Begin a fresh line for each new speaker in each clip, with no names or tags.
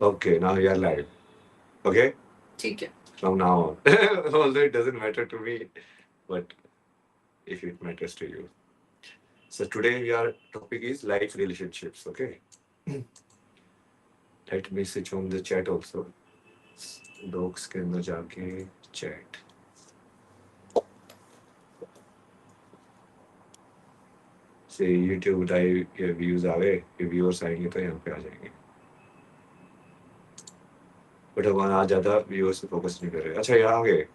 Okay, now you are live. Okay?
ठीक है.
From now on. Although it doesn't matter to me, but if it matters to you. So today our topic is life relationships, okay? Let me switch on the chat also. Dogs के अंदर जाके chat. से YouTube live के views आवे, ये viewers आएंगे तो यहाँ पे आ जाएंगे. बट हमारा आज ज्यादा व्यूअर्स पे फोकस नहीं कर रहे. अच्छा यहाँ आ गए.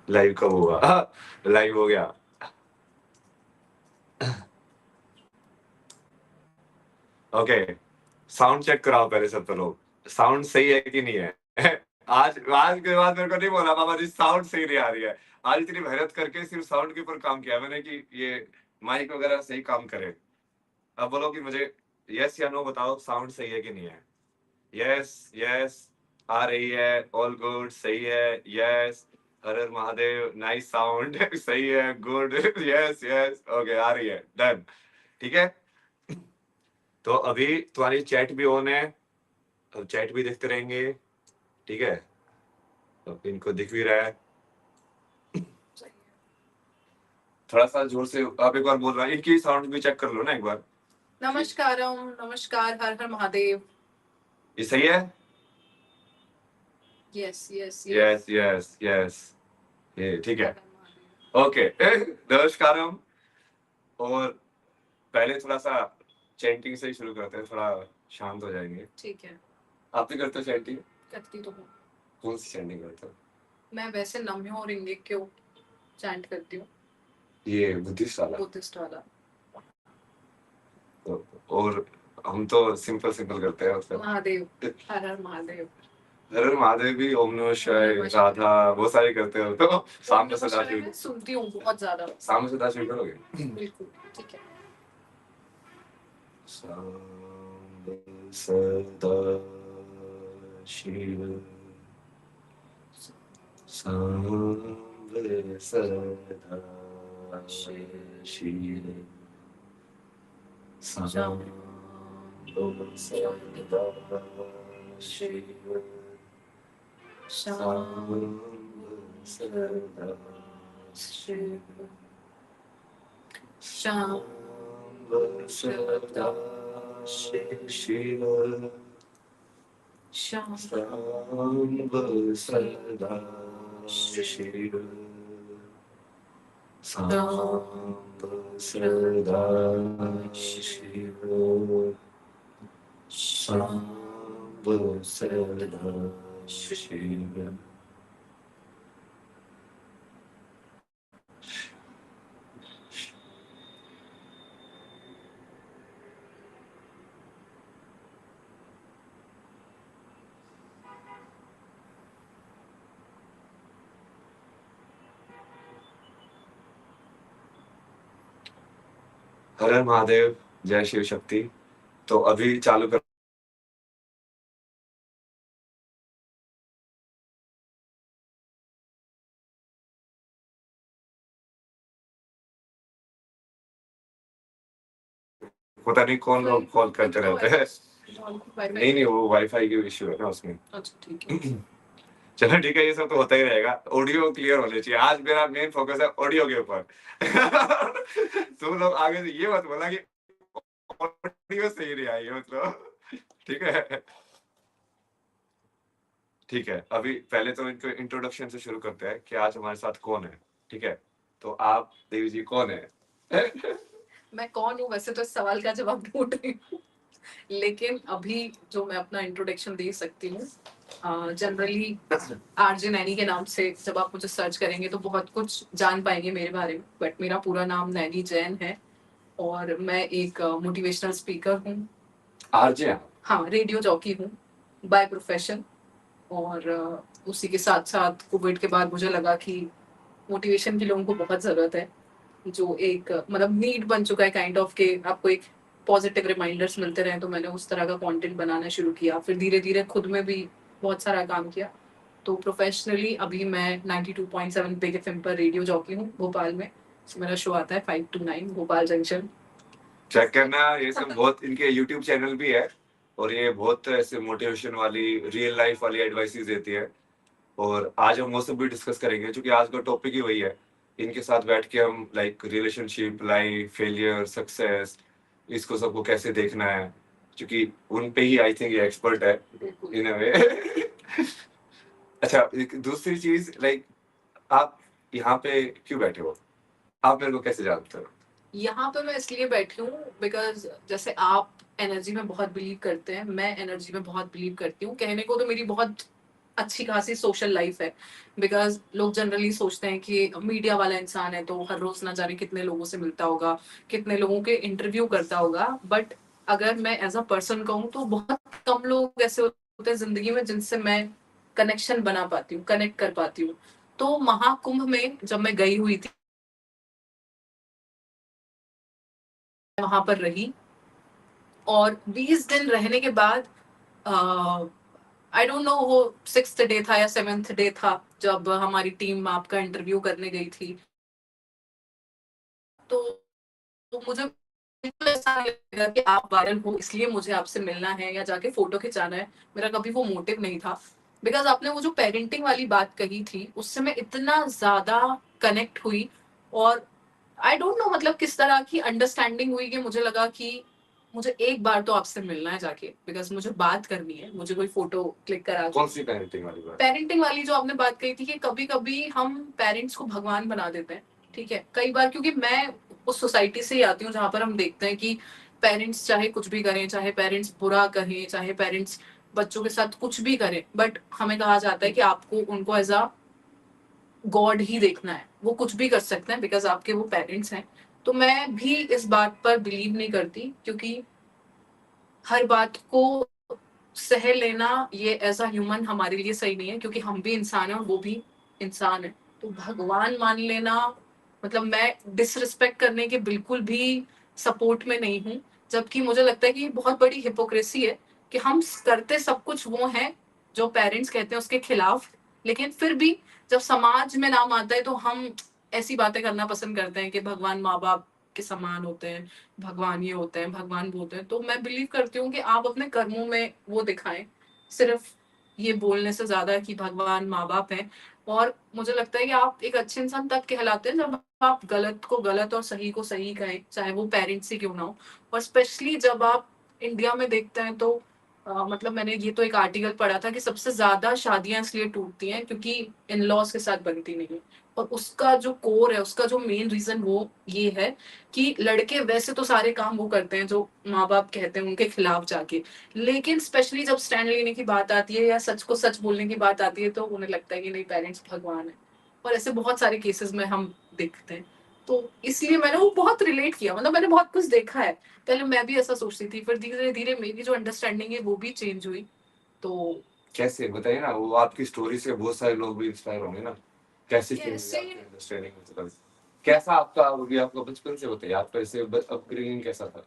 लाइव कब होगा? लाइव हो गया. ओके, साउंड चेक कराओ पहले सब तो लोग. साउंड सही है कि नहीं है? आज आज के बाद मेरे को नहीं बोला बाबा जी साउंड सही नहीं आ रही है. आज इतनी मेहनत करके सिर्फ साउंड के ऊपर काम किया मैंने कि ये माइक वगैरह सही काम करे. अब बोलो कि मुझे यस या नो बताओ साउंड सही है कि नहीं है. यस यस आ रही है. ऑल गुड सही है. यस हर हर महादेव नाइस साउंड सही है. गुड यस यस ओके आ रही है. डन. ठीक है. तो अभी तुम्हारी चैट भी ऑन है. अब चैट भी देखते रहेंगे. ठीक है. तो इनको दिख भी रहा है. थोड़ा सा जोर से आप एक बार बोल रहा है. इनकी साउंड भी चेक कर लो ना एक बार.
नमस्कार हर हर महादेव.
ये सही है.
Yes yes
yes yes yes ये ठीक है. ओके नमस्कारम. और पहले थोड़ा सा चैंटिंग से ही शुरू करते हैं. थोड़ा शांत हो जाएंगे.
ठीक है.
आप भी करते हो चैंटिंग?
करती तो हूँ.
कौन सी चैंटिंग करते हो?
मैं वैसे नम्यो और इंगिक क्यों चैंट करती हूँ.
ये बुद्धिस्ट वाला.
बुद्धिस्ट वाला.
और हम तो सिंपल सिंपल करते हैं. मतलब
महादेव हर हर महादेव.
हर हर महादेव भी ओम नमः शिवाय राधा वो सारे करते हो. तो सामने सदाशिव
मैं सुनती हूँ बहुत ज्यादा.
सामने सदाशिव करोगे?
बिल्कुल ठीक है.
सामने सदाशिव सामने सदाशिव सामने सदाशिव
शाम शाम
हर हर महादेव. जय शिव शक्ति. तो अभी चालू कर पता नहीं कौन लोग कॉल करते रहते हैं. नहीं वो वाईफाई की इश्यू है ना उसमें.
अच्छा ठीक है.
चलो ठीक है. ये सब तो होता ही रहेगा. ऑडियो क्लियर होने चाहिए. आज मेरा मेन फोकस है ऑडियो के ऊपर. तुम लोग आगे से ये मत बोला कि ऑडियो सही नहीं आई है मतलब. ठीक है. ठीक है. अभी पहले तो इनको इंट्रोडक्शन से शुरू करते हैं कि आज हमारे साथ कौन है. ठीक है. तो आप देवी जी कौन है?
मैं कौन हूँ वैसे तो इस सवाल का जवाब ढूंढ रही हूँ. लेकिन अभी जो मैं अपना इंट्रोडक्शन दे सकती हूँ जनरली आरजे नैनी के नाम से जब आप मुझे सर्च करेंगे तो बहुत कुछ जान पाएंगे मेरे बारे में. बट मेरा पूरा नाम नैनी जैन है और मैं एक मोटिवेशनल स्पीकर हूँ.
आरजे?
हाँ रेडियो जॉकी हूँ बाय प्रोफेशन. और उसी के साथ साथ कोविड के बाद मुझे लगा कि मोटिवेशन की लोगों को बहुत ज़रूरत है. जो एक मतलब नीड बन चुका है काइंड ऑफ के आपको एक पॉजिटिव रिमाइंडर्स मिलते रहे. तो मैंने उस तरह का कंटेंट बनाना शुरू किया. फिर धीरे धीरे खुद में भी बहुत सारा काम किया. तो प्रोफेशनली अभी मैं 92.7 बिग एफएम पर रेडियो जॉकी हूँ भोपाल में. मेरा शो आता है 5 to 9 भोपाल जंक्शन.
चेक करना. ये सब बहुत इनके यूट्यूब चैनल भी है. और ये बहुत ऐसे मोटिवेशन वाली रियल लाइफ वाली एडवाइसेस देती है। और आज हम वो सब भी डिस्कस करेंगे, क्योंकि आज का टॉपिक ही वही है। इनके साथ बैठ के हम like relationship, life, failure, success, इसको सबको कैसे देखना है, क्योंकि उन पे ही आई थिंक ये एक्सपर्ट है
बिल्कुल।
इन अ वे। अच्छा, एक दूसरी चीज, लाइक आप यहाँ पे क्यों बैठे हो? आप मेरे को कैसे जानते हो?
यहाँ पे मैं इसलिए बैठी हूँ बिकॉज जैसे आप एनर्जी में बहुत बिलीव करते हैं, मैं एनर्जी में बहुत बिलीव करती हूँ। कहने को तो मेरी बहुत अच्छी खासी सोशल लाइफ है, बिकॉज लोग जनरली सोचते हैं कि मीडिया वाला इंसान है तो हर रोज ना जाने कितने लोगों से मिलता होगा, कितने लोगों के इंटरव्यू करता होगा। बट अगर मैं एज अ पर्सन कहूँ तो बहुत कम लोग ऐसे होते हैं जिंदगी में जिनसे मैं कनेक्शन बना पाती हूँ, कनेक्ट कर पाती हूँ। तो महाकुंभ में जब मैं गई हुई थी, वहां पर रही, और 20 दिन रहने के बाद आई डोंट नो वो 6th डे था या 7th डे था, जब हमारी टीम आपका इंटरव्यू करने गई थी। तो, तो मुझे बिल्कुल ऐसा नहीं लगा कि आप वायरल हो इसलिए मुझे आपसे मिलना है या जाके फोटो खिंचाना है। मेरा कभी वो मोटिव नहीं था। बिकॉज आपने वो जो पेरेंटिंग वाली बात कही थी उससे मैं इतना ज्यादा कनेक्ट हुई, और आई डोंट नो मतलब किस तरह की अंडरस्टैंडिंग हुई कि मुझे लगा कि मुझे एक बार तो आपसे मिलना है जाके, बिकॉज मुझे बात करनी है, मुझे कोई फोटो क्लिक करा।
कौन सी पेरेंटिंग वाली बात?
पेरेंटिंग वाली जो आपने बात कही थी कि कभी कभी हम पेरेंट्स को भगवान बना देते हैं। ठीक है, कई बार, क्योंकि मैं उस सोसाइटी से ही आती हूँ जहां पर हम देखते हैं कि पेरेंट्स चाहे कुछ भी करें, चाहे पेरेंट्स बुरा कहें, चाहे पेरेंट्स बच्चों के साथ कुछ भी करें, बट हमें कहा जाता है कि आपको उनको एज अ गॉड ही देखना है, वो कुछ भी कर सकते हैं बिकॉज आपके वो पेरेंट्स हैं। तो मैं भी इस बात पर बिलीव नहीं करती, क्योंकि हर बात को सह लेना ये एज अ ह्यूमन हमारे लिए सही नहीं है, क्योंकि हम भी इंसान हैं और वो भी इंसान है। तो भगवान मान लेना, मतलब मैं डिसरिस्पेक्ट करने के बिल्कुल भी सपोर्ट में नहीं हूँ। जबकि मुझे लगता है कि ये बहुत बड़ी हिपोक्रेसी है कि हम करते सब कुछ वो हैं जो पेरेंट्स कहते हैं उसके खिलाफ, लेकिन फिर भी जब समाज में नाम आता है तो हम ऐसी बातें करना पसंद करते हैं कि भगवान माँ बाप के समान होते हैं, भगवान ये होते हैं, भगवान वो होते हैं। तो मैं बिलीव करती हूँ कि आप अपने कर्मों में वो दिखाएं, सिर्फ ये बोलने से ज्यादा कि भगवान माँ बाप हैं। और मुझे लगता है कि आप एक अच्छे इंसान तब कहलाते हैं जब आप गलत को गलत और सही को सही कहें, चाहे वो पेरेंट्स ही क्यों ना हो। और स्पेशली जब आप इंडिया में देखते हैं तो मतलब मैंने ये तो एक आर्टिकल पढ़ा था कि सबसे ज्यादा शादियां इसलिए टूटती हैं क्योंकि इन लॉज के साथ बनती नहीं है। और उसका जो कोर है, उसका जो मेन रीजन वो ये है कि लड़के वैसे तो सारे काम वो करते हैं जो माँ बाप कहते हैं उनके खिलाफ जाके, लेकिन स्पेशली जब स्टैंड लेने की बात आती है या सच को सच बोलने की बात आती है तो उन्हें लगता है कि नहीं, पेरेंट्स भगवान है। और ऐसे बहुत सारे केसेस में हम देखते हैं। तो इसलिए मैंने वो बहुत रिलेट किया, मतलब मैंने बहुत कुछ देखा है। पहले मैं भी ऐसा सोचती थी, फिर धीरे धीरे मेरी जो अंडरस्टैंडिंग है वो भी चेंज हुई। तो
कैसे बताइए ना, वो आपकी स्टोरी से बहुत सारे लोग भी इंस्पायर होंगे ना। कैसे चेंज हुई
कैसे,
आपकी अंडरस्टैंडिंग, मतलब कैसा आपका हो गया? आपका बचपन से बताइए, आपका ऐसे अपब्रिंगिंग कैसा था?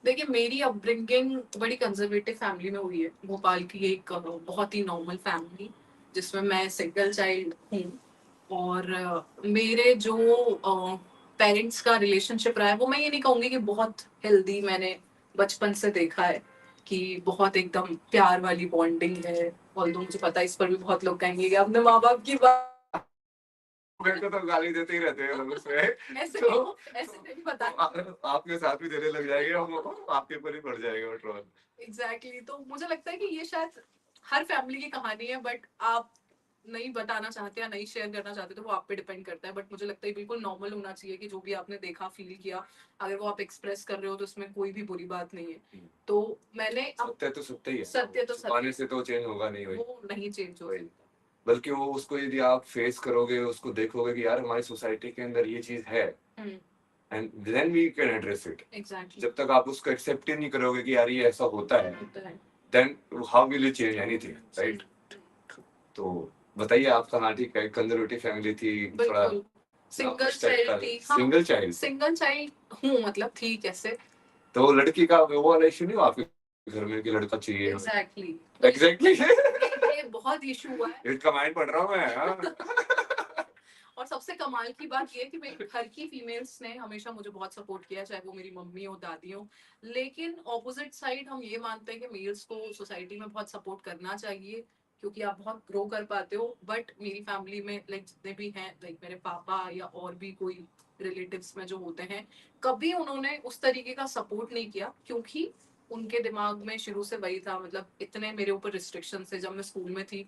देखिए मेरी अपब्रिंगिंग बड़ी कंजर्वेटिव फैमिली में हुई है, भोपाल की एक बहुत ही नॉर्मल फैमिली जिसमें मैं सिंगल चाइल्ड हूँ। और मेरे जो पेरेंट्स का रिलेशनशिप रहा है वो मैं ये नहीं कहूंगी कि बहुत हेल्दी मैंने बचपन से देखा है कि बहुत एकदम प्यार वाली बॉन्डिंग है। ऑल्दो मुझे पता है इस पर भी बहुत लोग कहेंगे कि अपने माँ बाप की बात
मेरे को तो गाली देते ही रहते हैं लोग उसमें।
ऐसे
तो
ऐसे नहीं बता।
आपके साथ भी देने लग जाएंगे हम, आपके ऊपर ही पड़ जाएगा वो ट्रोल।
एग्जैक्टली तो मुझे लगता है कि ये शायद हर फैमिली की कहानी है, बट आप नहीं बताना चाहते या नहीं शेयर करना चाहते तो वो आप पे डिपेंड करता है। बट मुझे लगता है बिल्कुल नॉर्मल होना चाहिए कि जो भी आपने देखा फील किया, अगर वो आप एक्सप्रेस कर रहे हो तो उसमें कोई भी बुरी बात नहीं है। तो मैंने
सत्य तो सत्य ही है,
सत्य तो
छुपाने
सत्य,
से तो चेंज होगा नहीं भाई।
वो नहीं चेंज हो सकता।
बल्कि वो उसको यदि आप फेस करोगे, उसको देखोगे कि यार हमारी सोसाइटी के अंदर ये चीज है, and then we can address it.
Exactly,
जब तक आप उसको एक्सेप्ट ही नहीं करोगे कि यार ये ऐसा होता है, then how will you change anything, right? तो बताइए आपका। हाँ ठीक है, कंजर्वेटिव फैमिली थी थोड़ा,
बिल्कुल सिंगल चाइल्ड थी।
सिंगल चाइल्ड,
सिंगल चाइल्ड हूँ, मतलब थी कैसे।
तो लड़की का वो वाला इशू नहीं हुआ आपके घर में कि लड़का चाहिए?
Exactly
exactly.
ये बहुत इशू हुआ है।
इसका माइंड पढ़ रहा हूँ मैं, हाँ।
और सबसे कमाल की बात ये है कि मेरे घर की फीमेल्स ने हमेशा मुझे बहुत सपोर्ट किया, चाहे वो मेरी मम्मी हो, दादी हो। लेकिन ऑपोजिट साइड हम ये मानते हैं कि मेल्स को सोसाइटी में बहुत सपोर्ट करना चाहिए, क्योंकि आप बहुत ग्रो कर पाते हो। बट मेरी फैमिली में लाइक जितने भी हैं, लाइक मेरे पापा या और भी कोई रिलेटिव्स में जो होते हैं, कभी उन्होंने उस तरीके का सपोर्ट नहीं किया, क्योंकि उनके दिमाग में शुरू से वही था। मतलब इतने मेरे ऊपर रिस्ट्रिक्शन थे जब मैं स्कूल में थी,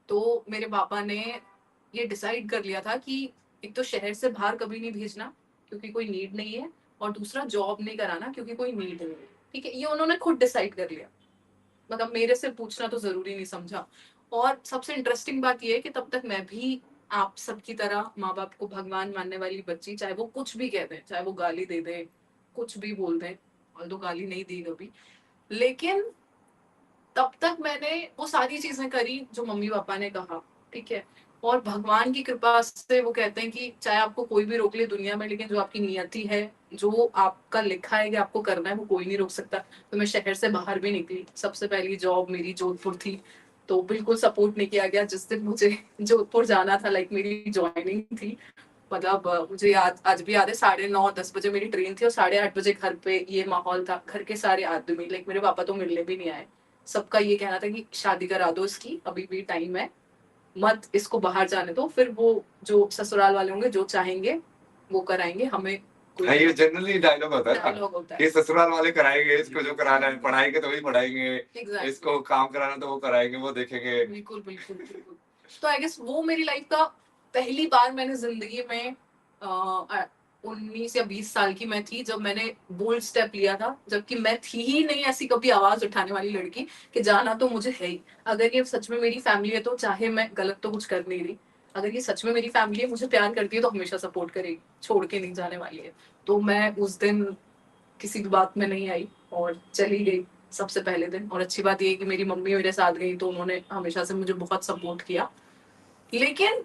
तो मेरे पापा ने ये डिसाइड कर लिया था कि एक तो शहर से बाहर कभी नहीं भेजना क्योंकि कोई नीड नहीं है, और दूसरा जॉब नहीं कराना क्योंकि कोई नीड नहीं है। ठीक है, ये उन्होंने खुद डिसाइड कर लिया। मतलब मेरे से पूछना तो जरूरी नहीं समझा। और सबसे इंटरेस्टिंग बात यह है कि तब तक मैं भी आप सबकी तरह माँ बाप को भगवान मानने वाली बच्ची, चाहे वो कुछ भी कह दें, चाहे वो गाली दे दें, कुछ भी बोल दें, और तो गाली नहीं दी कभी, लेकिन तब तक मैंने वो सारी चीजें करी जो मम्मी पापा ने कहा। ठीक है, और भगवान की कृपा से वो कहते हैं कि चाहे आपको कोई भी रोक ले दुनिया में, लेकिन जो आपकी नियति है, जो आपका लिखा है कि आपको करना है, वो कोई नहीं रोक सकता। तो मैं शहर से बाहर भी निकली। सबसे पहली जॉब मेरी जोधपुर थी, तो बिल्कुल सपोर्ट नहीं किया गया। जिस दिन मुझे जोधपुर जाना था, लाइक मेरी ज्वाइनिंग थी, मतलब मुझे याद, आज भी याद है, 9:30-10 बजे मेरी ट्रेन थी और 8:30 बजे घर पे ये माहौल था। घर के सारे आदमी, लाइक मेरे पापा तो मिलने भी नहीं आए। सबका ये कहना था कि शादी करा दो इसकी, अभी भी टाइम है, मत इसको बाहर जाने दो, फिर वो जो ससुराल वाले होंगे जो चाहेंगे वो कराएंगे, हमें कोई
हाँ, ये जनरली डायलॉग होता है ना
डायलॉग होता
कि
है।
ससुराल वाले कराएंगे, इसको जो कराना है, पढ़ाई के तो वही पढ़ाएंगे,
एग्जैक्टली,
इसको काम कराना तो वो कराएंगे, वो देखेंगे।
बिल्कुल बिल्कुल बिल्कुल। तो आई गेस वो मेरी लाइफ का पहली बार मैंने जिंदगी में 19 या 20 साल की मैं थी जब मैंने बोल्ड स्टेप लिया था, जबकि मैं थी ही नहीं ऐसी कभी आवाज उठाने वाली लड़की कि जाना तो मुझे है ही। अगर ये सच में मेरी फैमिली है तो चाहे मैं गलत तो कुछ कर नहीं रही, अगर ये सच में मेरी फैमिली है, मुझे प्यार करती है, तो हमेशा सपोर्ट करेगी, छोड़ के नहीं जाने वाली है। तो मैं उस दिन किसी भी बात में नहीं आई और चली गई सबसे पहले दिन। और अच्छी बात ये है कि मेरी मम्मी मेरे साथ गई, तो उन्होंने हमेशा से मुझे बहुत सपोर्ट किया। लेकिन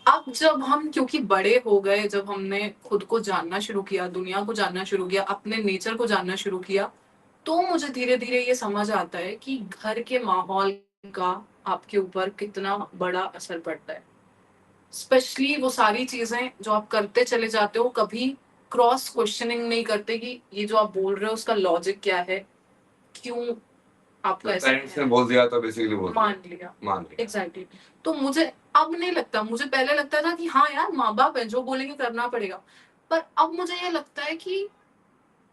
अब जब हम क्योंकि बड़े हो गए, जब हमने खुद को जानना शुरू किया, दुनिया को जानना शुरू किया, अपने नेचर को जानना शुरू किया, तो मुझे धीरे धीरे ये समझ आता है कि घर के माहौल का आपके ऊपर कितना बड़ा असर पड़ता है। स्पेशली वो सारी चीजें जो आप करते चले जाते हो, कभी क्रॉस क्वेश्चनिंग नहीं करते कि ये जो आप बोल रहे हो उसका लॉजिक क्या है, क्यों आपको ऐसा
पेरेंट्स ने बोल दिया तो बेसिकली बोल
मान लिया।
मान लिया।
एग्जैक्टली तो मुझे अब नहीं लगता, मुझे पहले लगता था कि हाँ यार माँ बाप है, जो बोलेंगे करना पड़ेगा। पर अब मुझे ये लगता है कि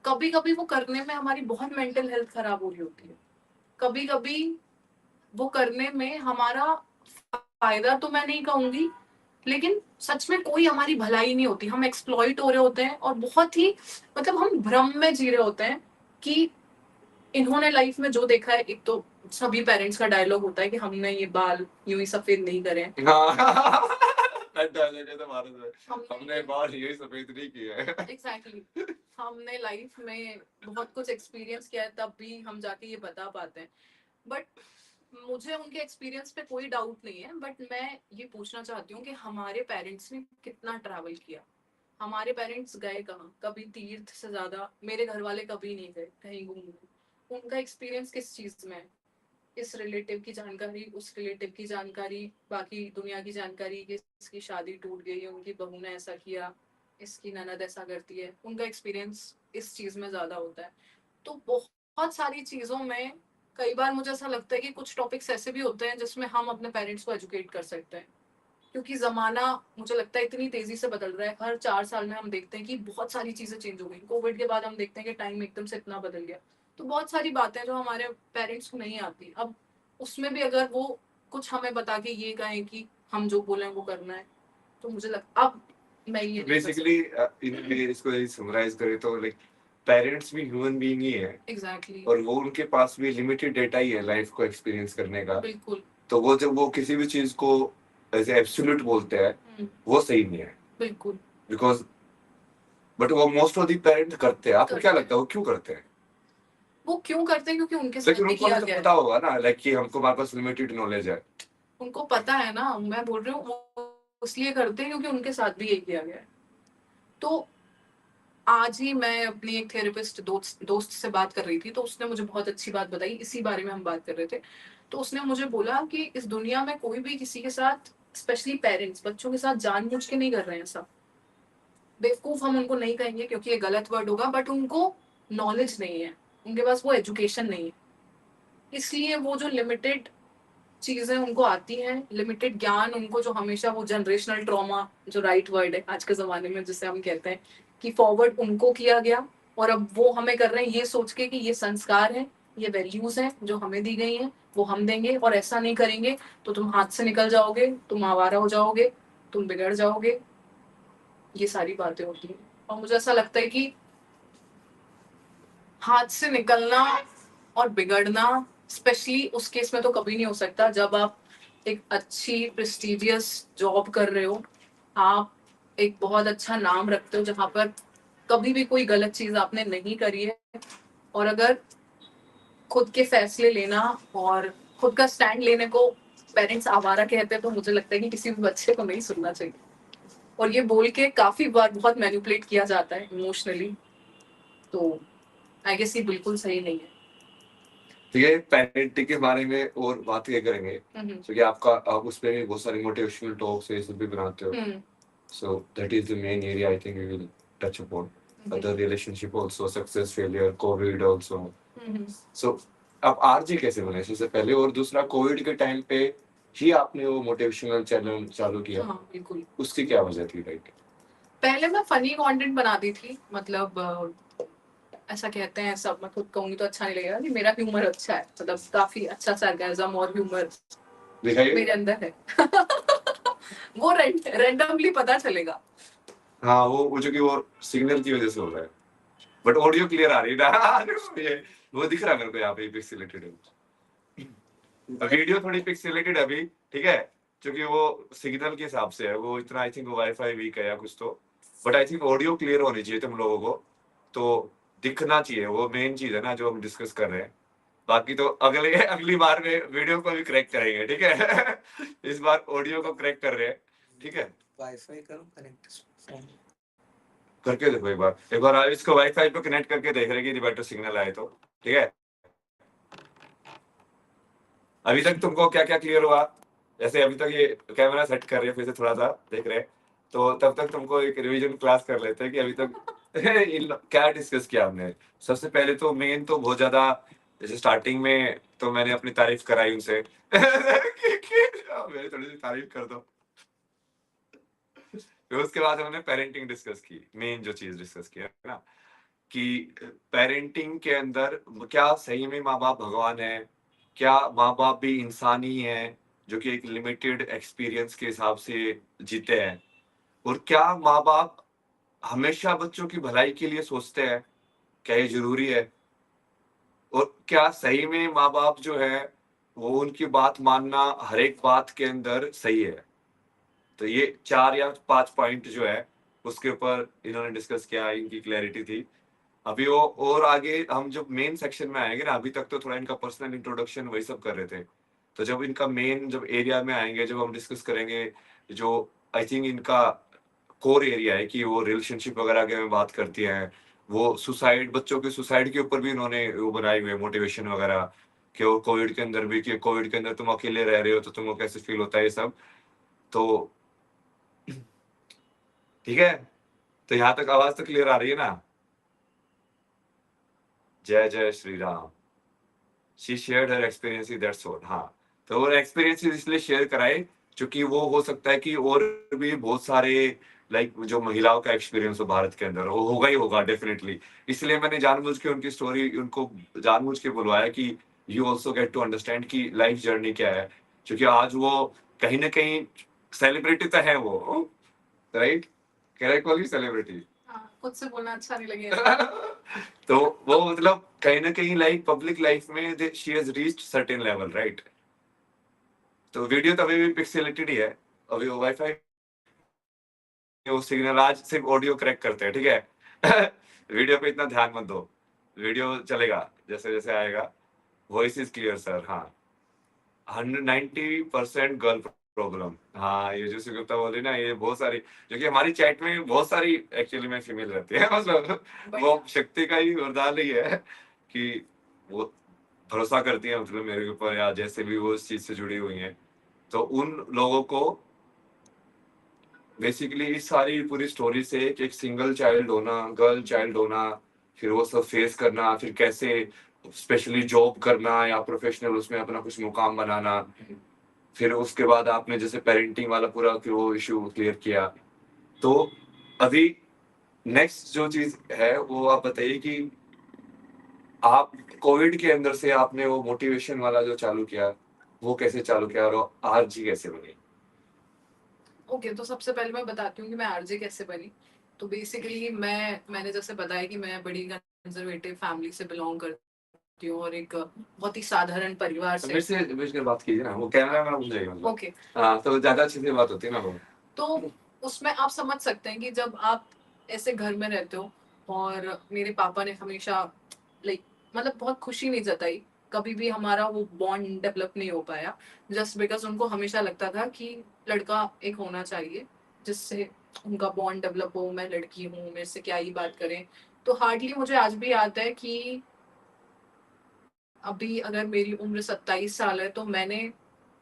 कभी कभी वो करने में हमारी बहुत मेंटल हेल्थ खराब हो रही होती है। कभी कभी वो करने में हमारा फायदा तो मैं नहीं कहूंगी, लेकिन सच में कोई हमारी भलाई नहीं होती। हम एक्सप्लॉइट हो रहे होते हैं और बहुत ही, मतलब हम भ्रम में जी रहे होते हैं कि इन्होंने लाइफ में जो देखा है। एक तो सभी पेरेंट्स का डायलॉग होता है कि हमने ये बाल यूं ही सफेद नहीं करे हैं।
हाँ डायलॉग है तो भारत में, हमने
हमने
बाल यही सफेद नहीं किए हैं।
एग्जैक्टली हमने लाइफ में बहुत कुछ एक्सपीरियंस किया है, तब भी हम जाके ये बता पाते हैं। बट मुझे उनके एक्सपीरियंस पे कोई डाउट नहीं है, बट मैं ये पूछना चाहती हूँ कि हमारे पेरेंट्स ने कितना ट्रैवल किया। हमारे पेरेंट्स गए कहाँ, कभी तीर्थ से ज्यादा मेरे घर वाले कभी नहीं गए कहीं घूमने। उनका एक्सपीरियंस किस चीज में है, इस रिलेटिव की जानकारी, उस रिलेटिव की जानकारी, बाकी दुनिया की जानकारी कि इसकी शादी टूट गई, उनकी बहू ने ऐसा किया, इसकी ननद ऐसा करती है। उनका एक्सपीरियंस इस चीज में ज्यादा होता है। तो बहुत सारी चीजों में कई बार मुझे ऐसा लगता है कि कुछ टॉपिक्स ऐसे भी होते हैं जिसमें हम अपने पेरेंट्स को एजुकेट कर सकते हैं, क्योंकि जमाना मुझे लगता है इतनी तेजी से बदल रहा है। हर 4 साल में हम देखते हैं कि बहुत सारी चीजें चेंज हो गई। कोविड के बाद हम देखते हैं कि टाइम एकदम से इतना बदल गया। तो बहुत सारी बातें जो हमारे पेरेंट्स को नहीं आती, अब उसमें भी अगर वो कुछ हमें बता के ये कहें कि हम जो बोले वो करना है, तो मुझे लगता अब मैं ये
बेसिकली इसको समराइज करें तो लाइक पेरेंट्स भी ह्यूमन बीइंग ही है,
एग्जैक्टली
और वो उनके पास भी लिमिटेड डेटा ही है लाइफ को एक्सपीरियंस करने का।
बिल्कुल
तो वो जब वो किसी भी चीज को एज एब्सोल्यूट बोलते हैं, वो सही नहीं है।
बिल्कुल
बिकॉज बट वो मोस्ट ऑफ द पेरेंट्स करते हैं। आपको क्या
करते
लगता है वो क्यों करते हैं?
वो क्यों करते हैं, क्योंकि उनके साथ
लेकिन
भी
उनको भी
किया
तो
गया
पता
है।
होगा ना, लाइक कि हमको हमारे पास लिमिटेड नॉलेज है।
उनको पता है ना, मैं बोल रही हूँ वो इसलिए करते हैं क्योंकि उनके साथ भी यही किया गया है। तो आज ही मैं अपनी एक थेरेपिस्ट दोस्त से बात कर रही थी, तो उसने मुझे बहुत अच्छी बात बताई, इसी बारे में हम बात कर रहे थे। तो उसने मुझे बोला कि इस दुनिया में कोई भी किसी के साथ स्पेशली पेरेंट्स बच्चों के साथ जानबूझ के नहीं कर रहे हैं सब। बेवकूफ हम उनको नहीं कहेंगे क्योंकि ये गलत वर्ड होगा, बट उनको नॉलेज नहीं है, उनके पास वो एजुकेशन नहीं है, इसलिए वो जो लिमिटेड चीजें उनको आती हैं, लिमिटेड ज्ञान उनको, जो हमेशा वो जनरेशनल ट्रॉमा, जो राइट वर्ड है आज के जमाने में जिसे हम कहते हैं, कि फॉरवर्ड उनको किया गया और अब वो हमें कर रहे हैं ये सोच के कि ये संस्कार है, ये वैल्यूज हैं जो हमें दी गई हैं, वो हम देंगे, और ऐसा नहीं करेंगे तो तुम हाथ से निकल जाओगे, तुम आवारा हो जाओगे, तुम बिगड़ जाओगे। ये सारी बातें होती हैं और मुझे ऐसा लगता है कि हाथ से निकलना और बिगड़ना स्पेशली उस केस में तो कभी नहीं हो सकता जब आप एक अच्छी प्रेस्टिजियस जॉब कर रहे हो, आप एक बहुत अच्छा नाम रखते हो जहां पर कभी भी कोई गलत चीज आपने नहीं करी है, और अगर खुद के फैसले लेना और खुद का स्टैंड लेने को पेरेंट्स आवारा कहते हैं, तो मुझे लगता है कि किसी भी बच्चे को नहीं सुनना चाहिए। और ये बोल के काफी बार बहुत मैनिपुलेट किया जाता है इमोशनली, तो आई गेस ये बिल्कुल सही नहीं है।
तो ये पेरेंटिंग के बारे में और बात ये करेंगे, क्योंकि आपका आप उसमें भी बहुत सारी मोटिवेशनल टॉक्स ये सब भी बनाते हो, so that is the main area I think we will touch upon. The relationship also, success, failure, COVID also. So आप आरजे कैसे बने सबसे पहले, और दूसरा कोविड के टाइम पे ही आपने वो मोटिवेशनल चैनल चालू किया?
हाँ बिल्कुल।
उसकी क्या वजह थी? राइट,
पहले मैं फनी कंटेंट बनाती थी, मतलब ऐसा कहते हैं सब, मैं खुद कहूंगी तो अच्छा नहीं लगेगा कि मेरा ह्यूमर अच्छा है, मतलब काफी अच्छा सरकाज़म और ह्यूमर
दिखाइए
मेरे अंदर है। वो रैंडमली पता चलेगा।
हाँ, वो जो कि वो सिग्नल की वजह से हो रहा है, बट ऑडियो क्लियर आ रही है ना। ये वो दिख रहा है मेरे को यहाँ पे पिक्सेलेटेड है, वीडियो थोड़ी पिक्सेलेटेड है अभी, ठीक है, क्योंकि वो सिग्नल के हिसाब से है, वो इतना आई थिंक वाईफाई वीक है या कुछ तो, but I think audio clear होनी चाहिए तुम लोगों को, तो दिखना चाहिए, वो मेन चीज है ना जो हम डिस्कस कर रहे हैं। बाकी तो अगली बार में वीडियो को भी करेक्ट करेंगे, ठीक है। इस बार ऑडियो को करेक्ट कर रहे हैं, ठीक है।
वाईफाई करो कनेक्ट
करके देखो एक बार इसको वाईफाई पे कनेक्ट करके देख रहे कि बेटर सिग्नल आए तो, ठीक है। अभी तक तुमको क्या क्या क्लियर हुआ? जैसे अभी तक ये कैमरा सेट कर रहे हैं, फिर से थोड़ा सा देख रहे हैं, तो तब तक तुमको एक रिवीजन क्लास कर लेते हैं कि अभी तक क्या डिस्कस किया हमने। सबसे पहले तो मेन तो बहुत ज्यादा, जैसे स्टार्टिंग में तो मैंने अपनी तारीफ कराई उनसे मेरी थोड़ी सी तारीफ कर दो। फिर उसके बाद हमने पेरेंटिंग डिस्कस की, मेन जो चीज डिस्कस की है ना, कि पेरेंटिंग के अंदर क्या सही में माँ बाप भगवान है, क्या माँ बाप भी इंसान ही है जो कि एक लिमिटेड एक्सपीरियंस के हिसाब से जीते हैं, और क्या माँ बाप हमेशा बच्चों की भलाई के लिए सोचते हैं, क्या ये जरूरी है, और क्या सही में माँ बाप जो है वो उनकी बात मानना हर एक बात के अंदर सही है। तो ये 4 या 5 पॉइंट जो है उसके ऊपर इन्होंने डिस्कस किया, इनकी क्लैरिटी थी। अभी वो और आगे हम जब मेन सेक्शन में आएंगे ना, अभी तक तो थोड़ा इनका पर्सनल इंट्रोडक्शन वही सब कर रहे थे, तो जब इनका मेन जब एरिया में आएंगे, जब हम डिस्कस करेंगे, जो आई थिंक इनका कोर एरिया है कि वो रिलेशनशिप वगैरह के में बात करती है, वो सुसाइड, बच्चों के सुसाइड के ऊपर भी इन्होंने वो बनाए हुए मोटिवेशन वगैरह, कि वो कोविड के अंदर भी, कि कोविड के अंदर तुम अकेले रह रहे हो तो तुमको कैसे फील होता है, ये सब। तो ठीक है, तो यहाँ तक आवाज तो क्लियर आ रही है ना? जय जय Shri Ram. She shared her experience, that's all. हाँ, तो वो एक्सपीरियंस इसलिए शेयर कराए क्योंकि वो हो सकता है कि और भी बहुत सारे लाइक जो महिलाओं का एक्सपीरियंस हो भारत के अंदर, वो होगा ही होगा डेफिनेटली। इसलिए मैंने जानबूझ के उनकी स्टोरी उनको जानबूझ के बुलवाया कि you also get to understand कि लाइफ जर्नी क्या है, क्योंकि आज वो कहीं ना कहीं सेलिब्रिटी तो है वो, राइट, करेक्ट वाली सेलिब्रिटी।
खुद से बोलना अच्छा नहीं लगेगा।
तो वो मतलब कहीं ना कहीं लाइक पब्लिक लाइफ में she has reached certain level, right. तो वीडियो तो अभी भी पिक्सेलेटेड ही है, अभी वो वाईफाई वो सिग्नल, आज सिर्फ ऑडियो करेक्ट करते हैं, ठीक है। वीडियो पे इतना ध्यान मत दो, वीडियो चलेगा जैसे जैसे आएगा। वॉइस इज क्लियर सर, हाँ। 190% गर्ल प्रॉब्लम, हाँ, ये जो सुगुप्ता बोली ना, ये बहुत सारी, जो कि हमारी चैट में बहुत सारी एक्चुअली में फीमेल रहती है, मतलब वो शक्ति का ही वरदान ही है कि वो भरोसा करती है, मतलब मेरे ऊपर, या जैसे भी वो इस चीज से जुड़ी हुई हैं, तो उन लोगों को बेसिकली इस सारी पूरी स्टोरी से कि एक सिंगल चाइल्ड होना, गर्ल चाइल्ड होना, फिर वो सब फेस करना, फिर कैसे स्पेशली जॉब करना या प्रोफेशनल उसमें अपना कुछ मुकाम बनाना, फिर उसके बाद आपने जैसे पेरेंटिंग वाला पूरा फिर वो इशू क्लियर किया। तो अभी नेक्स्ट जो चीज है वो आप बताइए कि आप कोविड के अंदर से आपने वो मोटिवेशन वाला जो चालू किया, वो कैसे चालू किया और आरजी कैसे बनी?
ओके, तो सबसे पहले मैं बताती हूँ कि मैं आरजे कैसे बनी। तो बेसिकली मैंने जैसे बताया कि मैं बड़ी कंजर्वेटिव फैमिली से बिलोंग करती हूँ और एक बहुत ही साधारण परिवार
तो
से।
मेरे से बीच में बात कीजिए ना, वो कैमरा में भूल जाएगा मतलब।
ओके,
हाँ, तो ज्यादा अच्छे से बात होती है ना वो।
तो उसमें आप समझ सकते हैं कि जब आप ऐसे घर में रहते हो, और मेरे पापा ने हमेशा लाइक मतलब बहुत खुशी नहीं जताई, कभी भी हमारा वो बॉन्ड डेवलप नहीं हो पाया, जस्ट बिकॉज उनको हमेशा लगता था कि लड़का एक होना चाहिए जिससे उनका बॉन्ड डेवलप हो। मैं लड़की हूँ, मेरे से क्या ही बात करें। तो हार्डली मुझे आज भी याद है कि अभी अगर मेरी उम्र 27 साल है, तो मैंने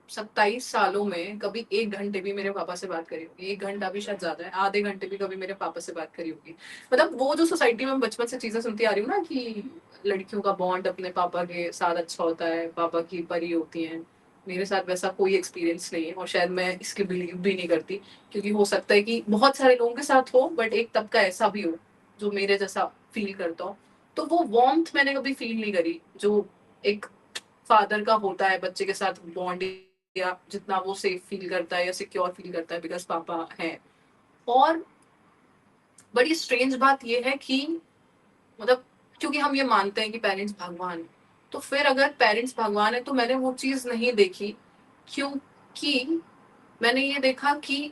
27 सालों में कभी 1 घंटे भी मेरे पापा से बात करी होगी। 1 घंटा भी शायद ज्यादा है, आधे घंटे भी कभी मेरे पापा से बात करी होगी। मतलब वो जो सोसाइटी में बचपन से चीजें सुनती आ रही हूँ ना कि लड़कियों का बॉन्ड अपने पापा के साथ अच्छा होता है, पापा की परी होती हैं, मेरे साथ वैसा कोई एक्सपीरियंस नहीं है, और शायद मैं इसकी बिलीव भी नहीं करती। क्योंकि हो सकता है कि बहुत सारे लोगों के साथ हो, बट एक तबका ऐसा भी हो जो मेरे जैसा फील करता हो। तो वो वार्मथ मैंने कभी फील नहीं करी जो एक फादर का होता है बच्चे के साथ बॉन्ड, या जितना वो सेफ फील करता है या सिक्योर फील करता है बिकॉज पापा है। और बड़ी स्ट्रेंज बात ये है कि मतलब क्योंकि हम ये मानते हैं कि पेरेंट्स भगवान है, तो फिर अगर पेरेंट्स भगवान है तो मैंने वो चीज नहीं देखी। क्योंकि मैंने ये देखा कि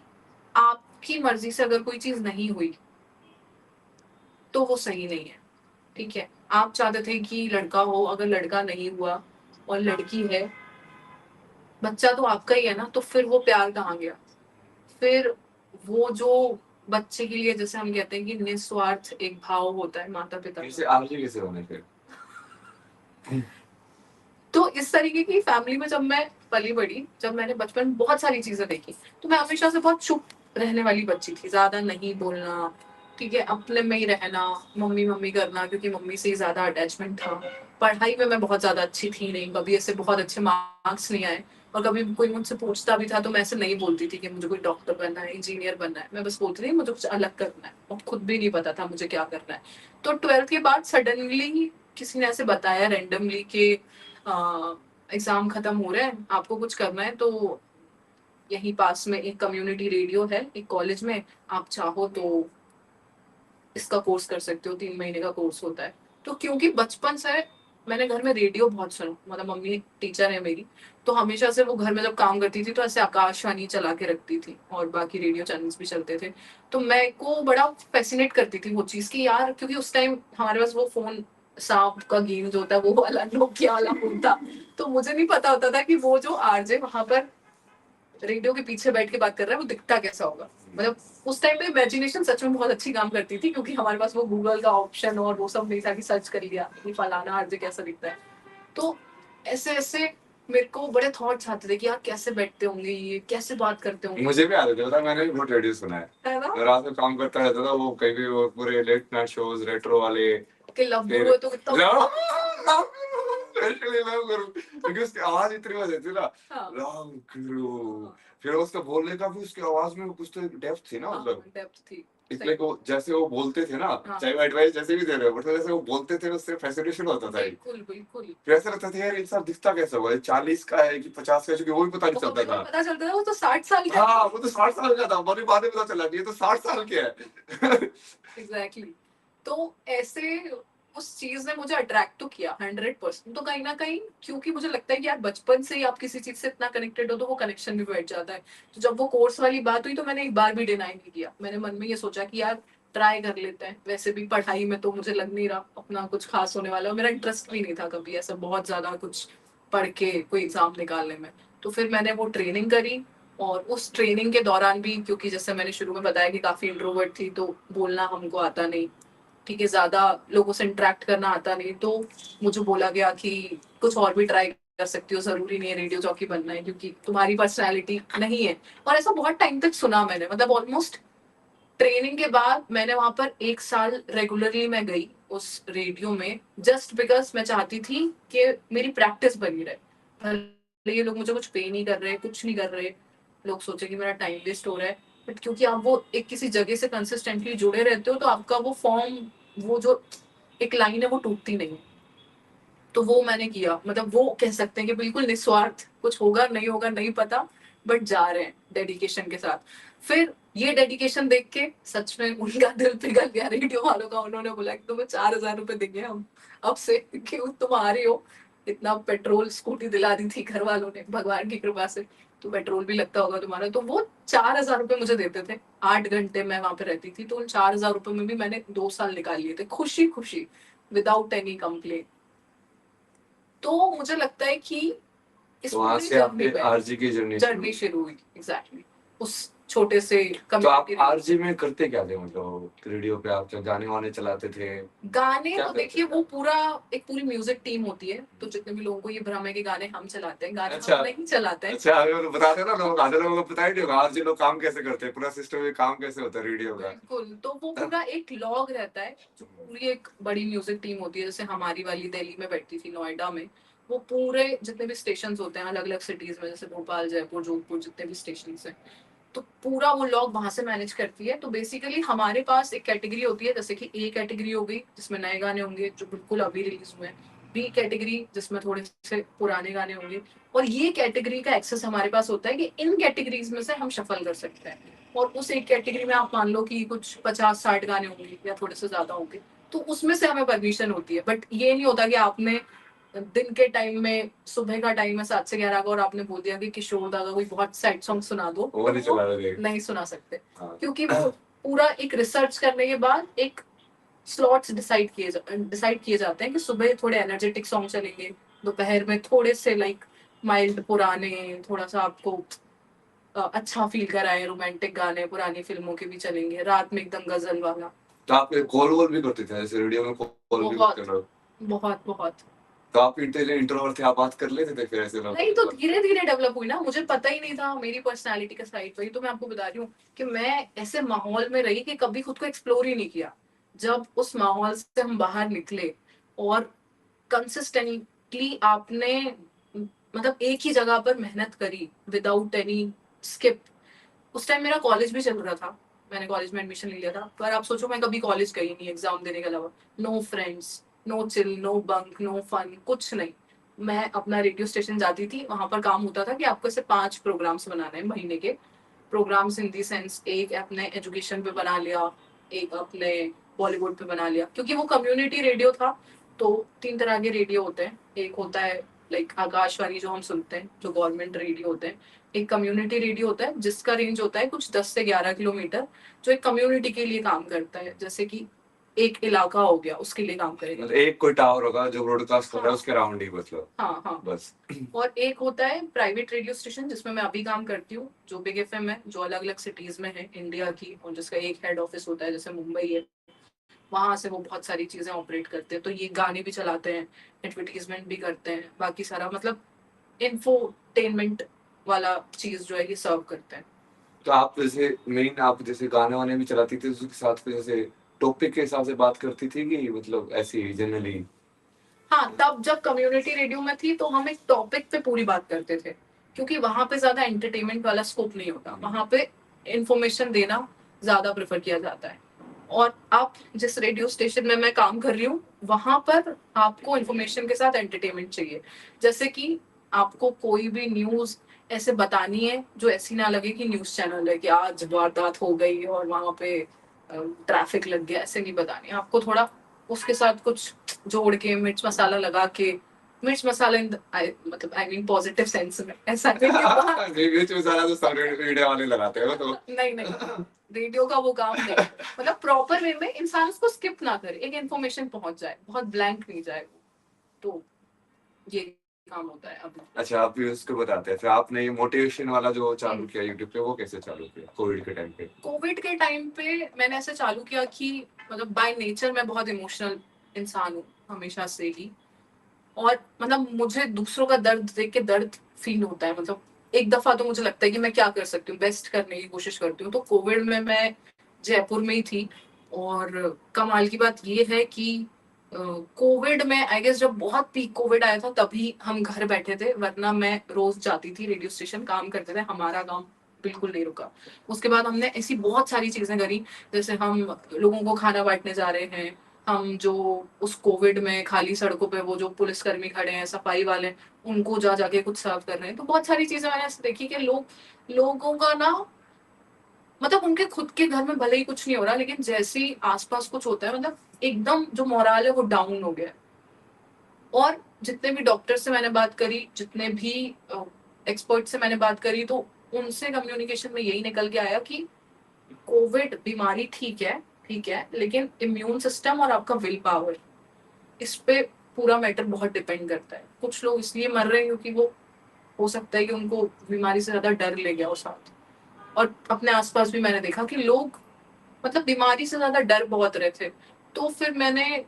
आपकी मर्जी से अगर कोई चीज नहीं हुई तो वो सही नहीं है। ठीक है, आप चाहते थे कि लड़का हो, अगर लड़का नहीं हुआ और लड़की है, बच्चा तो आपका ही है ना, तो फिर वो प्यार कहाँ गया? फिर वो जो बच्चे के लिए जैसे हम कहते हैं कि निस्वार्थ एक भाव होता है माता पिता
कैसे
का।
आरजी कैसे बने फिर?
तो इस तरीके की फैमिली में जब मैं पली बड़ी, जब मैंने बचपन में बहुत सारी चीजें देखी, तो मैं हमेशा से बहुत चुप रहने वाली बच्ची थी, ज्यादा नहीं बोलना, ठीक है, अपने में ही रहना, मम्मी मम्मी करना, क्योंकि मम्मी से ही ज्यादा अटैचमेंट था। पढ़ाई में मैं बहुत ज्यादा अच्छी थी नहीं, कभी ऐसे बहुत अच्छे मार्क्स नहीं आए। और कभी कोई मुझसे पूछता भी था तो मैं ऐसे नहीं बोलती थी कि मुझे कोई डॉक्टर बनना है, इंजीनियर बनना है, मैं बस बोलती थी मुझे कुछ अलग करना है, और खुद भी नहीं पता था मुझे क्या करना है। तो 12th के बाद सडनली किसी ने ऐसे बताया रैंडमली कि एग्जाम खत्म हो रहे हैं, आपको कुछ करना है तो यहीं पास में एक कम्युनिटी रेडियो है एक कॉलेज में, आप चाहो तो इसका कोर्स कर सकते हो, 3 महीने का कोर्स होता है। तो क्योंकि बचपन से मैंने घर में रेडियो बहुत सुना, मतलब मम्मी टीचर है मेरी, तो हमेशा से वो घर में जब काम करती थी तो ऐसे आकाशवाणी चला के रखती थी और बाकी रेडियो चैनल्स भी चलते थे। तो मैं को बड़ा फैसिनेट करती थी वो चीज कि यार, क्योंकि उस टाइम हमारे पास वो फोन सांप का गेम जो होता है वो वाला नोकिया वाला फोन था। तो मुझे नहीं पता होता था कि वो जो आरजे वहां पर रेडियो के पीछे बैठ के बात कर रहा है वो दिखता कैसा होगा। मतलब उस टाइम पे इमेजिनेशन सच में बहुत अच्छी काम करती थी, क्योंकि हमारे पास वो गूगल का ऑप्शन और वो सब नहीं था कि सर्च कर लिया कि फलाना आरजे कैसा दिखता है। तो ऐसे ऐसे मेरे को बड़े थॉट्स आते थे कि यार कैसे बैठते होंगे, ये कैसे बात करते होंगे।
मुझे भी आदत है, पता है, मैंने भी बहुत रेडियो सुना
है ना?
है, रात में काम करता रहता था, वो कहीं भी वो पूरे लेट नाइट शोज रेट्रो वाले,
कि लव
फिर
गुरु है तो कितना।
Actually, लव गुरु, क्योंकि उसकी आवाज इतनी मजे थी ना,
हाँ,
लव गुरु।
हाँ,
फिर उसका बोलने का भी, उसकी आवाज में कुछ तो डेप्थ थी ना,
हाँ,
मतलब
डेप्थ थी।
इसलिए वो जैसे वो बोलते थे ना,
हाँ,
चाहे वो एडवाइस जैसे भी दे रहे हो, बट जैसे वो बोलते थे उससे फैसिनेशन होता था।
बिल्कुल बिल्कुल।
फिर ऐसा लगता था यार इंसान दिखता कैसा हुआ है, 40 का है कि 50 का है, क्योंकि वो भी पता नहीं
वो
चलता
मेरे को
था।
पता चलता था वो तो 60 साल का।
हाँ, वो तो 60 साल का था, मुझे बाद में पता चला कि ये तो 60 साल के है।
एग्जैक्टली। तो ऐसे उस चीज ने मुझे अट्रैक्ट तो किया 100%। तो कहीं ना कहीं क्योंकि मुझे लगता है कि यार बचपन से ही आप किसी चीज से इतना कनेक्टेड हो तो वो कनेक्शन भी बैठ जाता है। तो जब वो कोर्स वाली बात हुई तो मैंने एक बार भी डिनाई नहीं किया, मैंने मन में ये सोचा कि यार ट्राई कर लेते हैं। वैसे भी पढ़ाई में तो मुझे लग नहीं रहा अपना कुछ खास होने वाला, और मेरा इंटरेस्ट भी नहीं था कभी ऐसा बहुत ज्यादा कुछ पढ़ के कोई एग्जाम निकालने में। तो फिर मैंने वो ट्रेनिंग करी, और उस ट्रेनिंग के दौरान भी क्योंकि जैसे मैंने शुरू में बताया कि काफी इंट्रोवर्ट थी, तो बोलना हमको आता नहीं, ठीक है, ज्यादा लोगों से इंटरेक्ट करना आता नहीं, तो मुझे बोला गया कि कुछ और भी ट्राई कर सकती हो, जरूरी नहीं है रेडियो जॉकी बनना है क्योंकि तुम्हारी पर्सनैलिटी नहीं है। और ऐसा बहुत टाइम तक सुना मैंने, मतलब ऑलमोस्ट ट्रेनिंग के बाद मैंने वहां पर 1 साल रेगुलरली मैं गई उस रेडियो में, जस्ट बिकॉज मैं चाहती थी कि मेरी प्रैक्टिस बनी रहे। भले ये लोग मुझे कुछ पे नहीं कर रहे, कुछ नहीं कर रहे, लोग सोचे कि मेरा टाइम वेस्ट हो रहा है, बट क्योंकि आप वो एक किसी जगह से कंसिस्टेंटली जुड़े रहते हो तो आपका वो फॉर्म, वो जो एक लाइन है वो टूटती नहीं। तो वो मैंने किया, मतलब वो कह सकते हैं कि बिल्कुल निस्वार्थ, कुछ होगा नहीं होगा नहीं पता, बट जा रहे हैं डेडिकेशन के साथ। फिर ये डेडिकेशन देख के सच में उनका दिल पिघल गया रेडियो वालों का। उन्होंने बोला कि तुम्हें 4,000 रुपए देंगे हम अब से, क्यों तुम आ रही हो। इतना पेट्रोल, स्कूटी दिला दी थी घर वालों ने भगवान की कृपा से, तो पेट्रोल भी लगता होगा तुम्हारा। तो वो 4,000 रुपए मुझे देते थे, 8 घंटे मैं वहां पे रहती थी, तो उन 4,000 रुपए में भी मैंने 2 साल निकाल लिए थे खुशी खुशी, विदाउट एनी कंप्लेन। तो मुझे लगता है कि इस
तो वहां
पूरी
से आपकी
जर्नी में
आरजी की
जर्नी शुरू हुई, एग्जैक्टली उस छोटे से
तो आप
कम्युनिटी।
आरजी में करते क्या थे, मतलब रेडियो पे आप गाने वाने चलाते थे?
गाने
क्या
तो
करते
देखिए
थे?
वो पूरा एक पूरी म्यूजिक टीम होती है, तो जितने भी लोगों को ये भ्रम है कि गाने हम चलाते हैं, गाने
अच्छा
हम नहीं चलाते हैं।
अच्छा, अगर वो बताते ना लोग, आधे लोगों को पता ही नहीं होगा आरजी लोग काम कैसे करते हैं, पूरा सिस्टम में काम कैसे होता है रेडियो का।
बिल्कुल, तो वो पूरा एक लॉग रहता है, जो पूरी एक बड़ी म्यूजिक टीम होती है। जैसे हमारी वाली दिल्ली में बैठती थी, नोएडा में, वो पूरे जितने भी स्टेशन होते हैं अलग अलग सिटीज में, जैसे भोपाल, जयपुर, जोधपुर, जितने भी स्टेशन है, तो पूरा वो लॉग वहां से मैनेज करती है। तो बेसिकली हमारे पास एक कैटेगरी होती है, जैसे कि ए कैटेगरी हो गई जिसमें नए गाने होंगे जो बिल्कुल अभी रिलीज हुए हैं, बी कैटेगरी जिसमें थोड़े से पुराने गाने होंगे, और ये कैटेगरी का एक्सेस हमारे पास होता है कि इन कैटेगरीज में से हम शफल कर सकते हैं। और उस एक कैटेगरी में आप मान लो कि कुछ 50-60 गाने होंगे या थोड़े से ज्यादा होंगे, तो उसमें से हमें परमिशन होती है। बट ये नहीं होता कि आपने दिन के टाइम में, सुबह का टाइम है 7 से 11 का, और आपने बोल दिया कि किशोर दा का कोई बहुत सैड सॉन्ग सुना दो,
वो
तो
नहीं
वो
चला रहे।
नहीं सुना सकते,
हाँ।
क्योंकि वो पूरा एक रिसर्च करने के बाद एक स्लॉट्स डिसाइड किए जाते हैं कि सुबह थोड़े एनर्जेटिक सॉन्ग चलेंगे, दोपहर में थोड़े से लाइक माइल्ड पुराने, थोड़ा सा आपको अच्छा फील कराए रोमांटिक गाने पुरानी फिल्मों के भी चलेंगे, रात में एकदम गजल वाला।
तो आप कॉल वॉल भी करते थे जैसे रेडियो में कॉल भी
बहुत
करते हो?
बहुत बहुत।
तो आप इतने इंट्रोवर्ट थे, आप बात कर लेते थे फिर ऐसे लोग?
नहीं, तो धीरे धीरे डेवलप हुई ना, मुझे पता ही नहीं था मेरी पर्सनालिटी का साइड। वही तो मैं आपको बता रही हूँ कि मैं ऐसे माहौल में रही कि कभी खुद को एक्सप्लोर ही नहीं किया। जब उस माहौल से हम बाहर निकले और कंसिस्टेंटली आपने मतलब एक ही जगह पर मेहनत करी विदाउट एनी स्किप। उस टाइम मेरा कॉलेज भी चल रहा था, मैंने कॉलेज में एडमिशन ले लिया था, पर आप सोचो मैं कभी कॉलेज गई नहीं एग्जाम देने के अलावा। No friends, no chill, no bunk, no fun, कुछ नहीं। मैं अपना रेडियो स्टेशन जाती थी, वहां पर काम होता था कि आपको ऐसे 5 प्रोग्राम्स बनाने हैं महीने के। प्रोग्राम्स इन दी सेंस, एक अपने एजुकेशन पे बना लिया, एक अपने बॉलीवुड पे बना लिया, क्योंकि वो कम्युनिटी रेडियो था। तो 3 तरह के रेडियो होते हैं, एक होता है लाइक आकाशवाणी जो हम सुनते हैं, जो गवर्नमेंट रेडियो होते हैं। एक कम्युनिटी रेडियो होता है जिसका रेंज होता है कुछ 10 से 11 किलोमीटर, जो एक कम्युनिटी के लिए काम करता है, जैसे कि एक इलाका हो गया उसके लिए काम करेगा।
मतलब एक कोई टावर होगा जो ब्रॉडकास्ट कर रहा है
हाँ
उसके राउंड ही, मतलब
हाँ हाँ।
बस।
और एक होता है प्राइवेट रेडियो स्टेशन, जिसमें मैं अभी काम करती हूँ, जो बिग एफएम है, जो अलग अलग सिटीज में है इंडिया की, और जिसका एक हेड ऑफिस होता है, जैसे मुंबई है, वहां से वो बहुत सारी चीजें ऑपरेट करते हैं। तो ये गाने भी चलाते हैं, एडवर्टीजमेंट भी करते हैं, बाकी सारा मतलब इंफोटेनमेंट वाला चीज जो है ये सर्व करते हैं।
तो आप जैसे मेन, आप जैसे गाने वाने भी चलाती थी, उसके साथ फिर जैसे टॉपिक के हिसाब से बात करती थी कि मतलब ऐसी जनरली?
हाँ, तब जब कम्युनिटी रेडियो में थी तो हम एक टॉपिक पे पूरी बात करते थे, क्योंकि वहां पे ज्यादा एंटरटेनमेंट वाला स्कोप नहीं होता, वहां पे इंफॉर्मेशन देना ज्यादा प्रेफर किया जाता है। और आप जिस रेडियो स्टेशन में मैं काम कर रही हूँ, वहां पर आपको इंफॉर्मेशन के साथ एंटरटेनमेंट चाहिए। जैसे कि आपको कोई भी न्यूज ऐसे बतानी है जो ऐसी ना लगे कि न्यूज चैनल है, कि आज वारदात हो गई और वहां पे ट्रैफिक लग गया, ऐसे नहीं बतानी। आपको थोड़ा उसके साथ कुछ जोड़ के, मिर्च मसाला लगा के, मिर्च मसाला मतलब आई मीन पॉजिटिव सेंस में, ऐसा नहीं कि
बीच में सारा तो सब मीडिया वाले लगाते हैं तो।
नहीं नहीं, रेडियो का वो काम नहीं है। मतलब प्रॉपर वे में इंसान उसको स्किप ना करे, एक इन्फॉर्मेशन पहुंच जाए, बहुत ब्लैंक नहीं जाए वो। तो ये काम होता है अब।
अच्छा, आप भी उसको बताते हैं। फिर आपने ये मोटिवेशन वाला जो चालू किया यूट्यूब पे, वो कैसे चालू किया कोविड के टाइम पे?
कोविड के टाइम पे मैंने ऐसे चालू किया कि मतलब बाय नेचर मैं बहुत इमोशनल इंसान हूँ हमेशा से ही। और मतलब मुझे दूसरों का दर्द देख के दर्द फील होता है। मतलब एक दफा तो मुझे लगता है कि मैं क्या कर सकती हूँ, बेस्ट करने की कोशिश करती हूँ। तो कोविड में मैं जयपुर में ही थी, और कमाल की बात ये है कि कोविड में आई गेस जब बहुत पीक कोविड आया था तभी हम घर बैठे थे, वरना मैं रोज जाती थी रेडियो स्टेशन, काम करते थे, हमारा काम बिल्कुल नहीं रुका। उसके बाद हमने ऐसी बहुत सारी चीजें करी, जैसे हम लोगों को खाना बांटने जा रहे हैं, हम जो उस कोविड में खाली सड़कों पे वो जो पुलिसकर्मी खड़े हैं, सफाई वाले, उनको जा जाके कुछ सर्व कर रहे हैं। तो बहुत सारी चीजें मैंने ऐसे देखी कि लोगों का ना, मतलब उनके खुद के घर में भले ही कुछ नहीं हो रहा, लेकिन जैसे ही आसपास कुछ होता है, मतलब एकदम जो मोरल है वो डाउन हो गया है। और जितने भी डॉक्टर से मैंने बात करी, जितने भी एक्सपर्ट से मैंने बात करी, तो उनसे कम्युनिकेशन में यही निकल के आया कि कोविड बीमारी ठीक है, लेकिन इम्यून सिस्टम और आपका विल पावर, इस पे पूरा मैटर बहुत डिपेंड करता है। कुछ लोग इसलिए मर रहे हैं क्योंकि वो, हो सकता है कि उनको बीमारी से ज्यादा डर ले गया हो साथ। और अपने आसपास भी मैंने देखा कि लोग मतलब बीमारी से ज्यादा डर बहुत रहे थे। तो फिर मैंने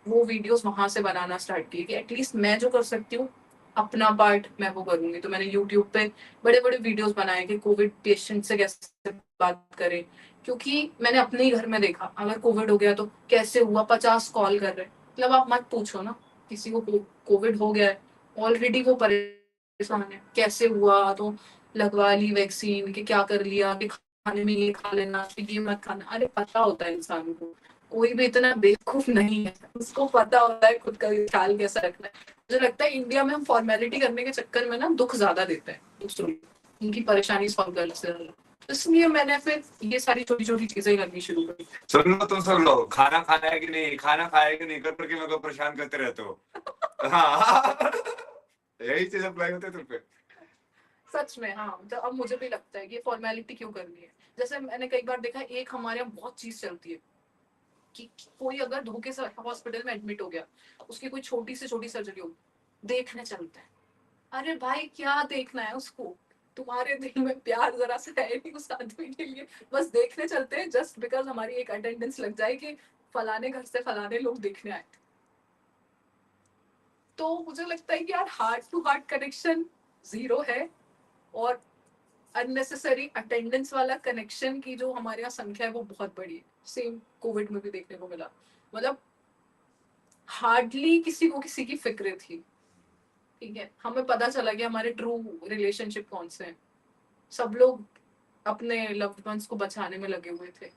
वो वीडियोस वहां से बनाना स्टार्ट किए कि एटलीस्ट मैं जो कर सकती हूँ अपना पार्ट मैं वो करूंगी। तो मैंने यूट्यूब पे बड़े बड़े वीडियोस बनाए कि कोविड पेशेंट से कैसे बात करें, क्योंकि मैंने अपने ही घर में देखा अगर कोविड हो गया तो कैसे हुआ, 50 कॉल कर रहे हैं। मतलब आप मत पूछो ना, किसी को कोविड हो गया है, ऑलरेडी वो परेशान है, कैसे हुआ, तो लगवा ली वैक्सीन, कि क्या कर लिया, कि खाने में ये खा लेना, तो ये मत खाना। अरे पता होता है इंसान को, कोई भी इतना बेवकूफ नहीं है, उसको पता होता है खुद का ख्याल कैसा रखना है। मुझे लगता है इंडिया में हम फॉर्मेलिटी करने के चक्कर में ना दुख ज्यादा देते हैं दूसरों को, उनकी परेशानी सॉल्व करने से ज्यादा। तो इसलिए मैंने फिर ये सारी छोटी छोटी चीजें करनी शुरू करी।
सुन लो तुम सब लोग, खाना खाया है कि नहीं, खाना खाया है कि नहीं कर करके मेरे को परेशान करते रहते हो। हाँ यही चीज अप्लाई होते तुम पे।
सच में हाँ, तो अब मुझे भी लगता है कि फॉर्मेलिटी क्यों करनी है। जैसे मैंने कई बार देखा, एक हमारे यहाँ बहुत चीज चलती है कि कोई अगर धोखे से हॉस्पिटल में एडमिट हो गया, उसकी कोई छोटी से छोटी सर्जरी हो, देखने चलते हैं। अरे भाई क्या देखना है उसको, तुम्हारे दिल में प्यार जरा सा है नहीं उस आदमी के लिए, बस देखने चलते हैं जस्ट बिकॉज हमारी एक अटेंडेंस लग जाए कि फलाने घर से फलाने लोग देखने आए थे। तो मुझे लगता है कि यार heart to heart connection zero है, और अननेसेसरी अटेंडेंस वाला कनेक्शन की जो हमारे यहाँ संख्या है वो बहुत बड़ी है। सेम कोविड में भी देखने को मिला। मतलब हार्डली किसी को किसी की फिक्र थी। ठीक है, हमें पता चला कि हमारे ट्रू रिलेशनशिप कौन से हैं। सब लोग अपने लव्ड वंस को बचाने में लगे हुए थे,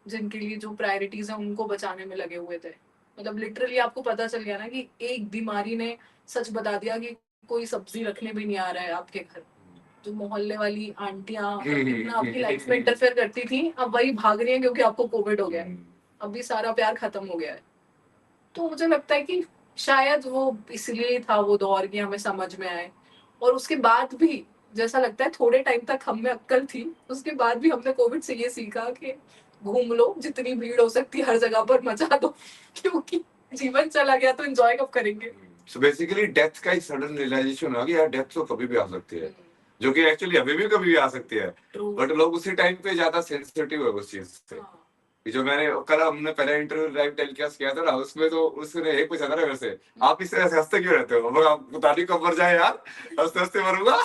जिनके लिए जो प्रायोरिटीज है उनको बचाने में लगे हुए थे। मतलब लिटरली आपको पता चल गया ना कि एक बीमारी ने सच बता दिया कि कोई सब्जी रखने भी नहीं आ रहा है आपके घर। जो मोहल्ले वाली आंटियां इतना आपकी लाइफ में इंटरफेयर करती थी, अब वही भाग रही है क्योंकि आपको कोविड हो गया है। अभी सारा प्यार खत्म हो गया है। तो मुझे लगता है कि शायद वो इसलिए था वो दौर कि हमें समझ में आए। और उसके बाद भी जैसा लगता है थोड़े टाइम तक हम में अक्कल थी, उसके बाद भी हमने कोविड से ये सीखा कि घूम लो, जितनी भीड़ हो सकती है हर जगह पर मचा दो, क्योंकि जीवन चला गया तो एंजॉय कब करेंगे।
सो बेसिकली डेथ का ही सडन रियलाइजेशन हुआ कि यार डेथ तो कभी भी आ सकती है, जो कि एक्चुअली अभी भी कभी भी आ सकती है।
True.
बट लोग उसी टाइम पे ज्यादा सेंसिटिव है उस चीज से।
हाँ,
जो मैंने कल हमने पहले इंटरव्यू लाइव टेलीकास्ट किया था ना, उसमें तो उसने एक पूछा था ना मेरे से, आप इस तरह से हंसते क्यों रहते हो? मैं आप बता नहीं कब मर जाए यार, हंसते हंसते मरूंगा।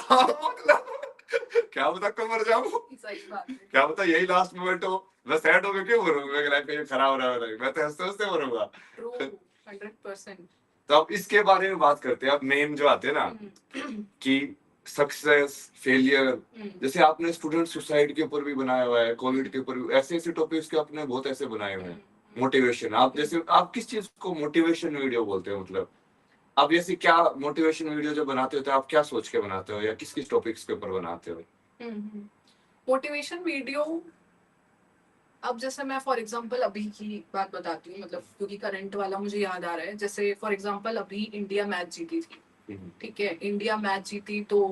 क्या बता कब मर जाऊं,
सही बात है।
क्या बता यही लास्ट मोमेंट हो, मैं सैड होकर क्यों मरूंगा, मेरी लाइफ में ये खराब हो रहा है, मैं तो हंसते हंसते मरूंगा।
ट्रू, 100%।
तो अब इसके बारे में बात करते हैं। अब मेन जो आते हैं ना कि सक्सेस फेलियर, जैसे आपने स्टूडेंट सुसाइड के ऊपर भी बनाया हुआ है, कोविड के ऊपर भी, ऐसे ऐसे टॉपिक्स के आपने बहुत ऐसे बनाए हुए हैं। मोटिवेशन, आप जैसे आप किस चीज को मोटिवेशन वीडियो बोलते हो? मतलब आप जैसे क्या मोटिवेशन वीडियो जो बनाते हो तो आप क्या सोच के बनाते हो, या किस किस टॉपिक्स के ऊपर बनाते हो?
मोटिवेशन वीडियो, अब जैसे मैं फॉर एग्जांपल अभी की बात बताती हूँ, मतलब क्योंकि करंट वाला मुझे याद आ रहा है। जैसे फॉर एग्जांपल अभी इंडिया मैच जीती थी, ठीक है, इंडिया मैच जीती तो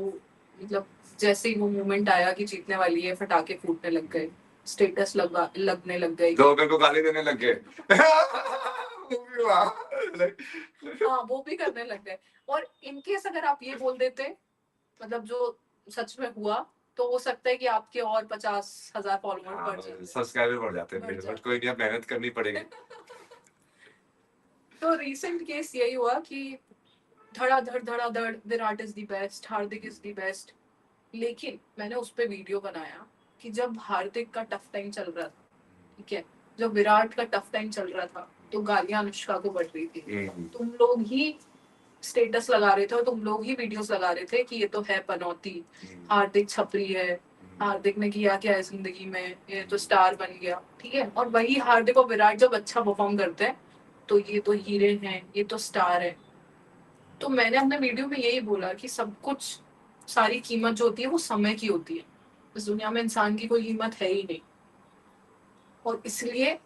मतलब जैसे ही वो मोमेंट आया कि जीतने वाली है, फटाके फूटने लग गए, स्टेटस लगने लग गए,
तो मेरे को गाली देने लग गए। वो भी हुआ।
हाँ वो भी करने लग गए। और इनकेस अगर आप ये बोल देते, मतलब जो सच में हुआ, तो हो सकता है कि आपके और 50,000 फॉलोअर बढ़ जाते,
सब्सक्राइबर बढ़ जाते हैं,
बढ़
बट
जाते।
कोई नहीं, अब मेहनत करनी पड़ेगी।
तो रिसेंट केस यही हुआ कि धड़ाधड़ Virat is the best, Hardik is the best. लेकिन मैंने उस पे वीडियो बनाया कि जब हार्दिक का टफ टाइम चल रहा था, ठीक है, जब विराट का टफ टाइम चल रहा था, तो गालियां अनुष्का को बढ़ रही थी। तुम लोग ही स्टेटस लगा रहे थे और तुम लोग ही वीडियोस लगा रहे थे कि ये तो है पनौती, हार्दिक छपरी है, हार्दिक ने किया क्या है जिंदगी में, ये तो स्टार बन गया, ठीक है। और वही हार्दिक और विराट जब अच्छा परफॉर्म करते हैं तो ये तो हीरे हैं, ये तो स्टार है। तो मैंने अपने वीडियो में यही बोला कि सब कुछ, सारी कीमत जो होती है वो समय की होती है। इस दुनिया में इंसान की कोई कीमत है ही नहीं। और इसलिए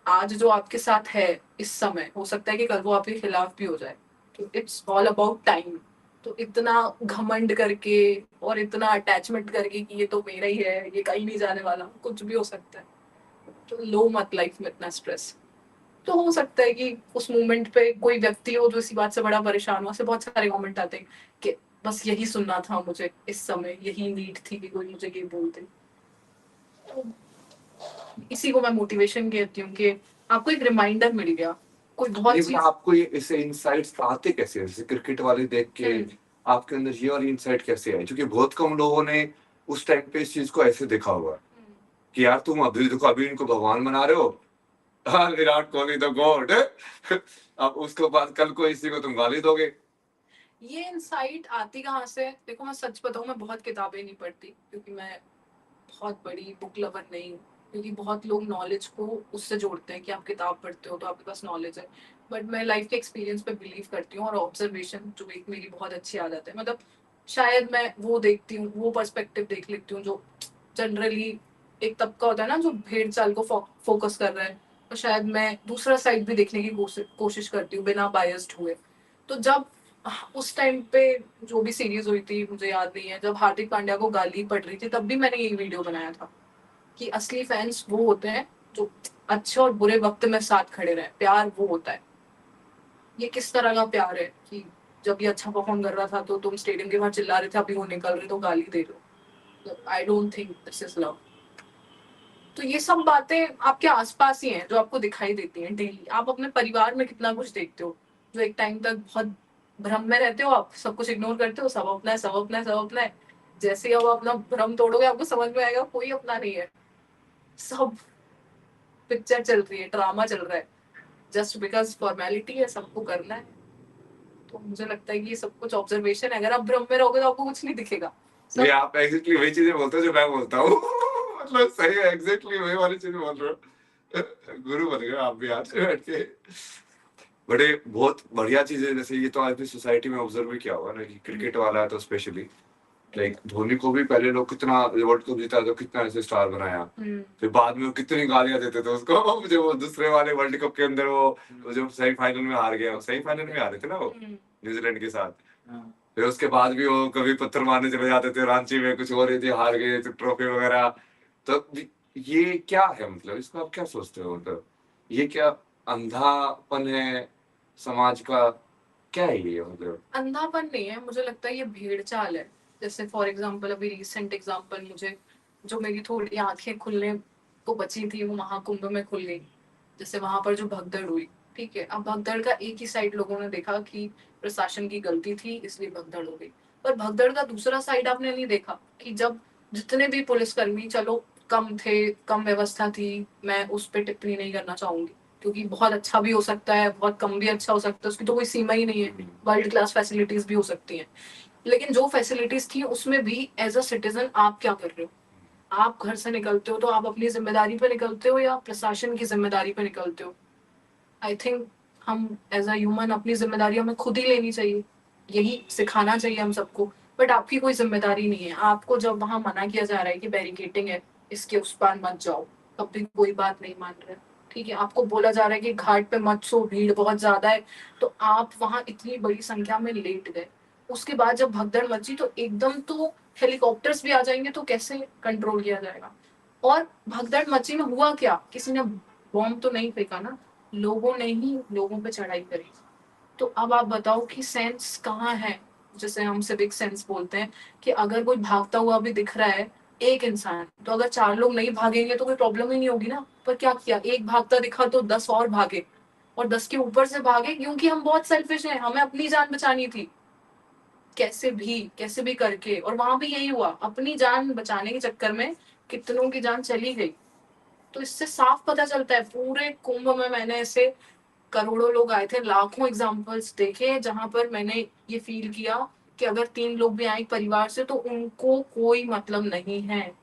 आज जो आपके साथ है इस समय, हो सकता है कि कल वो आपके खिलाफ भी हो जाए। तो इट्स ऑल अबाउट टाइम। तो इतना घमंड करके और इतना अटैचमेंट करके कि ये तो मेरा ही है, ये कहीं नहीं जाने वाला, कुछ भी हो सकता है। तो लो मत लाइफ में इतना स्ट्रेस। तो हो सकता है कि उस मोमेंट पे कोई व्यक्ति हो जो इसी बात से बड़ा परेशान हो। ऐसे बहुत सारे कमेंट आते हैं कि बस यही सुनना था मुझे इस समय, यही नीड थी कि कोई मुझे ये बोल दे। तो इसी को मैं मोटिवेशन कहती हूँ कि आपको एक रिमाइंडर मिल गया, कोई बहुत
लेकिन
चीज।
आपको ये ऐसे इंसाइट्स आते कैसे हैं? जैसे क्रिकेट वाले देख के आपके अंदर ये और इंसाइट कैसे आए? क्योंकि बहुत कम लोगों ने उस टाइम पे इस चीज को ऐसे देखा हुआ है कि यार तुम अभी देखो, अभी इनको भगवान बना रहे हो, हाँ विराट कोहली द गॉड अब उसके बाद कल को इसी को तुम गाली दोगे।
ये इंसाइट आती कहाँ से? देखो मैं सच बताऊँ, मैं बहुत किताबें नहीं पढ़ती क्योंकि मैं बहुत बड़ी बुक लवर नहीं हूँ। क्योंकि बहुत लोग नॉलेज को उससे जोड़ते हैं कि आप किताब पढ़ते हो तो आपके पास नॉलेज है। बट मैं लाइफ के एक्सपीरियंस पे बिलीव करती हूँ और ऑब्जर्वेशन जो एक मेरी बहुत अच्छी आदत है। मतलब शायद मैं वो देखती हूँ, वो पर्सपेक्टिव देख लेती हूँ जो जनरली एक तबका होता है ना जो भेड़ चाल को फोकस कर रहा है। तो शायद मैं दूसरा साइड भी देखने की कोशिश करती हूँ बिना बायस्ड हुए। तो जब उस टाइम पे जो भी सीरीज हुई थी मुझे याद नहीं है, जब हार्दिक पांड्या को गाली पड़ रही थी तब भी मैंने यही वीडियो बनाया था कि असली फैंस वो होते हैं जो अच्छे और बुरे वक्त में साथ खड़े रहे। प्यार वो होता है। ये किस तरह का प्यार है कि जब ये अच्छा परफॉर्म कर रहा था तो तुम स्टेडियम के बाहर चिल्ला रहे थे, अभी वो निकल रहे तो गाली दे रहे हो। I don't think this is love. तो ये सब बातें आपके आसपास ही हैं जो आपको दिखाई देती हैं डेली। आप अपने परिवार में कितना कुछ देखते हो, जो एक टाइम तक बहुत भ्रम में रहते हो, आप सब कुछ इग्नोर करते हो, सब अपना है, सब अपना है, सब अपना है। जैसे ही अब अपना भ्रम तोड़ोगे आपको समझ में आएगा कोई अपना नहीं है। सब पिक्चर चल रही है, ड्रामा चल रहा है, जस्ट बिकॉज फॉर्मेलिटी है, सबको करना है। तो मुझे लगता है कि ये सब कुछ ऑब्जर्वेशन है। अगर आप भ्रम में रहोगे तो आपको कुछ नहीं दिखेगा।
ये आप एग्जैक्टली वही चीजें बोलते हो जो मैं बोलता हूँ मतलब सही है, एग्जैक्टली वही वाली चीजें बोल रहे हो। गुरु बन गए आप भी आज से बैठ के। बड़े बहुत बढ़िया चीजें, जैसे ये तो आज भी सोसाइटी में ऑब्जर्व भी किया होगा ना कि क्रिकेट वाला है तो स्पेशली लाइक धोनी को भी पहले लोग कितना वर्ल्ड कप जीता तो कितना ऐसे स्टार बनाया, फिर बाद में वो कितनी गालियां देते थे उसको मुझे वो दूसरे वाले वर्ल्ड कप के अंदर वो जो सेमीफाइनल में हार गया, सेमीफाइनल में हारे थे ना वो न्यूजीलैंड के साथ। फिर उसके बाद भी वो कभी पत्थर मारने चले जाते थे, रांची में कुछ हो रही थी, हार गए तो ट्रॉफी वगैरह। तो ये क्या है, मतलब इसको आप क्या सोचते हो? मतलब ये क्या अंधापन है समाज का, क्या है ये? मतलब
अंधापन नहीं है, मुझे लगता है ये भेड़ चाल है। जैसे फॉर एग्जांपल अभी रिसेंट एग्जांपल मुझे, जो मेरी थोड़ी आंखें खुलने को बची थी वो महाकुंभ में खुल गई। जैसे वहां पर जो भगदड़ हुई, ठीक है, अब भगदड़ का एक ही साइड लोगों ने देखा कि प्रशासन की गलती थी इसलिए भगदड़ हो गई। पर भगदड़ का दूसरा साइड आपने नहीं देखा कि जब जितने भी पुलिसकर्मी, चलो कम थे, कम व्यवस्था थी, मैं उस पर टिप्पणी नहीं करना चाहूंगी क्योंकि बहुत अच्छा भी हो सकता है, बहुत कम भी अच्छा हो सकता है, उसकी तो कोई सीमा ही नहीं है। वर्ल्ड क्लास फैसिलिटीज भी हो सकती हैं। लेकिन जो फैसिलिटीज थी उसमें भी एज अ सिटीजन आप क्या कर रहे हो? आप घर से निकलते हो तो आप अपनी जिम्मेदारी पे निकलते हो या प्रशासन की जिम्मेदारी पे निकलते हो? आई थिंक हम एज अ ह्यूमन अपनी जिम्मेदारी हमें खुद ही लेनी चाहिए। यही सिखाना चाहिए हम सबको। बट आपकी कोई जिम्मेदारी नहीं है। आपको जब वहां मना किया जा रहा है कि बैरिकेटिंग है, इसके उस पार मत जाओ, तब भी कोई बात नहीं मान रहे। ठीक है, आपको बोला जा रहा है कि घाट पे मत सो, भीड़ बहुत ज्यादा है, तो आप वहां इतनी बड़ी संख्या में लेट गए। उसके बाद जब भगदड़ मची तो एकदम तो हेलीकॉप्टर्स भी आ जाएंगे, तो कैसे कंट्रोल किया जाएगा? और भगदड़ मची में हुआ क्या? किसी ने बॉम्ब तो नहीं फेंका ना, लोगों ने ही लोगों पे चढ़ाई करी। तो अब आप बताओ कि सेंस कहाँ है? जैसे हम सिविक सेंस बोलते हैं कि अगर कोई भागता हुआ भी दिख रहा है, एक इंसान, तो अगर चार लोग नहीं भागेंगे तो कोई प्रॉब्लम ही नहीं होगी ना। पर क्या किया, एक भागता दिखा तो 10 और भागे, और 10 के ऊपर से भागे, क्योंकि हम बहुत सेल्फिश हैं, हमें अपनी जान बचानी थी कैसे भी करके। और वहां भी यही हुआ, अपनी जान बचाने के चक्कर में कितनों की जान चली गई। तो इससे साफ पता चलता है, पूरे कुंभ में मैंने ऐसे करोड़ों लोग आए थे, लाखों एग्जाम्पल्स देखे जहां पर मैंने ये फील किया कि अगर 3 लोग भी आए परिवार से तो उनको कोई मतलब नहीं है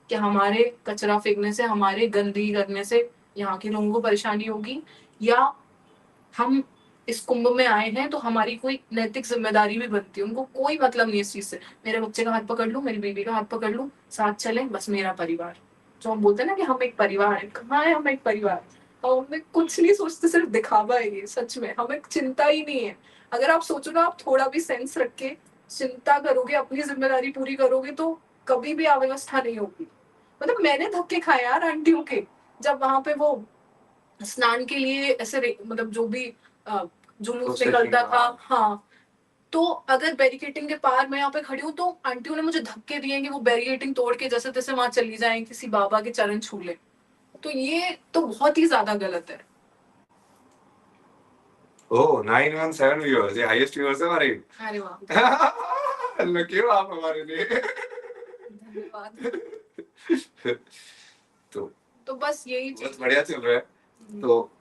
कि हमारे कचरा फेंकने से, हमारे गंदगी करने से यहाँ के लोगों को परेशानी होगी, या हम इस कुंभ में आए हैं तो हमारी कोई नैतिक जिम्मेदारी भी बनती है। उनको कोई मतलब नहीं इस चीज से, मेरे बच्चे का हाथ पकड़ लूं, मेरी बीवी का हाथ पकड़ लूं, साथ चले, बस मेरा परिवार। जो हम बोलते हैं ना कि हम एक परिवार है, कहाँ है हम एक परिवार? और हमें कुछ नहीं सोचते, सिर्फ दिखावा है ये। सच में हमें चिंता ही नहीं है। अगर आप सोचो ना, आप थोड़ा भी सेंस रख के चिंता करोगे, अपनी जिम्मेदारी पूरी करोगे, तो कभी भी अव्यवस्था नहीं होगी। मतलब मैंने धक्के खाए यार आंटियों के, जब वहां पे वो स्नान के लिए ऐसे मतलब जो भी जुलूस निकलता था, हाँ, तो अगर बैरिकेटिंग के पार मैं यहाँ पे खड़ी हूँ, तो आंटियों ने मुझे धक्के दिए कि वो बैरिकेटिंग तोड़ के जैसे तैसे वहां चली जाए, किसी बाबा के चरण छू ले। तो ये तो बहुत ही ज्यादा गलत है।
ओह 917 व्यूअर्स, ये हाईएस्ट व्यूअर्स है हमारे।
अरे वाह,
लकी हो आप हमारे लिए।
धन्यवाद।
तो
तो बस यही
बहुत
चीज।
बढ़िया चल रहा है। तो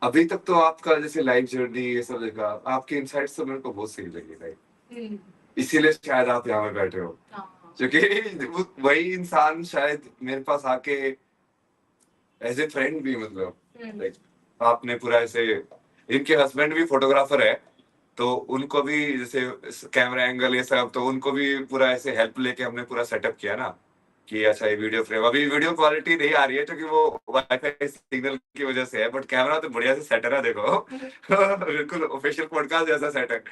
अभी तक तो आपका जैसे लाइफ जर्नी ये सब देखा, आपके इनसाइट्स तो मेरे को बहुत सही लगे लाइक, इसीलिए शायद आप यहाँ पे बैठे हो, क्योंकि वही इंसान शायद मेरे पास आके एज ए फ्रेंड भी, मतलब लाइक आपने पूरा ऐसे, इनके हस्बैंड भी फोटोग्राफर है, तो उनको भी जैसे कैमरा एंगल ये सब, तो उनको भी पूरा ऐसे हेल्प लेके हमने पूरा सेटअप किया ना, कि अच्छा ये वीडियो फ्रेम, अभी वीडियो क्वालिटी नहीं आ रही है क्योंकि वो वाईफाई सिग्नल की वजह से है, बट कैमरा तो बढ़िया से सेट है, देखो। बिल्कुल ऑफिशियल पॉडकास्ट जैसा सेट है।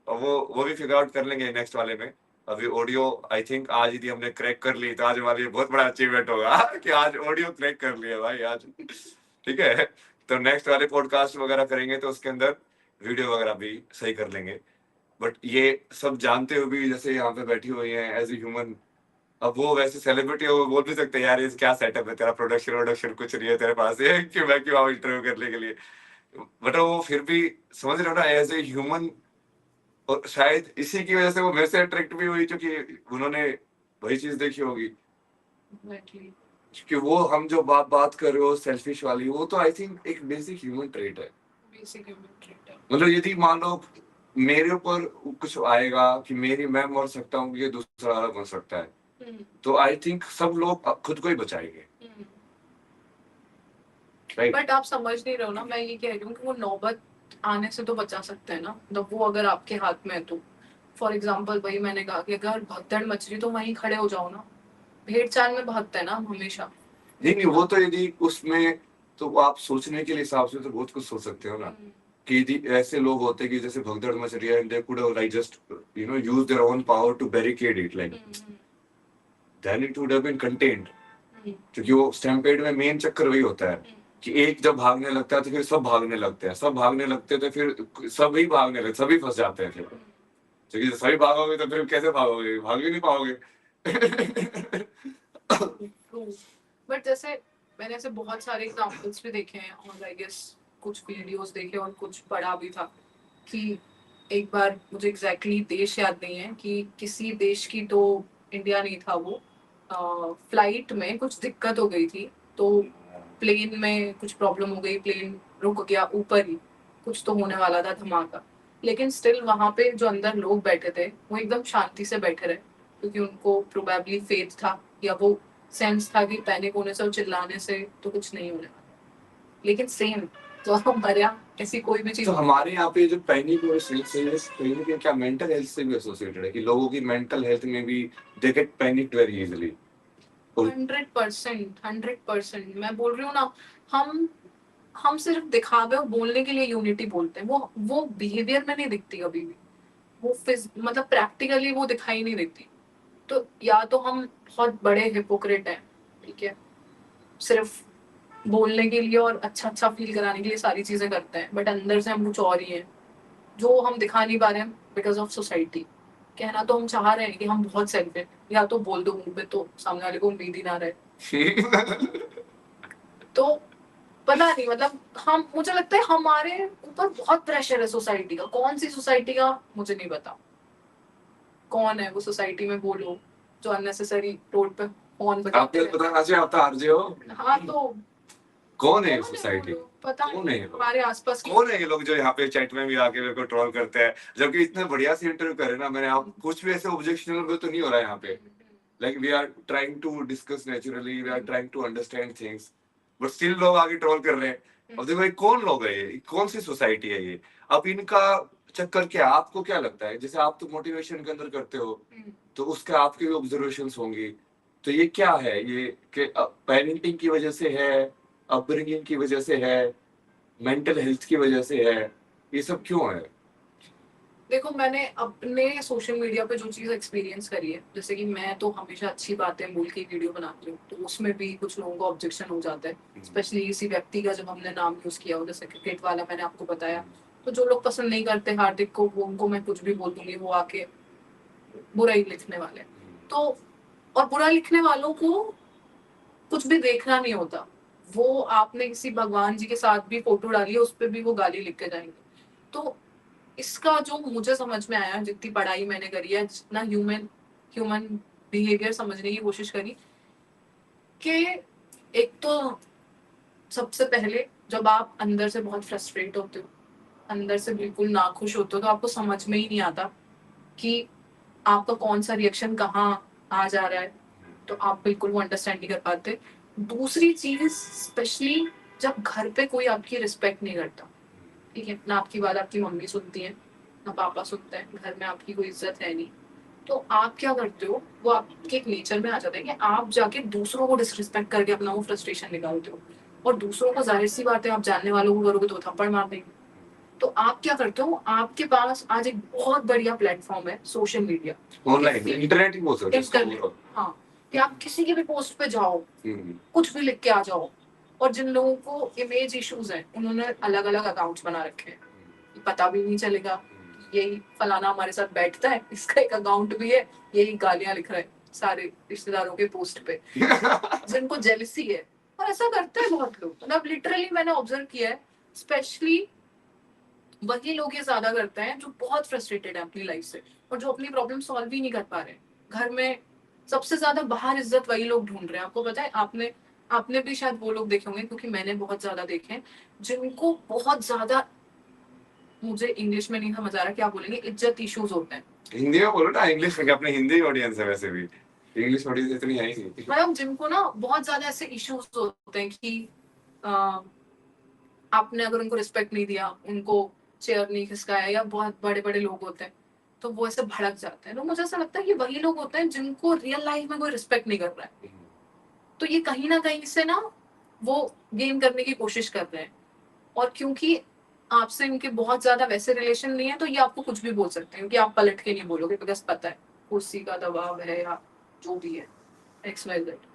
और वो भी फिगर आउट कर लेंगे नेक्स्ट वाले में। अभी ऑडियो आई थिंक आज यदि हमने क्रैक कर ली तो आज हमारे लिए बहुत बड़ा अचीवमेंट होगा कि आज ऑडियो क्रैक कर लिया भाई आज। ठीक है, तो नेक्स्ट वाले पॉडकास्ट वगैरह करेंगे तो उसके अंदर वीडियो वगैरह भी सही कर लेंगे। बट ये सब जानते हुए भी जैसे यहाँ पे बैठी हुई है एज ए ह्यूमन, अब वो वैसे सेलिब्रिटी हो, वो बोल भी सकते हैं यार ये क्या सेटअप है तेरा, प्रोडक्शन वोडक्शन कुछ नहीं है तेरे पास ये कि मैं क्यों आऊँ इंटरव्यू करने के लिए। बट वो फिर भी समझ रहे हो ना, एज ए ह्यूमन। और शायद इसी की वजह से वो मेरे से अट्रैक्ट भी हुई, क्योंकि उन्होंने वही चीज देखी होगी, क्योंकि वो हम जो बात बात कर रहे हो सेल्फिश वाली, वो तो आई थिंक एक बेसिक ह्यूमन ट्रेट है। मतलब यदि मान लो मेरे ऊपर कुछ आएगा कि मेरी मैं मर सकता हूँ, ये दूसरा वाला मर सकता है, तो आई थिंक सब लोग खुद को ही बचाएंगे।
बट आप समझ नहीं रहे हो ना, मैं ये कह रही हूँ कि वो नौबत आने से तो बचा सकते हैं ना, तो वो अगर आपके हाथ में है तो। फॉर एग्जाम्पल वही मैंने कहा कि अगर भगदड़ मच रही तो वहीं खड़े हो जाओ ना। भेड़ चाल में भागते हैं ना हम हमेशा।
नहीं वो तो यदि उसमें, तो आप सोचने के हिसाब से तो बहुत कुछ सोच सकते हो ना, कि यदि ऐसे लोग होते कि जैसे भगदड़ मच रही है and they could have like just use their own power to barricade it, like then it would have been contained. क्योंकि वो स्टैम्पेड में मेन चक्कर वही होता है कि एक जब भागने लगता है तो फिर सब भागने लगते हैं, सब भागने लगते हैं तो फिर सभी भागने लगते, सभी फंस जाते हैं फिर। क्योंकि सभी भागोगे तो फिर कैसे भागोगे, भाग भी नहीं पाओगे।
बट जैसे मैंने ऐसे बहुत सारे एग्जांपल्स भी देखे हैं, और आई गेस कुछ वीडियोस देखे और कुछ पढ़ा भी था कि एक बार, मुझे एग्जैक्टली देश याद नहीं है, कि किसी देश की, तो इंडिया नहीं था वो, फ्लाइट में कुछ दिक्कत हो गई थी, तो प्लेन में कुछ प्रॉब्लम हो गई, प्लेन रुक गया ऊपर ही, कुछ तो होने वाला था धमाका। लेकिन स्टिल वहां पे जो अंदर लोग बैठे थे वो एकदम शांति से बैठे रहे, क्योंकि उनको प्रोबेबली फेथ था, या वो सेंस था कि पैनिक होने से और चिल्लाने से तो कुछ नहीं होने वाला। लेकिन सेम तो हम मरिया, ऐसी कोई भी चीज।
तो हमारे यहाँ पे जो पैनिक और कहीं ना कहीं क्या मेंटल हेल्थ से भी एसोसिएटेड है, कि लोगों की मेंटल हेल्थ में भी they get panicked very easily.
100%, मैं बोल रही हूँ ना, हम सिर्फ दिखावे और बोलने के लिए यूनिटी बोलते हैं, वो बिहेवियर में नहीं दिखती कभी भी, वो मतलब प्रैक्टिकली वो दिखाई नहीं देती। तो या तो हम बहुत बड़े हिपोक्रेट हैं, ठीक है, सिर्फ बोलने के लिए और अच्छा अच्छा फील कराने के लिए सारी चीजें करते हैं, बट अंदर से हम कुछ और ही हैं, जो हम दिखा नहीं पा रहे हैं बिकॉज ऑफ सोसाइटी। कहना तो हम चाह रहे हैं कि हम बहुत सेल्फिश, या तो बोल दो मुंह पे तो सामने वाले को उम्मीद ही ना रहे। तो पता नहीं, मतलब हम, मुझे लगता है हमारे ऊपर बहुत प्रेशर है सोसाइटी का। कौन सी सोसाइटी का मुझे नहीं पता, कौन है वो सोसाइटी में वो लोग जो अननेसेसरी रोड पे हॉर्न बजाते
आपने
हैं।
पता आज आप तो आरजे हो।
हाँ तो
कौन है
कौन है वो
सोसाइटी?
लोग, पता
कौन
नहीं
है ये लोग?
हमारे आसपास की।
कौन है ये लोग जो यहाँ पे चैट में भी आके मेरे को ट्रोल करते हैं, जबकि इतने बढ़िया से इंटरव्यू करे ना मैंने, आप कुछ भी ऐसे ऑब्जेक्शनल तो नहीं हो रहा है यहाँ पे। Like we are trying to discuss naturally, we are trying to understand things, but still लोग आगे ट्रोल कर रहे हैं। अब देखो ये कौन लोग है, ये कौन सी सोसाइटी है ये? अब इनका चक्कर क्या है? आपको क्या लगता है? जैसे आप तो मोटिवेशन के अंदर करते हो, तो उसका आपके भी ऑब्जर्वेशंस होंगी। तो ये क्या है? ये कि पेरेंटिंग की वजह से है, अपब्रिंगिंग की वजह से है, मेंटल हेल्थ की वजह से है, ये सब क्यों है?
देखो, मैंने अपने सोशल मीडिया पे जो चीज एक्सपीरियंस करी है, जैसे कि मैं तो हमेशा अच्छी बातें बोल के वीडियो बनाती हूँ, तो उसमें भी कुछ लोगों को ऑब्जेक्शन हो जाता है, स्पेशली इसी व्यक्ति का जब हमने नाम यूज किया हो, जैसे क्रिकेट वाला मैंने आपको बताया। तो जो लोग पसंद नहीं करते हार्दिक को, वो उनको मैं कुछ भी बोल दूंगी, वो आके बुरा ही लिखने वाले हैं। तो और बुरा लिखने वालों को कुछ भी देखना नहीं होता, वो आपने किसी भगवान जी के साथ भी फोटो डाली है, उस पर भी वो गाली लिख के जाएंगे। तो इसका जो मुझे समझ में आया, जितनी पढ़ाई मैंने करी है, जितना ह्यूमन ह्यूमन बिहेवियर समझने की कोशिश करी, कि एक तो सबसे पहले जब आप अंदर से बहुत फ्रस्ट्रेट होते हो, अंदर से बिल्कुल नाखुश होते हो, तो आपको समझ में ही नहीं आता कि आपका कौन सा रिएक्शन कहाँ आ जा रहा है, तो आप बिल्कुल वो अंडरस्टैंड नहीं कर पाते। दूसरी चीज, स्पेशली जब घर पे कोई आपकी रिस्पेक्ट नहीं करता, ठीक है ना, आपकी बात आपकी मम्मी सुनती है ना पापा सुनते हैं, घर में आपकी कोई इज्जत है नहीं, तो आप क्या करते हो, वो आपके एक नेचर में आ जाता है कि आप जाके दूसरों को डिसरिस्पेक्ट करके अपना वो फ्रस्ट्रेशन निकालते हो। और दूसरों को, जाहिर सी बात है, आप जानने वालों को करोगे तो थप्पड़ मार देंगे। तो आप क्या करते हो, आपके पास आज एक बहुत बढ़िया प्लेटफॉर्म है सोशल मीडिया,
ऑनलाइन इंटरनेट ही बोल सकते हैं इसको
इंटरनेट।
पूरा।
हाँ, कि आप किसी की भी पोस्ट पे जाओ, कुछ भी लिख के आ जाओ। और जिन लोगों को इमेज इश्यूज हैं, उन्होंने अलग अलग अकाउंट्स बना रखे हैं, पता भी नहीं चलेगा कि यही फलाना हमारे साथ बैठता है, इसका एक अकाउंट भी है, यही गालियां लिख रहा है सारे रिश्तेदारों के पोस्ट पे, जिनको जेलसी है। और ऐसा करते हैं बहुत लोग, मतलब लिटरली मैंने ऑब्जर्व किया है, स्पेशली वही लोग ये ज्यादा करते हैं जो बहुत फ्रस्ट्रेटेड है अपनी लाइफ से, और जो अपनी प्रॉब्लम सॉल्व भी नहीं कर पा रहे। घर में सबसे ज्यादा बाहर इज्जत वही लोग ढूंढ रहे हैं। आपको पता है, आपने आपने भी शायद वो लोग देखे होंगे, क्योंकि मैंने बहुत ज्यादा देखे हैं, जिनको बहुत ज्यादा, मुझे इंग्लिश में नहीं समझ आ रहा क्या बोलेंगे, इज्जत इश्यूज होते हैं।
हिंदी में बोलो ना, इंग्लिश में क्या? अपने हिंदी ऑडियंस है वैसे भी, इंग्लिश ऑडियंस इतनी है ही नहीं।
मतलब जिनको ना बहुत ज्यादा ऐसे इश्यूज होते हैं कि आ, आपने अगर उनको रिस्पेक्ट नहीं दिया, उनको चेयर नहीं खिसकाया, या बहुत बड़े बड़े लोग होते हैं, तो वो ऐसे भड़क जाते हैं। तो मुझे ऐसा लगता है कि वही लोग होते हैं जिनको रियल लाइफ में कोई रिस्पेक्ट नहीं कर रहा है, तो ये कहीं ना कहीं से ना वो गेन करने की कोशिश कर रहे हैं। और क्योंकि आपसे इनके बहुत ज्यादा वैसे रिलेशन नहीं है, तो ये आपको कुछ भी बोल सकते हैं, क्योंकि आप पलट के नहीं बोलोगे, बिकॉज पता है कुर्सी का दबाव है या जो भी है, एक्स वाई जेड।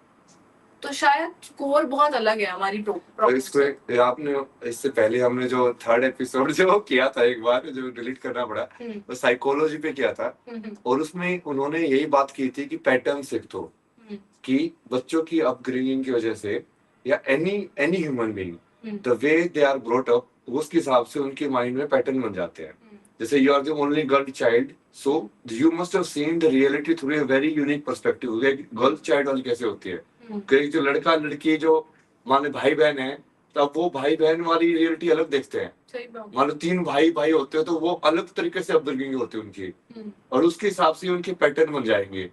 तो शायद कोर बहुत अलग है हमारी
और
प्रॉब्लम
इसको
से।
आपने, इससे पहले हमने जो थर्ड एपिसोड जो किया था एक बार, जो डिलीट करना पड़ा, वो साइकोलॉजी पे किया था। और उसमें उन्होंने यही बात की थी कि पैटर्न सीख दो, कि बच्चों की अपब्रिंगिंग की वजह से, या any any human being, the way they are brought up, उसके हिसाब से उनके माइंड में पैटर्न बन जाते हैं। जैसे you are the only girl child, so you must have seen the reality through a very unique perspective. Girl child वाली कैसे होती है, कि जो लड़का लड़की जो मान लो भाई बहन है, तब वो भाई बहन वाली रियलिटी अलग देखते हैं। मान लो तीन भाई भाई होते हैं, तो वो अलग तरीके से अपब्रिंगिंग होती है उनकी, और उसके हिसाब से उनके पैटर्न बन जाएंगे।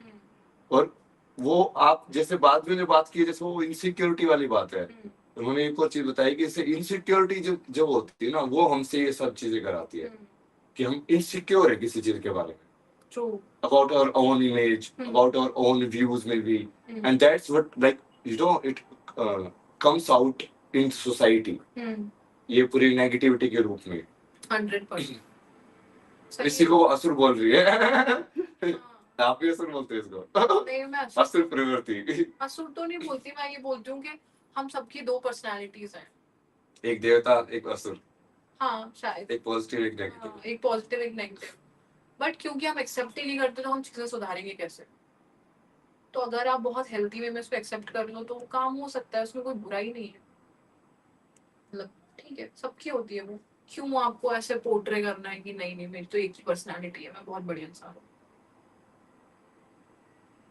और वो आप जैसे बाद में जो बात की, जैसे वो इनसिक्योरिटी वाली बात है, उन्होंने एक और चीज बताई कि इससे इनसिक्योरिटी जो जो होती है ना, वो हमसे ये सब चीजें कराती है, कि हम इनसिक्योर है किसी चीज के बारे में, about our own image, about our own views maybe, and that's what, like, you know, it comes out in society, ये पूरी नेगेटिविटी के रूप में।
100%।
इसी को वो असुर बोल रही है। आप भी असुर बोलते हैं इसको?
नहीं, मैं
असुर प्रवृत्ति।
असुर तो नहीं बोलती, मैं ये बोलती हूँ कि हम सबकी दो पर्सनालिटीज हैं।
एक देवता, एक असुर,
हाँ शायद,
एक पॉजिटिव, एक
हाँ,
नेगेटिव।
एक पॉजिटिव एक नेगेटिव। बट क्योंकि हम एक्सेप्ट ही नहीं करते, तो हम चीजें सुधारेंगे कैसे? तो अगर आप बहुत हेल्थी वे में उसको एक्सेप्ट कर लो, तो वो काम हो सकता है, उसमें कोई बुराई नहीं है। मतलब ठीक है, सबकी होती है वो, क्यों आपको ऐसे पोर्ट्रे करना है कि नहीं नहीं मेरी तो एक ही पर्सनालिटी है, मैं बहुत बढ़िया इंसान हूँ,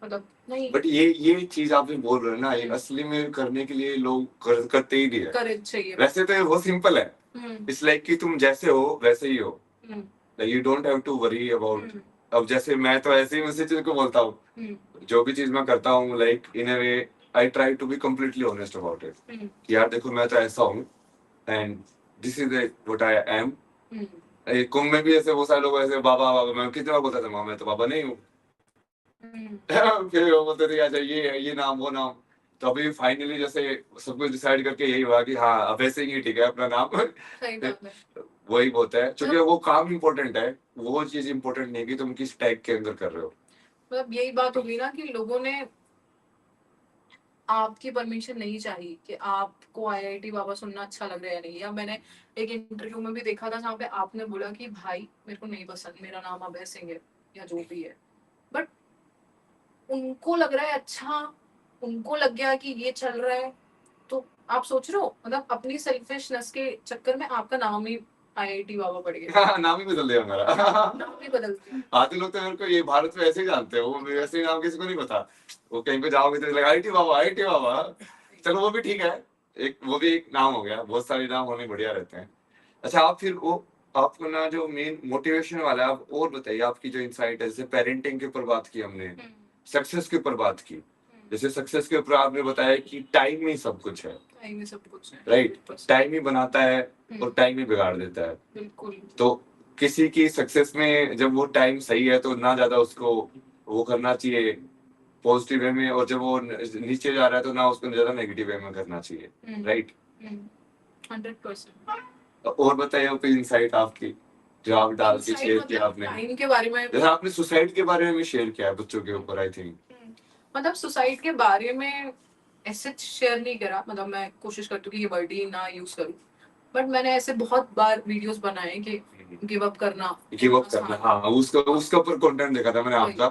मतलब नहीं।
बट ये चीज आप जो बोल रहे हो ना, ये असली में करने के लिए लोग करते ही नहीं है।
करेज चाहिए।
वैसे तो ये बहुत सिंपल है,
हम्म
इट्स लाइक कि तुम जैसे हो वैसे ही हो,
hmm
you don't have to worry about.
Hmm
अब जैसे मैं तो ऐसे ही उसी चीज को बोलता हूँ,
हम्म
जो भी चीज मैं करता हूँ like in a way I try to be completely honest about it,
hmm
कि यार देखो मैं तो ऐसा हूँ and this is what I am. Kumbh में भी ऐसे बहुत सारे लोग ऐसे बाबा बाबा, मैं कितने बार बोलता था "माँ, मैं तो बाबा नहीं हूँ"। फिर वो बोलते थे अच्छा ये है, ये नाम वो नाम। तो अभी फाइनली जैसे सब कुछ डिसाइड करके यही हुआ कि हाँ अब ऐसे ही ठीक है अपना नाम।
सही बात है।
वही बोलता है, क्योंकि
मतलब
वो काम इम्पोर्टेंट है, वो चीज इम्पोर्टेंट नहीं है कि तुम किस टैग के अंदर कर रहे हो।
मतलब यही बात होगी ना कि लोगों ने आपकी परमिशन नहीं चाहिए कि आपको आईआईटी बाबा सुनना अच्छा लग रहा है या नहीं। या मैंने एक इंटरव्यू में भी देखा था जहाँ पे आपने बोला कि भाई मेरे को नहीं पसंद मेरा नाम अभय सिंह है या जो भी है, बट उनको लग रहा है अच्छा, उनको लग गया कि ये चल रहा है। तो आप सोच रहे हो मतलब अपनी सेल्फिशनेस के चक्कर में आपका नाम ही आईआईटी बाबा पड़ गया।
हाँ, नाम ही बदल दिया मेरा।
नाम ही बदल दिया।
आधे लोग तो मेरे को ये भारत में ऐसे ही जानते हैं, वो मेरे ऐसे ही नाम किसी को नहीं पता। वो कहीं पे जाओगे तो लगा आईटी बाबा आईटी बाबा। चलो वो भी ठीक है, एक वो भी एक नाम हो गया, बहुत सारे नाम होने बढ़िया रहते हैं। अच्छा आप फिर वो आपको ना जो मेन मोटिवेशन वाला है, आप और बताइए आपकी जो इंसाइट है, जैसे पेरेंटिंग के ऊपर बात की हमने, सक्सेस के ऊपर बात की। जैसे सक्सेस के ऊपर आपने बताया कि टाइम ही सब कुछ है,
टाइम में सब कुछ है।
राइट? टाइम ही बनाता है और टाइम ही बिगाड़ देता है।
बिल्कुल।
तो किसी की सक्सेस में जब वो टाइम सही है तो ना ज्यादा उसको वो करना चाहिए पॉजिटिव वे में, और जब वो नीचे जा रहा है तो ना उसको ज्यादा नेगेटिव वे में करना चाहिए, राइट?
100%।
और बताइए कोई इंसाइट आपकी जो आप डाल के
Insight
शेयर
मतलब
किया आपने,
टाइम के बारे में।
जैसे आपने सुसाइड के बारे में भी शेयर किया है बच्चों के ऊपर आई थिंक।
मतलब सुसाइड के बारे में ऐसे शेयर नहीं करा, मतलब मैं कोशिश करती हूँ कि ये वर्ड ही ना यूज करूँ, बट मैंने ऐसे बहुत बार वीडियोस बनाए कि गिव अप करना,
गिव अप करना, हाँ उसका ऊपर कंटेंट देखा था मैंने
वही।
आपका,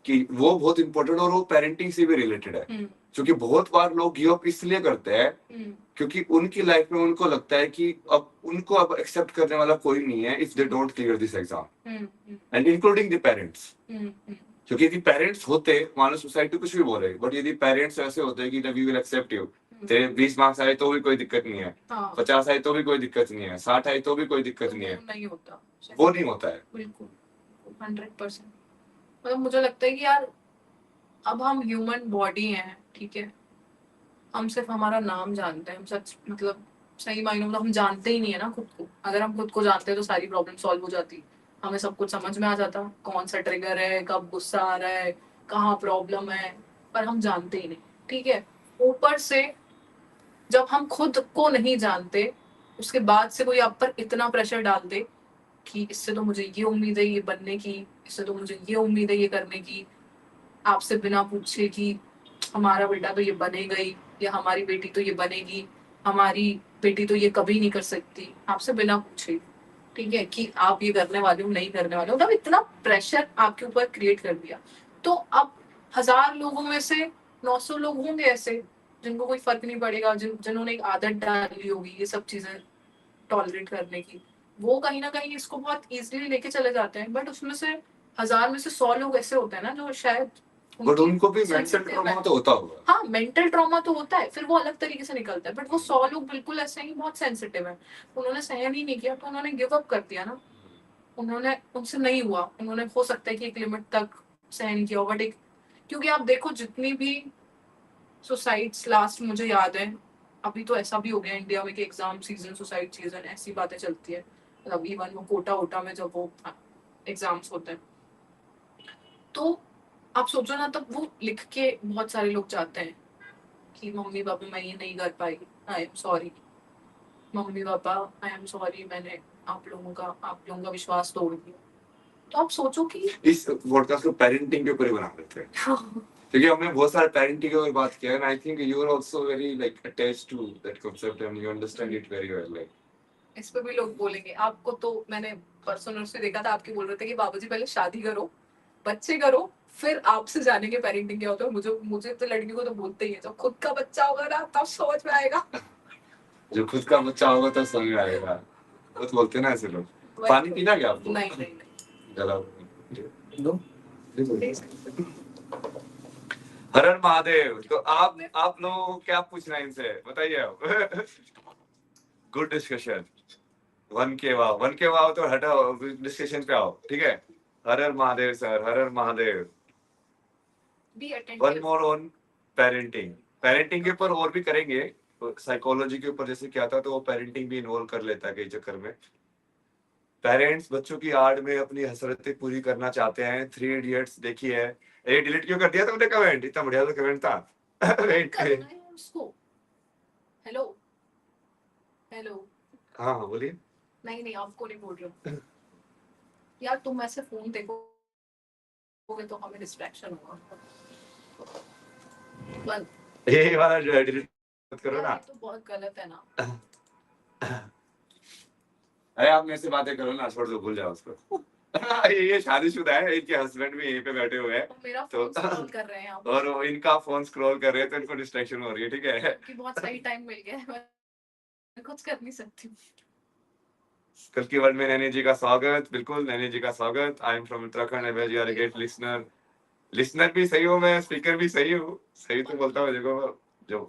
कि वो बहुत इंपॉर्टेंट और वो पेरेंटिंग से भी रिलेटेड है। क्योंकि बहुत बार लोग गिव अप इसलिए करते हैं क्योंकि उनकी लाइफ में उनको लगता है कि अब उनको अब एक्सेप्ट करने वाला कोई नहीं है if they don't clear this exam, and including the parents. क्योंकि यदि पेरेंट्स होते, मानो सोसाइटी कुछ भी बोले, बट यदि पेरेंट्स ऐसे होते कि वी विल एक्सेप्ट यू, तेरे 20 मार्क्स आए तो भी कोई दिक्कत नहीं है, 50 आए तो भी कोई दिक्कत नहीं है, 60 आए तो भी कोई दिक्कत नहीं है,
नहीं होता,
वो नहीं होता है।
बिल्कुल 100%। मतलब मुझे लगता है कि यार अब हम ह्यूमन बॉडी हैं, ठीक है, हम सिर्फ हमारा नाम जानते हैं, हम सच मतलब सही मायनों में हम जानते ही नहीं है ना खुद को। अगर हम खुद को जानते हैं तो सारी प्रॉब्लम सॉल्व हो जाती, हमें सब कुछ समझ में आ जाता, कौन सा ट्रिगर है, कब गुस्सा आ रहा है, कहाँ प्रॉब्लम है, पर हम जानते ही नहीं, ठीक है। ऊपर से जब हम खुद को नहीं जानते, उसके बाद से कोई आप पर इतना प्रेशर डाल दे कि इससे तो मुझे ये उम्मीद है ये बनने की, इससे तो मुझे ये उम्मीद है ये करने की, आपसे बिना पूछे कि हमारा बेटा तो ये बनेगा ही, या हमारी बेटी तो ये बनेगी, हमारी बेटी तो ये कभी नहीं कर सकती, आपसे बिना पूछे, ठीक है, कि आप ये करने वाले हो नहीं करने वाले हो, मतलब इतना प्रेशर आपके ऊपर क्रिएट कर दिया। तो अब 1000 लोगों में से 900 लोग होंगे ऐसे जिनको कोई फर्क नहीं पड़ेगा, जिन्होंने एक आदत डाली होगी ये सब चीजें टॉलरेट करने की, वो कहीं ना कहीं इसको बहुत इजीली लेके चले जाते हैं। बट उसमें से 1000 में से 100 लोग ऐसे होते हैं ना जो शायद
बट उनको भी मेंटल
sensitive
ट्रॉमा
है।
तो होता होगा।
हाँ मेंटल ट्रॉमा तो होता है, फिर वो अलग तरीके से निकलता है, बट वो 100 लोग बिल्कुल ऐसे ही बहुत सेंसिटिव है, उन्होंने सहन ही नहीं किया तो उन्होंने गिव अप कर दिया ना, उन्होंने उनसे नहीं हुआ, उन्होंने हो सकता है कि एक लिमिट तक सहन किया, बट एक, क्योंकि आप देखो जितनी भी सुसाइड्स लास्ट मुझे याद है, अभी तो ऐसा भी हो गया इंडिया में कि एग्जाम सीजन सुसाइड सीजन ऐसी बातें चलती है, मतलब इवन वो कोटा वोटा में जब वो एग्जाम्स होते हैं, तो आप सोचो ना, तब वो लिख के बहुत सारे लोग चाहते हैं कि मम्मी पापा मैं ये नहीं कर पाई, I am sorry mummy papa, I am sorry मैंने आप लोगों का विश्वास तोड़ दिया। तो आप सोचो कि
इस पॉडकास्ट को पेरेंटिंग के ऊपर ही बना देते हैं, क्योंकि हमने बहुत सारे पेरेंटिंग के ऊपर बात किया है, and I think you are also very like attached to that concept and you understand it very well. Like
इस पे भी लोग बोलेंगे आपको, तो मैंने पर्सनल से देखा था आपके बोल रहे थे कि बाबूजी पहले शादी करो, बच्चे करो, फिर आपसे जानेंगे पेरेंटिंग क्या होता है। मुझे मुझे तो लड़की को तो बोलते ही है, जब खुद का बच्चा होगा ना तब समझ में आएगा।
जो खुद का बच्चा होगा तो समझ में आएगा। बहुत बोलते हैं ना ऐसे लोग। पानी पीना क्या आपको?
नहीं नहीं नहीं।
जला
दो
हर हर महादेव। तो आप लोगों को क्या पूछना है इनसे बताइए आप। Good discussion. 1K वाव, 1K वाव तो हटाओ, डिस्कशन पे आओ, ठीक है। Har Har Mahadev sir, Har Har Mahadev.
Be
one
attentive.
More on parenting. Parenting के ऊपर और भी करेंगे, साइकोलॉजी के ऊपर जैसे क्या था तो वो पेरेंटिंग भी इन्वॉल्व कर लेता है कई चक्कर में। पेरेंट्स बच्चों की आड़ में अपनी हसरतें पूरी करना चाहते हैं। 3 इडियट्स देखी है। ये डिलीट क्यों कर दिया तुमने कमेंट? इतना बढ़िया तो कमेंट था।
करना है उसको। Hello hello.
हाँ हाँ बोलिए।
नहीं नहीं, आपको नहीं बोल रहा हूँ यार। तुम ऐसे फोन देखोगे तो हमें डिस्ट्रैक्शन होगा। बंद।
ये वाला डिलीट मत करो
यार
ना।
ये तो बहुत गलत है ना।
अरे आप मेरे से बातें करो ना, छोड़ दो, भूल जाओ उसको। ये शादीशुदा है, इनके हस्बैंड भी यहीं पे बैठे हुए हैं।
और मेरा
तो
फोन स्क्रॉल कर रहे हैं आप।
और वो इनका फोन स्क्रॉल कर रहे हैं तो इनको डिस्ट्रैक्शन हो रही है, ठीक है।
क्योंकि बहुत सही टाइम मिल गया है, मैं कुछ कर नहीं सकती।
कल की वर्ल्ड में नैनी जी का स्वागत। बिल्कुल नैनी जी का स्वागत। I am from Uttarakhand, and you are a great listener. Listener भी सही हूँ मैं, स्पीकर भी सही हूँ। सही तो बोलता हूँ देखो। जो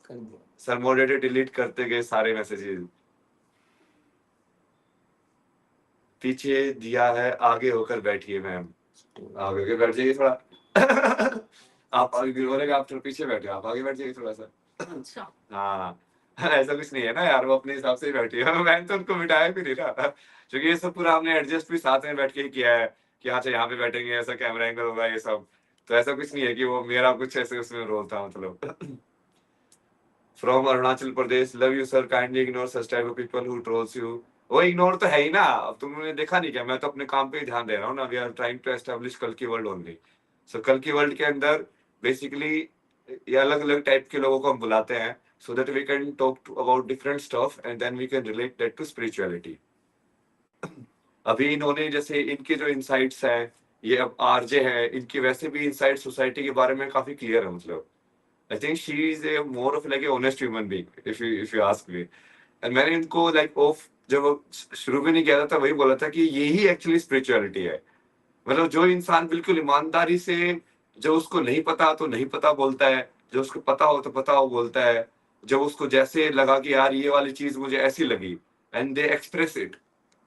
कर दिया
सर मॉडरेटर डिलीट करते गए सारे मैसेजेस। पीछे दिया है, आगे होकर बैठिए मैम। आगे होकर बैठ जाइए थोड़ा। आप आगे बोलेगा, आप थोड़ा पीछे बैठे हो, आप आगे बैठ जाइए थोड़ा सा।
अच्छा।
हाँ। ऐसा कुछ नहीं है ना यार, वो अपने हिसाब से ही बैठी है। मैंने तो उनको बिठाया भी नहीं ना, क्योंकि ये सब पूरा हमने एडजस्ट भी साथ में बैठ के ही किया है कि अच्छा यहाँ पे बैठेंगे, ऐसा कैमरा एंगल होगा, ये सब। तो ऐसा कुछ नहीं है कि वो मेरा कुछ ऐसे उसमें रोल था मतलब। From Arunachal Pradesh, love you sir, kindly ignore such type of people who trolls you. वो इग्नोर तो है ही ना, अब तुमने देखा नहीं क्या? मैं तो अपने काम पे ही ध्यान दे रहा हूँ ना। We are trying to establish कल की वर्ल्ड ओनली। सो कल की वर्ल्ड के अंदर बेसिकली ये अलग अलग टाइप के लोगों को हम बुलाते हैं, so that we can talk about different stuff and then we can relate that to spirituality. अभी इन्होंने जैसे इनके जो इंसाइट्स हैं, ये अब आरजे हैं, इनके वैसे भी इंसाइट सोसाइटी के बारे में काफी क्लियर है मतलब। I think she is a more of like a honest human being if you ask me. And मैंने इनको लाइक ऑफ जब शुरू में नहीं किया था वही बोला था कि यही एक्चुअली स्पिरिचुअलिटी है। मतलब जो इंसान बिल्कुल ईमानदारी से, जब उसको नहीं पता तो नहीं पता बोलता है, जब उसको पता हो तो पता हो बोलता है, जब उसको जैसे लगा कि यार ये वाली चीज मुझे ऐसी लगी, एंड दे एक्सप्रेस इट,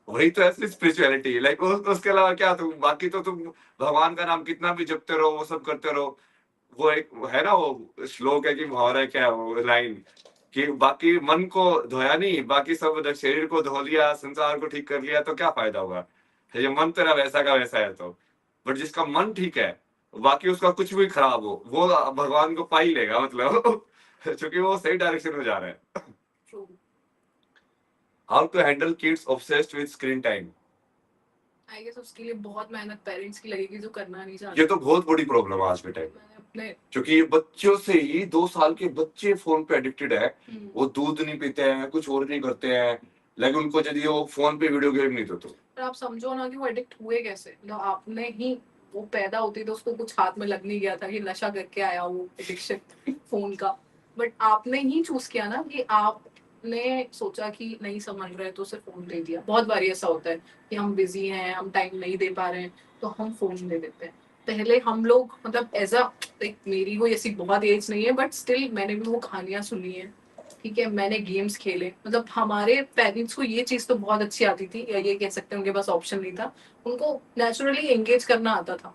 वही तो असली स्पिरिचुअलिटी है। लाइक उसके अलावा क्या, तुम बाकी तो तुम भगवान का नाम कितना भी जपते रहो, वो सब करते रहो। वो एक है ना, वो श्लोक है कि मुहावरा है, क्या है वो लाइन, कि बाकी मन को धोया नहीं, बाकी सब शरीर को धो लिया, संसार को ठीक कर लिया तो क्या फायदा हुआ? ये मन तेरा वैसा का वैसा है तो। बट जिसका मन ठीक है, बाकी उसका कुछ भी खराब हो, वो भगवान को पा ही लेगा मतलब। क्योंकि वो सही डायरेक्शन में जा रहा है।
True.
How to handle kids obsessed with screen time.
I guess उसके लिए बहुत मेहनत पेरेंट्स की लगेगी जो करना नहीं
ये
चाहते।
तो बहुत बड़ी प्रॉब्लम है आज के टाइम में,
मैंने अपने
क्योंकि ये बच्चों से ही 2 साल के बच्चे फोन पे एडिक्टेड है। वो दूध नहीं पीते हैं, कुछ और नहीं करते हैं, लेकिन उनको यदि वो फोन पे वीडियो गेम नहीं तो
पर आप समझो ना कि वो एडिक्ट हुए कैसे। मतलब आपने ही, वो पैदा होती तो उसको कुछ हाथ में लग नहीं गया था कि नशा करके आया वो एडिक्शन फोन का। बट आपने ही चूज किया ना कि आपने सोचा कि नहीं समझ रहे तो उसे फोन दे दिया। बहुत बार ऐसा होता है कि हम बिजी हैं, हम टाइम नहीं दे पा रहे हैं तो हम फोन दे देते हैं। पहले हम लोग मतलब एज अ, मेरी कोई ऐसी बहुत एज नहीं है बट स्टिल मैंने भी वो कहानियां सुनी है, ठीक है, मैंने गेम्स खेले। मतलब हमारे पेरेंट्स को ये चीज तो बहुत अच्छी आती थी, या ये कह सकते हैं उनके पास ऑप्शन नहीं था, उनको नेचुरली एंगेज करना आता था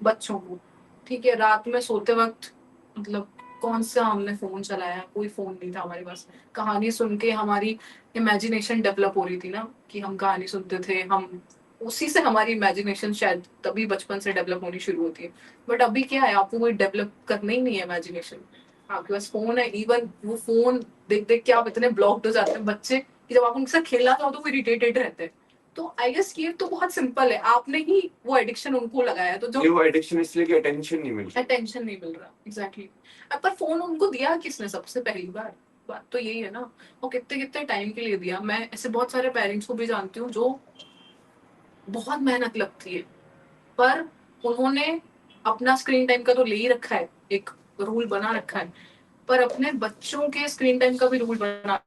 बच्चों को। ठीक है, रात में सोते वक्त मतलब कौन सा हमने फोन चलाया, कोई फोन नहीं था हमारे पास। कहानी सुन के हमारी इमेजिनेशन डेवलप हो रही थी ना, कि हम कहानी सुनते थे, हम उसी से हमारी इमेजिनेशन शायद तभी बचपन से डेवलप होनी शुरू होती है। बट अभी क्या है, आपको कोई डेवलप करना ही नहीं है इमेजिनेशन। आपके पास फोन है, इवन वो फोन देख देख के आप इतने ब्लॉक्ड हो जाते हैं बच्चे कि जब आप उनके साथ खेलना चाहो तो वो इरिटेटेड रहते हैं। तो आई गेस ये तो बहुत सिंपल है, आपने ही वो एडिक्शन उनको लगाया। तो जो
ये वो एडिक्शन इसलिए कि अटेंशन नहीं मिल रही।
अटेंशन नहीं मिल रहा, एग्जैक्टली exactly. पर फोन उनको दिया किसने सबसे पहली बार? बात तो यही है ना। वो कितने कितने टाइम के लिए दिया। मैं ऐसे बहुत सारे पेरेंट्स को भी जानती हूँ जो बहुत मेहनत लगती है, पर उन्होंने अपना स्क्रीन टाइम का तो ले ही रखा है, एक रूल बना रखा है, पर अपने बच्चों के स्क्रीन टाइम का भी रूल बना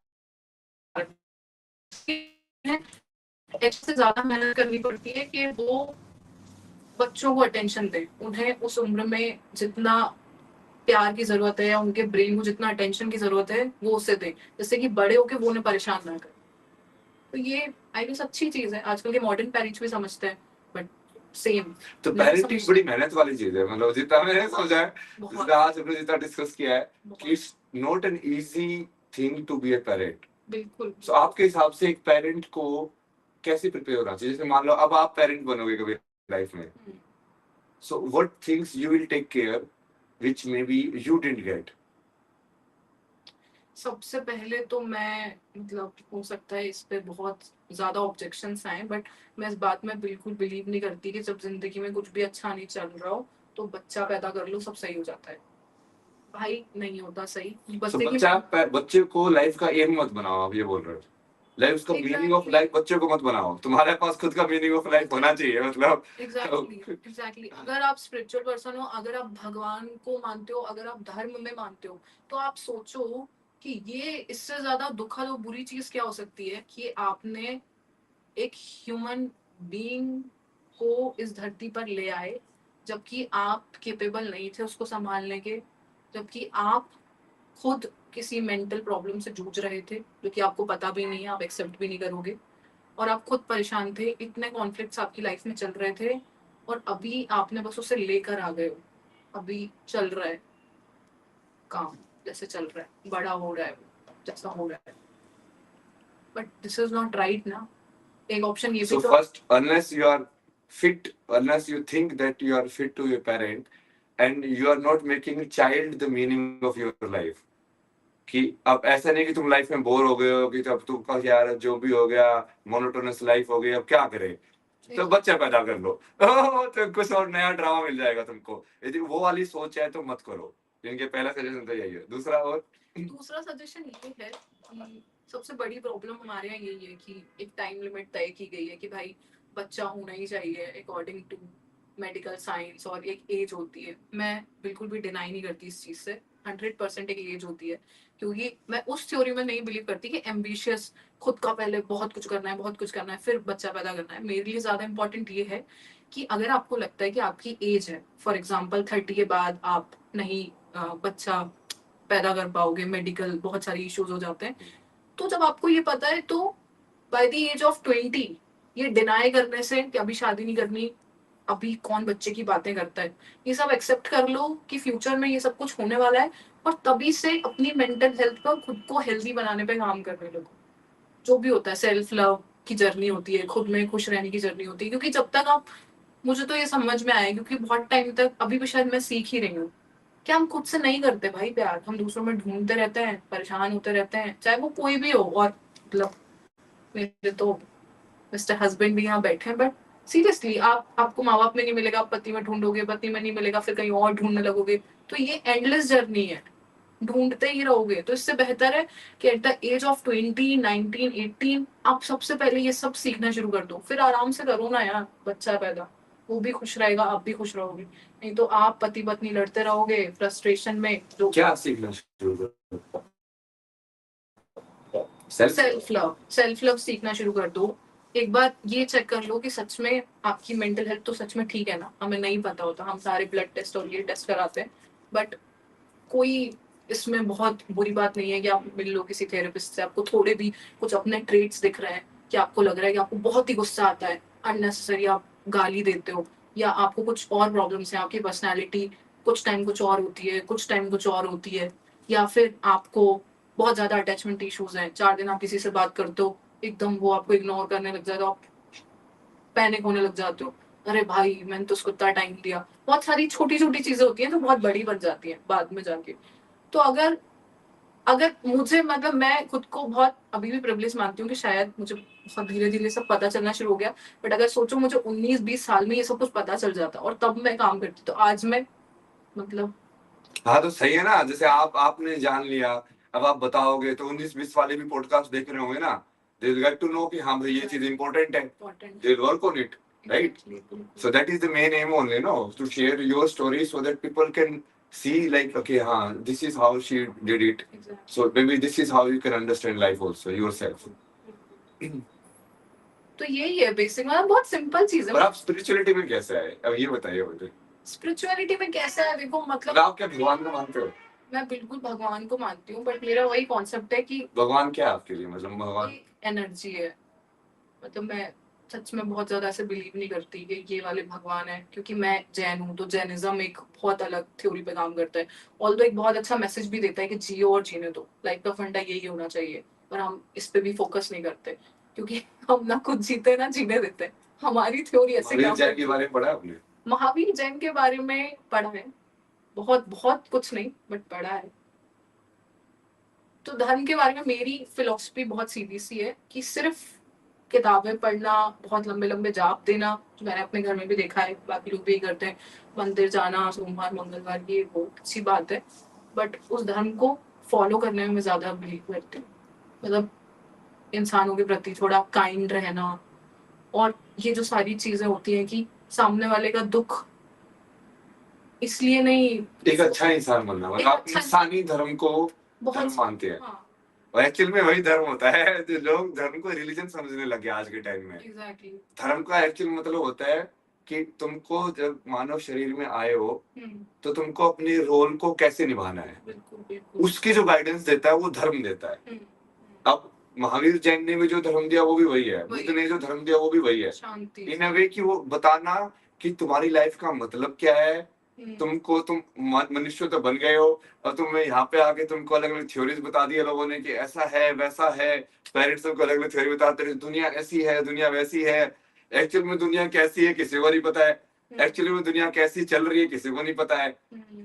से ज्यादा मेहनत करनी पड़ती है कि वो बच्चों को अटेंशन दे, उन्हें उस उम्र में जितना प्यार की जरूरत है या उनके ब्रेन को जितना अटेंशन की जरूरत है वो उसे दे, जैसे कि बड़े होके वो उन्हें परेशान ना करे। तो ये आई गेस अच्छी चीज है, आजकल के मॉडर्न पेरेंट्स भी समझते हैं, बट सेम
तो
नहीं
पेरेंटिंग
समझते।
बड़ी मेहनत वाली चीज है, मतलब जितना मैंने समझा है,
बहुत
जितना आज हमने जितना डिस्कस किया है कि
बहुत
it's not an easy thing to be a parent.
बिल्कुल।
सो आपके हिसाब से एक पेरेंट को कैसे प्रिपेयर होना चाहिए? जैसे मान लो अब आप पेरेंट बनोगे कभी लाइफ में,
हम्म।
So what things you will take care which may be you didn't get?
सबसे पहले तो मैं मतलब हो सकता है इस पे बहुत ज्यादा ऑब्जेक्शंस आए, बट मैं इस बात में बिल्कुल बिलीव नहीं करती कि जब जिंदगी में कुछ भी अच्छा नहीं चल रहा हो तो बच्चा पैदा कर लो सब सही हो जाता है। भाई नहीं होता सही।
सो
बच्चे की
बच्चे को लाइफ का एम मत बनाओ, आप ये बोल रहे हो? लाइफ उसका मीनिंग ऑफ
Exactly.
लाइफ बच्चे को मत बनाओ, तुम्हारे पास खुद का मीनिंग ऑफ लाइफ होना चाहिए, मतलब
एग्जैक्टली अगर आप स्पिरिचुअल पर्सन हो, अगर आप भगवान को मानते हो, अगर आप धर्म में मानते हो, तो आप सोचो कि ये इससे ज्यादा दुखद और बुरी चीज क्या हो सकती है कि आपने एक ह्यूमन बीइंग को इस धरती पर ले आए जबकि आप केपेबल नहीं थे उसको संभालने के, जबकि आप खुद किसी मेंटल प्रॉब्लम से जूझ रहे थे जो कि आपको पता भी नहीं है, आप एक्सेप्ट भी नहीं करोगे, और आप खुद परेशान थे, इतने कॉन्फ्लिक्ट्स आपकी लाइफ में चल रहे थे, और अभी आपने बस उसे लेकर आ गए हो। अभी चल रहा है काम जैसे चल रहा है, बड़ा हो रहा है जैसा हो रहा है, but this is not right ना। एक ऑप्शन ये
So
भी तो
first, unless you are fit, unless you think that you are fit to be a parent, and you are not making child the meaning of your life, कि अब ऐसा नहीं कि तुम लाइफ में बोर हो गए हो कि अब तुमका यार जो भी हो गया, मोनोटोनस लाइफ हो गई, अब क्या करे, तो बच्चा पैदा कर लो तो कुछ और नया ड्रामा मिल जाएगा तुमको। यदि वो वाली सोच है तो मत करो। इनके पहला सजेशन तो यही है।
दूसरा सजेशन ये है कि सबसे बड़ी प्रॉब्लम हमारे यहाँ यही है कि एक टाइम लिमिट तय की गई है कि भाई बच्चा होना ही चाहिए अकॉर्डिंग टू मेडिकल साइंस, और एक एज होती है। मैं बिल्कुल भी डिनाई नहीं करती इस चीज से, 100% एक एज होती है, क्योंकि मैं उस थ्योरी में नहीं बिलीव करती कि एम्बिशियस खुद का पहले बहुत कुछ करना है, बहुत कुछ करना है, फिर बच्चा पैदा करना है। मेरे लिए ज्यादा इंपॉर्टेंट ये है कि अगर आपको लगता है कि आपकी एज है, फॉर एग्जाम्पल 30 के बाद आप नहीं बच्चा पैदा कर पाओगे, मेडिकल बहुत सारे इश्यूज हो जाते हैं, तो जब आपको ये पता है तो बाय द एज ऑफ 20 ये डिनाई करने से कि अभी शादी नहीं करनी, अभी कौन बच्चे की बातें करता है, ये सब एक्सेप्ट कर लो कि फ्यूचर में ये सब कुछ होने वाला है, और तभी से अपनी मेंटल हेल्थ पर खुद को हेल्दी बनाने पे काम करने लगो। जो भी होता है सेल्फ लव की जर्नी होती है, खुद में खुश रहने की जर्नी होती है, क्योंकि जब तक आप, मुझे तो ये समझ में आया क्योंकि बहुत टाइम तक अभी भी शायद मैं सीख ही रही हूँ कि हम खुद से नहीं करते भाई प्यार, हम दूसरों में ढूंढते रहते हैं, परेशान होते रहते हैं, चाहे वो कोई भी हो। और मतलब मेरे तो मिस्टर हस्बैंड भी यहाँ बैठे हैं, बट सीरियसली आपको माँ बाप में नहीं मिलेगा, आप पति में ढूंढोगे, पति में नहीं मिलेगा फिर कहीं और ढूंढने लगोगे, तो ये एंडलेस जर्नी है, ढूंढते ही रहोगे। तो इससे बेहतर है कि एट द एज ऑफ 20, 19, 18 आप सबसे पहले ये सब सीखना शुरू कर दो, फिर आराम से करो ना यार बच्चा पैदा, वो भी खुश रहेगा, आप भी खुश रहोगे। नहीं तो आप पति पत्नी लड़ते रहोगे फ्रस्ट्रेशन में। जो
क्या सीखना शुरू करो?
सेल्फ लव सीखना शुरू कर दो। एक बार ये चेक कर लो कि सच में आपकी मेंटल हेल्थ तो सच में ठीक है ना। हमें नहीं पता होता, हम सारे ब्लड टेस्ट और ये टेस्ट कराते हैं, बट कोई इसमें बहुत बुरी बात नहीं है कि आप मिल लो किसी थेरेपिस्ट से, आपको थोड़े भी कुछ अपने ट्रेट्स दिख रहे हैं कि आपको लग रहा है कि आपको बहुत ही गुस्सा आता है, अननेसेसरी आप गाली देते हो, या आपको कुछ और प्रॉब्लम्स हैं, आपकी पर्सनैलिटी कुछ टाइम कुछ और होती है, कुछ टाइम कुछ और होती है, या फिर आपको बहुत ज्यादा अटैचमेंट इश्यूज हैं, 4 दिन आप किसी से बात करते हो एकदम वो आपको इग्नोर करने लग जाएगा, आप पैनिक होने लग जाते हो, अरे भाई मैंने तो उसको इतना टाइम दिया। बहुत सारी छोटी छोटी चीजें होती हैं जो बहुत बड़ी बन जाती हैं बाद में जाके। तो अगर अगर मुझे मतलब मैं खुद को बहुत अभी भी प्रिविलेज मानती हूँ कि शायद मुझे बहुत धीरे धीरे सब पता चलना शुरू हो गया, बट अगर सोचो मुझे 19-20 साल में ये सब कुछ पता चल जाता और तब मैं काम करती, तो आज मैं मतलब
हाँ तो सही है ना, जैसे आपने जान लिया, अब आप बताओगे तो 19-20 वाले भी पॉडकास्ट देख रहे होंगे ना, they will get to know कि हाँ भाई ये चीज इंपॉर्टेंट है,
important
they will work on it, right? So that is the main aim only, no, to share your story so that people can see like, okay, this is how she did it, so maybe this is how you can understand life also yourself.
तो यही है basic, मतलब बहुत simple चीज
पर
है।
आप spirituality में कैसे आए, अब ये बताइए मुझे।
स्पिरिचुअलिटी में कैसा है, देखो मतलब
आप क्या भगवान को मानते हो?
मैं बिल्कुल भगवान को मानती हूँ, बट मेरा वही कॉन्सेप्ट है कि
भगवान क्या है आपके लिए, मतलब भगवान?
एक एनर्जी है। मतलब मैं सच में बहुत ज्यादा ऐसे बिलीव नहीं करती कि ये वाले भगवान है, क्योंकि मैं जैन हूँ तो जैनिज्म एक बहुत अलग थ्योरी पे काम करता है। ऑल्दो एक बहुत अच्छा मैसेज भी देता है कि जियो और जीने दो, लाइफ का फंडा यही होना चाहिए, पर हम इस पे भी फोकस नहीं करते, क्योंकि हम ना खुद जीते ना जीने देते। हमारी थ्योरी ऐसे
महावीर
काम
जैन के
करती है।
बारे में पढ़ा आपने?
महावीर जैन के बारे में पढ़ा है, बहुत बहुत कुछ नहीं बट पढ़ा है। तो धर्म के बारे में मेरी फिलोसफी बहुत सीधी सी है कि सिर्फ किताबें पढ़ना, बहुत लंबे लंबे जाप देना, जो मैंने अपने घर में भी देखा है, बाकी लोग भी यही करते हैं, मंदिर जाना सोमवार मंगलवार, ये बहुत अच्छी बात है, बट उस धर्म को फॉलो करने में मैं ज्यादा बिलीव करती हूँ। मतलब इंसानों के प्रति थोड़ा काइंड रहना, और ये जो सारी चीजें होती हैं कि सामने वाले का दुख इसलिए नहीं,
एक अच्छा इंसान बनना, मतलब
एक
आप
अच्छा
इंसानी धर्म को धर्म
बहुत,
मानते हैं।
हाँ
और एक्चुअल में वही धर्म होता है, जो लोग धर्म को रिलीजन समझने लगे आज के टाइम में।
एग्जैक्टली।
धर्म का एक्चुअल मतलब होता है कि तुमको जब मानव शरीर में आए हो तो तुमको अपने रोल को कैसे निभाना है,
बिल्कुल बिल्कुल।
उसकी जो गाइडेंस देता है वो धर्म देता है। अब महावीर जैन ने भी जो धर्म दिया वो भी वही है,
वही।
बुद्ध ने जो धर्म दिया वो भी वही है।
शांति।
इन अ वे कि वो बताना कि तुम्हारी लाइफ का मतलब क्या है, तुमको तुम मनुष्य तो बन गए हो, और तुम्हें यहाँ पे आके तुमको अलग अलग थ्योरीज बता दी है लोगों ने कि ऐसा है वैसा है, पेरेंट्स तुमको अलग अलग थ्योरी बताते हैं, दुनिया ऐसी है दुनिया वैसी है। एक्चुअल में दुनिया कैसी है किसी को नहीं पता है, एक्चुअली में दुनिया कैसी चल रही है किसी को नहीं पता है।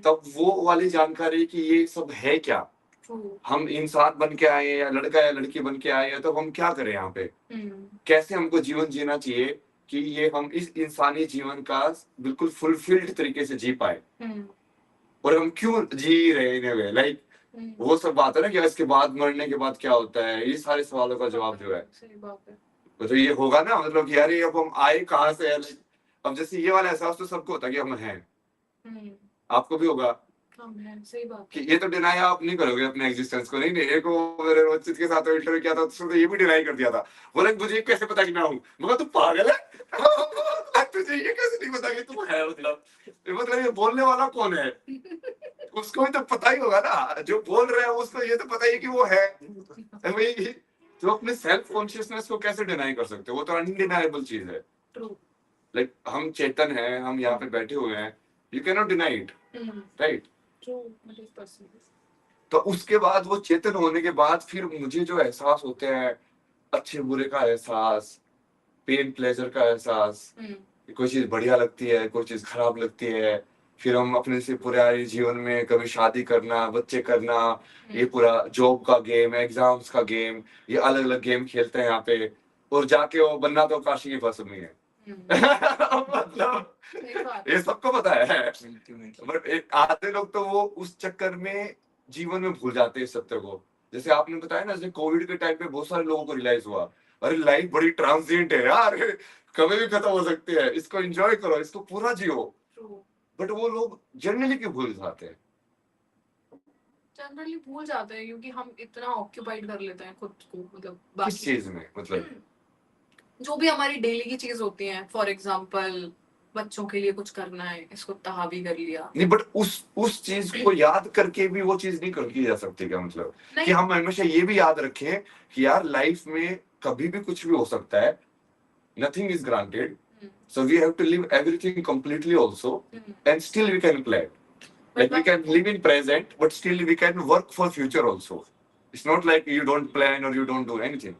तब वो वाली जानकारी कि ये सब है क्या, हम इंसान बन के आए हैं या लड़का या लड़की बन के आए हैं, तो हम क्या करें यहाँ पे, कैसे हमको जीवन जीना चाहिए कि ये हम इस इंसानी जीवन का बिल्कुल फुलफिल्ड तरीके से जी पाए, और हम क्यों जी रहे हैं वे, लाइक वो सब बात है ना कि इसके बाद मरने के बाद क्या होता है, ये सारे सवालों का जवाब जो है
सही बात है।
तो ये होगा ना, मतलब कि यार ये अब हम आए कहाँ से है, अब जैसे ये वाला एहसास तो सबको होता है कि हम हैं, आपको भी होगा
हम हैं, सही बात
कि ये तो डिनाई आप नहीं करोगे अपने एग्जिस्टेंस को। नहीं नहीं, एक वो मेरे रोचित के साथ इंटरव्यू किया था, उसने तो ये भी डिनाई कर दिया था, बोले मुझे कैसे पता कि मैं हूँ, मगर तू पागल है तुझे ये कैसे नहीं पता कि तुम है, मतलब ये बोलने वाला कौन है, उसको भी तो पता ही होगा ना, जो बोल रहे हैं उसको ये तो पता ही है कि वो है वही। तो अपने सेल्फ कॉन्शियसनेस को कैसे डिनाई कर सकते हो, वो तो अनडिनाइबल चीज है।
ट्रू।
लाइक हम चेतन हैं, हम यहाँ पे बैठे हुए हैं, you can not deny it, right.
True 100%।
तो उसके बाद वो चेतन होने के बाद फिर मुझे जो एहसास होते हैं, अच्छे बुरे का एहसास, पेन प्लेजर का एहसास, कोई चीज बढ़िया लगती है कोई चीज खराब लगती है, फिर हम अपने से पुराने जीवन में कभी शादी करना बच्चे करना, ये पूरा जॉब का गेम एग्जाम्स का गेम, ये अलग अलग गेम खेलते हैं यहाँ पे, और जाके वो बनना तो काशी की फसल में है मतलब
सही बात है।
ये सबको पता है,
Ultimately.
बट आधे लोग तो वो उस चक्कर में जीवन में भूल जाते हैं इस सत्य को। जैसे आपने बताया ना, जैसे कोविड के टाइम पे बहुत सारे लोगों को रियलाइज हुआ, अरे लाइफ बड़ी ट्रांजिएंट है यार, कभी भी खत्म हो सकती है, इसको एंजॉय करो, इसको पूरा जियो।
ट्रू।
बट वो लोग जनरली क्यों भूल जाते हैं?
जनरली भूल जाते हैं क्योंकि हम इतना ऑक्यूपाइड कर लेते हैं खुद को, मतलब
किस
बाकी
चीज में, मतलब
जो भी हमारी डेली की चीज होती है, फॉर एग्जाम्पल बच्चों के लिए कुछ करना है, इसको तहावी कर लिया।
नहीं, बट उस चीज को याद करके भी वो चीज नहीं की जा सकती क्या, मतलब कि
नहीं।
हम हमेशा ये भी याद रखें कि यार लाइफ में कभी भी कुछ भी हो सकता है, nothing is granted, so we have to live everything completely also, and still we can plan, like we can live in present but still we can work for future also. It's not like you don't plan or you don't do anything.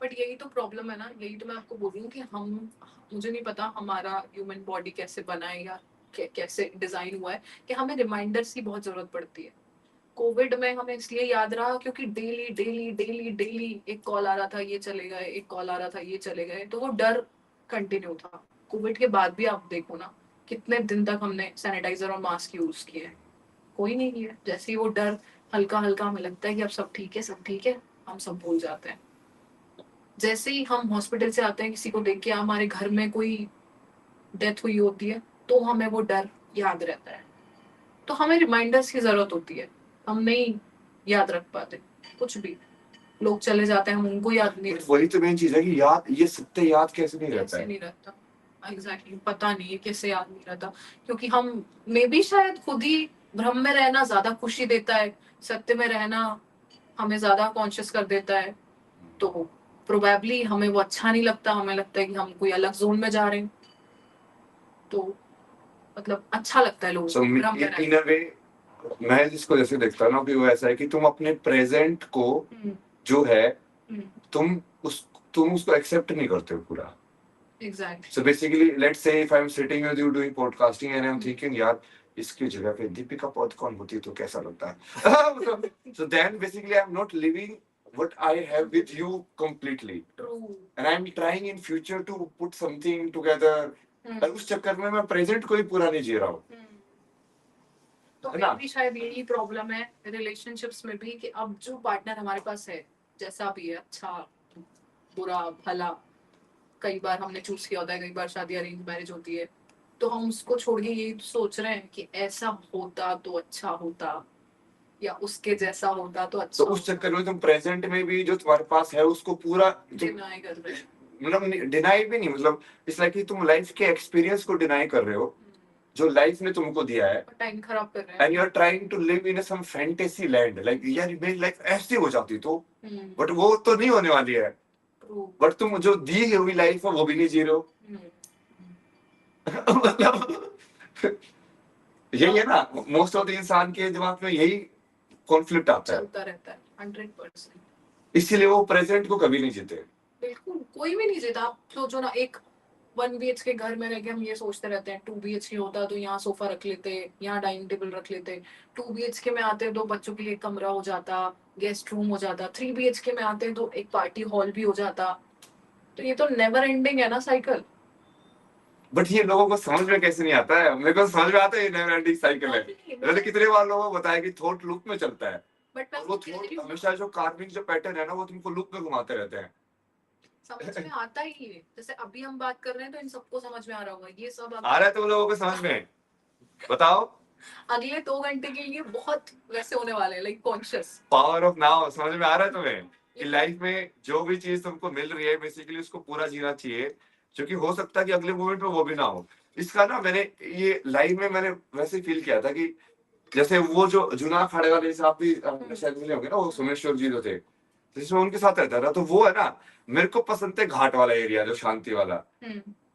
But यही तो problem है ना, यही तो मैं आपको बोल रही हूँ कि हम, मुझे नहीं पता हमारा ह्यूमन बॉडी कैसे बना है या कैसे डिजाइन हुआ है कि हमें रिमाइंडर्स की बहुत जरूरत पड़ती है। कोविड में हमें इसलिए याद रहा क्योंकि डेली डेली डेली डेली एक कॉल आ रहा था ये चले गए, एक कॉल आ रहा था ये चले गए, तो वो डर कंटिन्यू था। कोविड के बाद भी आप देखो ना, कितने दिन तक हमने सैनिटाइजर और मास्क यूज किए हैं, कोई नहीं किया। जैसे ही वो डर हल्का हल्का हमें लगता है कि अब सब ठीक है सब ठीक है, हम सब भूल जाते हैं। जैसे ही हम हॉस्पिटल से आते हैं, किसी को देख के हमारे घर में कोई डेथ हुई होती है, तो हमें वो डर याद रहता है। तो हमें रिमाइंडर्स की जरूरत होती है, हम नहीं याद रख पाते कुछ भी। लोग चले जाते हैं, हम उनको याद नहीं
But वही तो मेन चीज है कि याद, ये सत्य याद कैसे नहीं रहता
कैसे
है?
नहीं रहता। एग्जैक्टली पता नहीं है कैसे याद नहीं रहता, क्योंकि हम मे भी शायद खुद ही भ्रम में रहना ज्यादा खुशी देता है, सत्य में रहना हमें ज्यादा कॉन्शियस कर देता है, तो प्रोबेबली हमें वो अच्छा नहीं लगता, हमें लगता है कि हम कोई अलग जोन में जा रहे हैं, तो मतलब अच्छा लगता है लोगों
So
को भ्रम में
in a way, मैं जिसको जैसे देखता हूँ ना कि वो ऐसा है कि तुम अपने प्रेजेंट को
रहना।
जो है तुम उसको एक्सेप्ट नहीं करते हो पूरा.
Exactly.
So basically, let's say if I'm sitting with you doing podcasting and I'm
Hmm.
thinking, यार इसकी जगह पे दीपिका पादुकोण होती तो कैसा लगता है? So then basically I'm not living what I have with you completely,
true.
and I'm trying in future to put something together. और उस चक्कर में मैं प्रेजेंट को ही पूरा नहीं जी रहा हूँ.
तो
है ना?
मे भी शायद यही प्रॉब्लम है रिलेशनशिप्स में भी, कि अब जो पार्टनर हमारे पास है, जैसा भी है, अच्छा बुरा भला, कई बार हमने चूज किया होता है, कई बार शादी अरेंज मैरिज होती है, तो हम उसको छोड़ के यही सोच रहे हैं कि ऐसा होता तो अच्छा होता, या उसके जैसा होता तो अच्छा
तो उस चक्कर में तुम प्रेजेंट में भी जो तुम्हारे पास है उसको पूरा
डिनाई कर रहे हैं।
मतलब डिनाई भी नहीं, मतलब इस लाइक कि तुम लाइफ के एक्सपीरियंस को डिनाई कर रहे हो जो लाइफ ने तुमको दिया है,
टाइम खराब कर रहे
and you are trying to live in some fantasy land, like यार मेरी लाइफ ऐसी हो जाती तो,
हैं।
बट वो तो नहीं होने वाली है.
ट्रू।
बट तुम जो दी हुई लाइफ है वो भी नहीं जी रहे हो. मतलब यही है ना, मोस्ट ऑफ द इंसान के दिमाग में यही कॉन्फ्लिक्ट आता है,
चलता रहता है 100%।
इसीलिए वो प्रेजेंट को कभी नहीं जीते.
बिल्कुल कोई भी नहीं जीता। आप सोचो ना, एक 1 BH के घर में रह के हम ये सोचते रहते हैं 2 BH होता तो यहाँ सोफा रख लेते, यहाँ डाइनिंग टेबल रख लेते, 2 BH में आते तो बच्चों के लिए एक कमरा हो जाता, गेस्ट रूम हो जाता, 3 BH में आते तो एक पार्टी हॉल भी हो जाता, तो ये तो नेवर एंडिंग है ना साइकिल।
बट ये लोगों को समझ में कैसे नहीं आता है? मेरे को समझ में आता है ये नेवर एंडिंग साइकिल है. मैंने कितने बार लोगों को बताया कि थॉट लूप में चलता है,
बट
और वो थॉट हमेशा जो कार्विंग जो पैटर्न है ना वो तुमको लूप में घुमाते रहते हैं.
समझ में आता ही है, जैसे अभी हम बात कर रहे हैं तो इन सबको समझ में आ रहा होगा, ये सब
आ रहा है तुम लोगों को समझ में? बताओ.
अगले 2 घंटे के लिए बहुत वैसे होने वाले हैं, like conscious.
Power of now समझ में आ रहा है तुम्हें कि लाइफ में जो भी चीज तुमको मिल रही है बेसिकली उसको पूरा जीना चाहिए, क्योंकि हो सकता है कि अगले मोमेंट में वो भी ना हो. इसका ना मैंने ये लाइफ में मैंने वैसे फील किया था कि जैसे वो जो जुना अखाड़े वाले साहब भी शायद मिले होंगे ना, वो सोमेश्वर जी जो थे, जिसमें उनके साथ रहता था, तो वो है ना, मेरे को पसंद थे घाट वाला एरिया जो शांति वाला.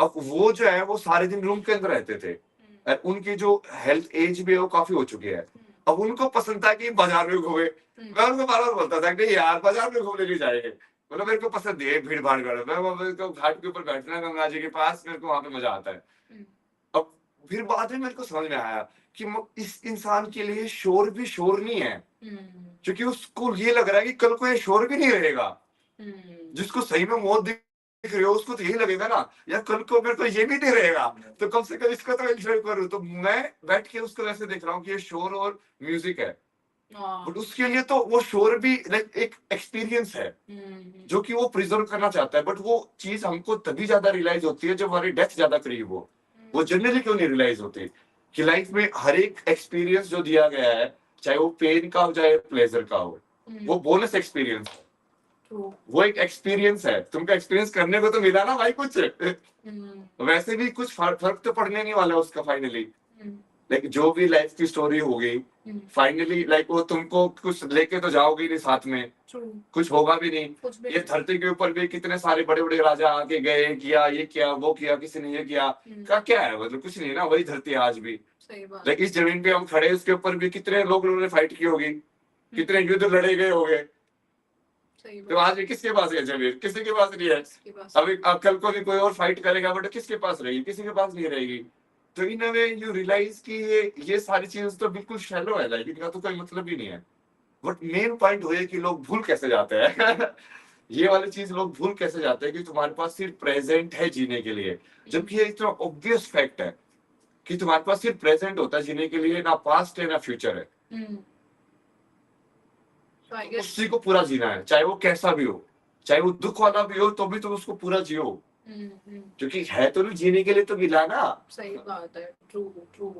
अब वो जो है वो सारे दिन रूम के अंदर रहते थे, और उनकी जो हेल्थ एज भी है वो काफी हो चुकी है. अब उनको पसंद था कि बाजार में घूमे. मैं उनको बार बार बोलता था कि नहीं यार बाजार में घूमने नहीं जाएंगे, मतलब मेरे को पसंद है भीड़ भाड़ कर, मैं तो घाट के ऊपर बैठना गंगा जी के पास, मेरे को वहां पे मजा आता है. अब फिर बाद में मेरे को समझ में आया कि इस इंसान के लिए शोर भी शोर नहीं है, क्योंकि उसको ये लग रहा है कि कल को ये शोर भी नहीं रहेगा. जिसको सही में मौत दिख रही हो उसको तो यही लगेगा ना यार कल को मेरे को ये भी नहीं रहेगा, तो कम से कम इसका तो एंजॉय करूं. तो मैं बैठ के उसको वैसे देख रहा हूँ कि ये शोर और म्यूजिक है, बट उसके लिए तो वो शोर भी लाइक एक एक्सपीरियंस है जो कि वो प्रिजर्व करना चाहता है. बट वो चीज हमको तभी ज्यादा रियलाइज होती है जब हमारी डेथ ज्यादा करीब हो. वो जनरली क्यों नहीं रियलाइज होती कि लाइफ में हर एक एक्सपीरियंस जो दिया गया है, चाहे वो पेन का हो चाहे प्लेजर का हो, वो बोनस एक्सपीरियंस है. वो एक एक्सपीरियंस है, तुमको एक्सपीरियंस करने को तो मिला ना भाई कुछ. वैसे भी कुछ फर्क तो पड़ने नहीं वाला उसका फाइनली. लाइक जो भी लाइफ की स्टोरी होगी फाइनली लाइक वो तुमको कुछ लेके तो जाओगे नहीं साथ में, कुछ होगा भी नहीं. ये धरती के ऊपर भी कितने सारे बड़े बड़े राजा आके गए, किया ये किया वो किया, किसी ने ये किया, क्या है मतलब कुछ नहीं ना, वही धरती है आज भी. लाइक इस जमीन पे हम खड़े, इसके ऊपर भी कितने लोगों ने फाइट की होगी, कितने युद्ध लड़े गए होंगे. तो आज भी किसके पास है जमीन? किसी के पास नहीं है. अभी कल को भी कोई और फाइट करेगा बट किसके पास रहेगी? किसी के पास नहीं रहेगी. तो इन अ वे यू रियलाइज कि ये सारी चीजें तो बिल्कुल शैलो है, लाइक इनका तो कोई मतलब ही नहीं है. बट मेन पॉइंट वो है कि लोग भूल कैसे जाते हैं. ये वाली चीज लोग भूल कैसे जाते हैं कि तुम्हारे पास सिर्फ प्रेजेंट है जीने के लिए, जबकि ये इतना ऑब्वियस फैक्ट है कि तुम्हारे पास सिर्फ प्रेजेंट होता है जीने के लिए, ना पास्ट है ना फ्यूचर है. उसी को पूरा जीना है, चाहे वो कैसा भी हो, चाहे वो दुख वाला भी हो तो भी तुम उसको पूरा जियो, क्योंकि है तो नहीं जीने के लिए तो मिला ना.
सही बात है. ट्रू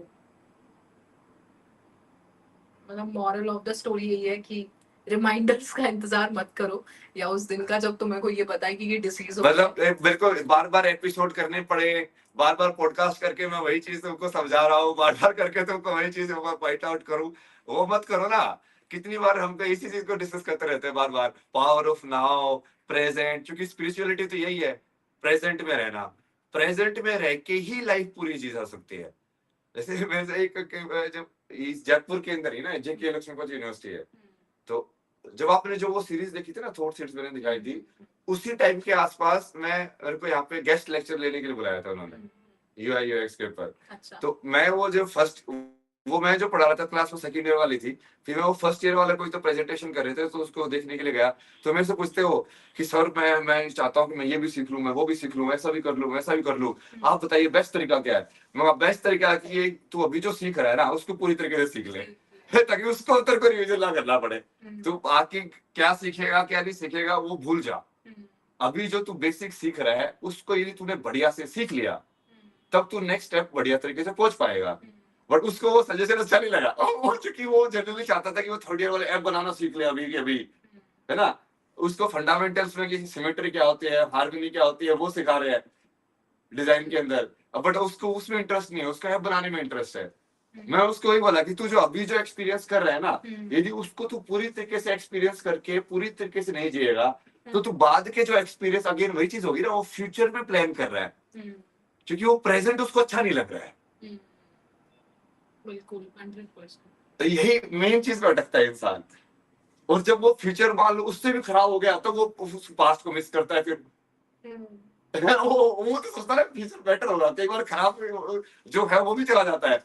मतलब मॉरल ऑफ द स्टोरी यही है कि रिमाइंडर्स का इंतजार मत करो, या उस दिन का जब तुम्हें को ये बताए कि ये डिसीज हो गया।
मतलब मेरे को बार बार एपिसोड करने पड़े, बार बार पॉडकास्ट करके मैं वही चीज तुमको समझा रहा हूँ, बार बार करके तुमको वही चीज पॉइंट आउट करूँ, वो मत करो ना। कितनी बार हम तो इसी चीज को डिस्कस करते रहते हैं बार बार, पावर ऑफ नाउ, प्रेजेंट, क्योंकि स्पिरिचुअलिटी तो यही है, प्रेजेंट में रहना। प्रेजेंट में रह के ही लाइफ पूरी जी जा सकती है। जैसे मैं जब इस जयपुर के अंदर ही ना जेके लक्ष्मीपति यूनिवर्सिटी है, तो जब आपने जो वो सीरीज देखी थी ना, थॉट सीरीज मैंने दिखाई थी, उसी टाइम के आसपास मेरे को यहाँ पे गेस्ट लेक्चर लेने के लिए बुलाया था उन्होंने, यूआई यूएक्स के ऊपर।
अच्छा।
तो मैं वो जो फर्स्ट, वो मैं जो पढ़ा रहा था क्लास में सेकंड ईयर वाली थी, फिर मैं वो फर्स्ट ईयर वाले कोई तो प्रेजेंटेशन कर रहे थे, तो उसको देखने के लिए गया। तो मेरे से पूछते हो कि सर मैं चाहता हूँ कि मैं ये भी सीख लूं, मैं वो भी सीख लूं, ऐसा भी कर लूं, वैसा भी कर लूं, आप बताइए बेस्ट तरीका क्या है। मैं बेस्ट तरीका है कि ये तू अभी जो सीख रहा है ना उसको पूरी तरीके से सीख ले, ताकि उसको अंतर को रिविजन ना करना पड़े। तो बाकी क्या सीखेगा क्या नहीं सीखेगा वो भूल जा। अभी जो तू बेसिक सीख रहा है उसको यदि तूने बढ़िया से सीख लिया, तब तू नेक्स्ट स्टेप बढ़िया तरीके से पहुंच पाएगा। बट उसको वो सजेशन अच्छा नहीं लगा, वो चूंकि वो जनरली चाहता था कि वो थर्ड ईयर वाले ऐप बनाना सीख ले अभी के अभी, है ना। उसको फंडामेंटल्स में कि सिमेट्री क्या होती है, हार्मनी क्या होती है, वो सिखा रहे हैं डिजाइन के अंदर। बट उसको उसमें इंटरेस्ट नहीं है, उसका ऐप बनाने में इंटरेस्ट है। मैं उसको वही बोला कि तू जो अभी जो एक्सपीरियंस कर रहा है ना, यदि उसको तू पूरी तरीके से एक्सपीरियंस करके पूरी तरीके से नहीं जिएगा, तो तू बाद के जो एक्सपीरियंस, अगेन वही चीज होगी ना, वो फ्यूचर में प्लान कर रहा है, क्योंकि वो प्रेजेंट उसको अच्छा नहीं लग रहा है।
बिल्कुल 100%।
तो यही मेन चीज में अटकता है इंसान। और जब वो फ्यूचर मान लो उससे भी खराब हो गया, तो वो उस पास्ट को मिस करता है फिर। वो तो सोचता है फ्यूचर बेटर होगा, कई बार खराब जो है वो भी चला जाता है।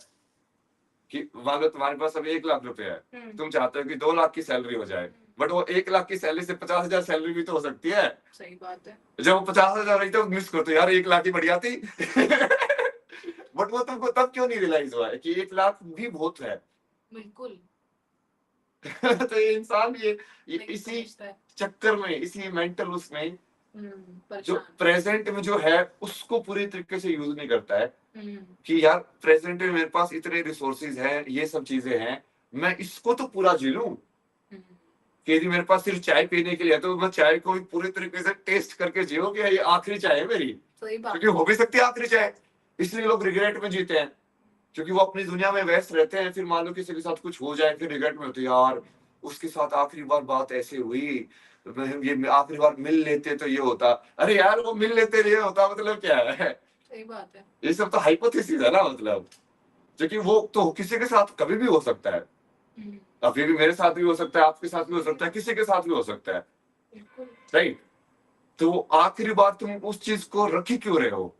कि मान लो तुम्हारे पास अभी 1 लाख रुपए है, तुम चाहते हो कि 2 लाख की सैलरी हो जाए, बट वो 1 लाख की सैलरी से 50,000 सैलरी भी तो हो सकती है।
सही बात है।
जब वो 50,000 रही तो मिस करते यार 1 लाख ही बढ़िया थी। बट वो तुमको तब क्यों नहीं रियलाइज हुआ है कि 1 लाख भी बहुत है।
बिल्कुल।
तो ये इंसान ये
नहीं
इसी
समझता है।
चक्कर में, इसी मेंटल उसमें जो
परेशान।
प्रेजेंट में जो है उसको पूरी तरीके से यूज नहीं करता है, कि यार प्रेजेंट में मेरे पास इतने रिसोर्सेज हैं, ये सब चीजें हैं, मैं इसको तो पूरा जी लूं। कि यदि मेरे पास सिर्फ चाय पीने के लिए है, तो मैं चाय को भी पूरी तरीके से टेस्ट करके जियो कि ये आखिरी चाय है मेरी,
सही बात।
क्योंकि हो भी सकती है आखिरी चाय। इसलिए लोग रिग्रेट में जीते हैं, क्योंकि वो अपनी दुनिया में व्यस्त रहते हैं। फिर मान लो किसी के साथ कुछ हो जाए, फिर रिग्रेट में होते हैं, यार उसके साथ आखिरी बार बात ऐसे हुई, ये आखिरी बार मिल लेते तो ये होता। अरे यार वो मिल लेते ये होता मतलब क्या है।
सही बात है।
ये सब तो हाइपोथेसिस है ना, मतलब क्योंकि वो तो किसी के साथ कभी भी हो सकता है। अभी भी मेरे साथ भी हो सकता है, आपके साथ भी हो सकता है, किसी के साथ भी हो सकता है, राइट। तो आखिरी बार तुम उस चीज को रखी क्यों रहे हो,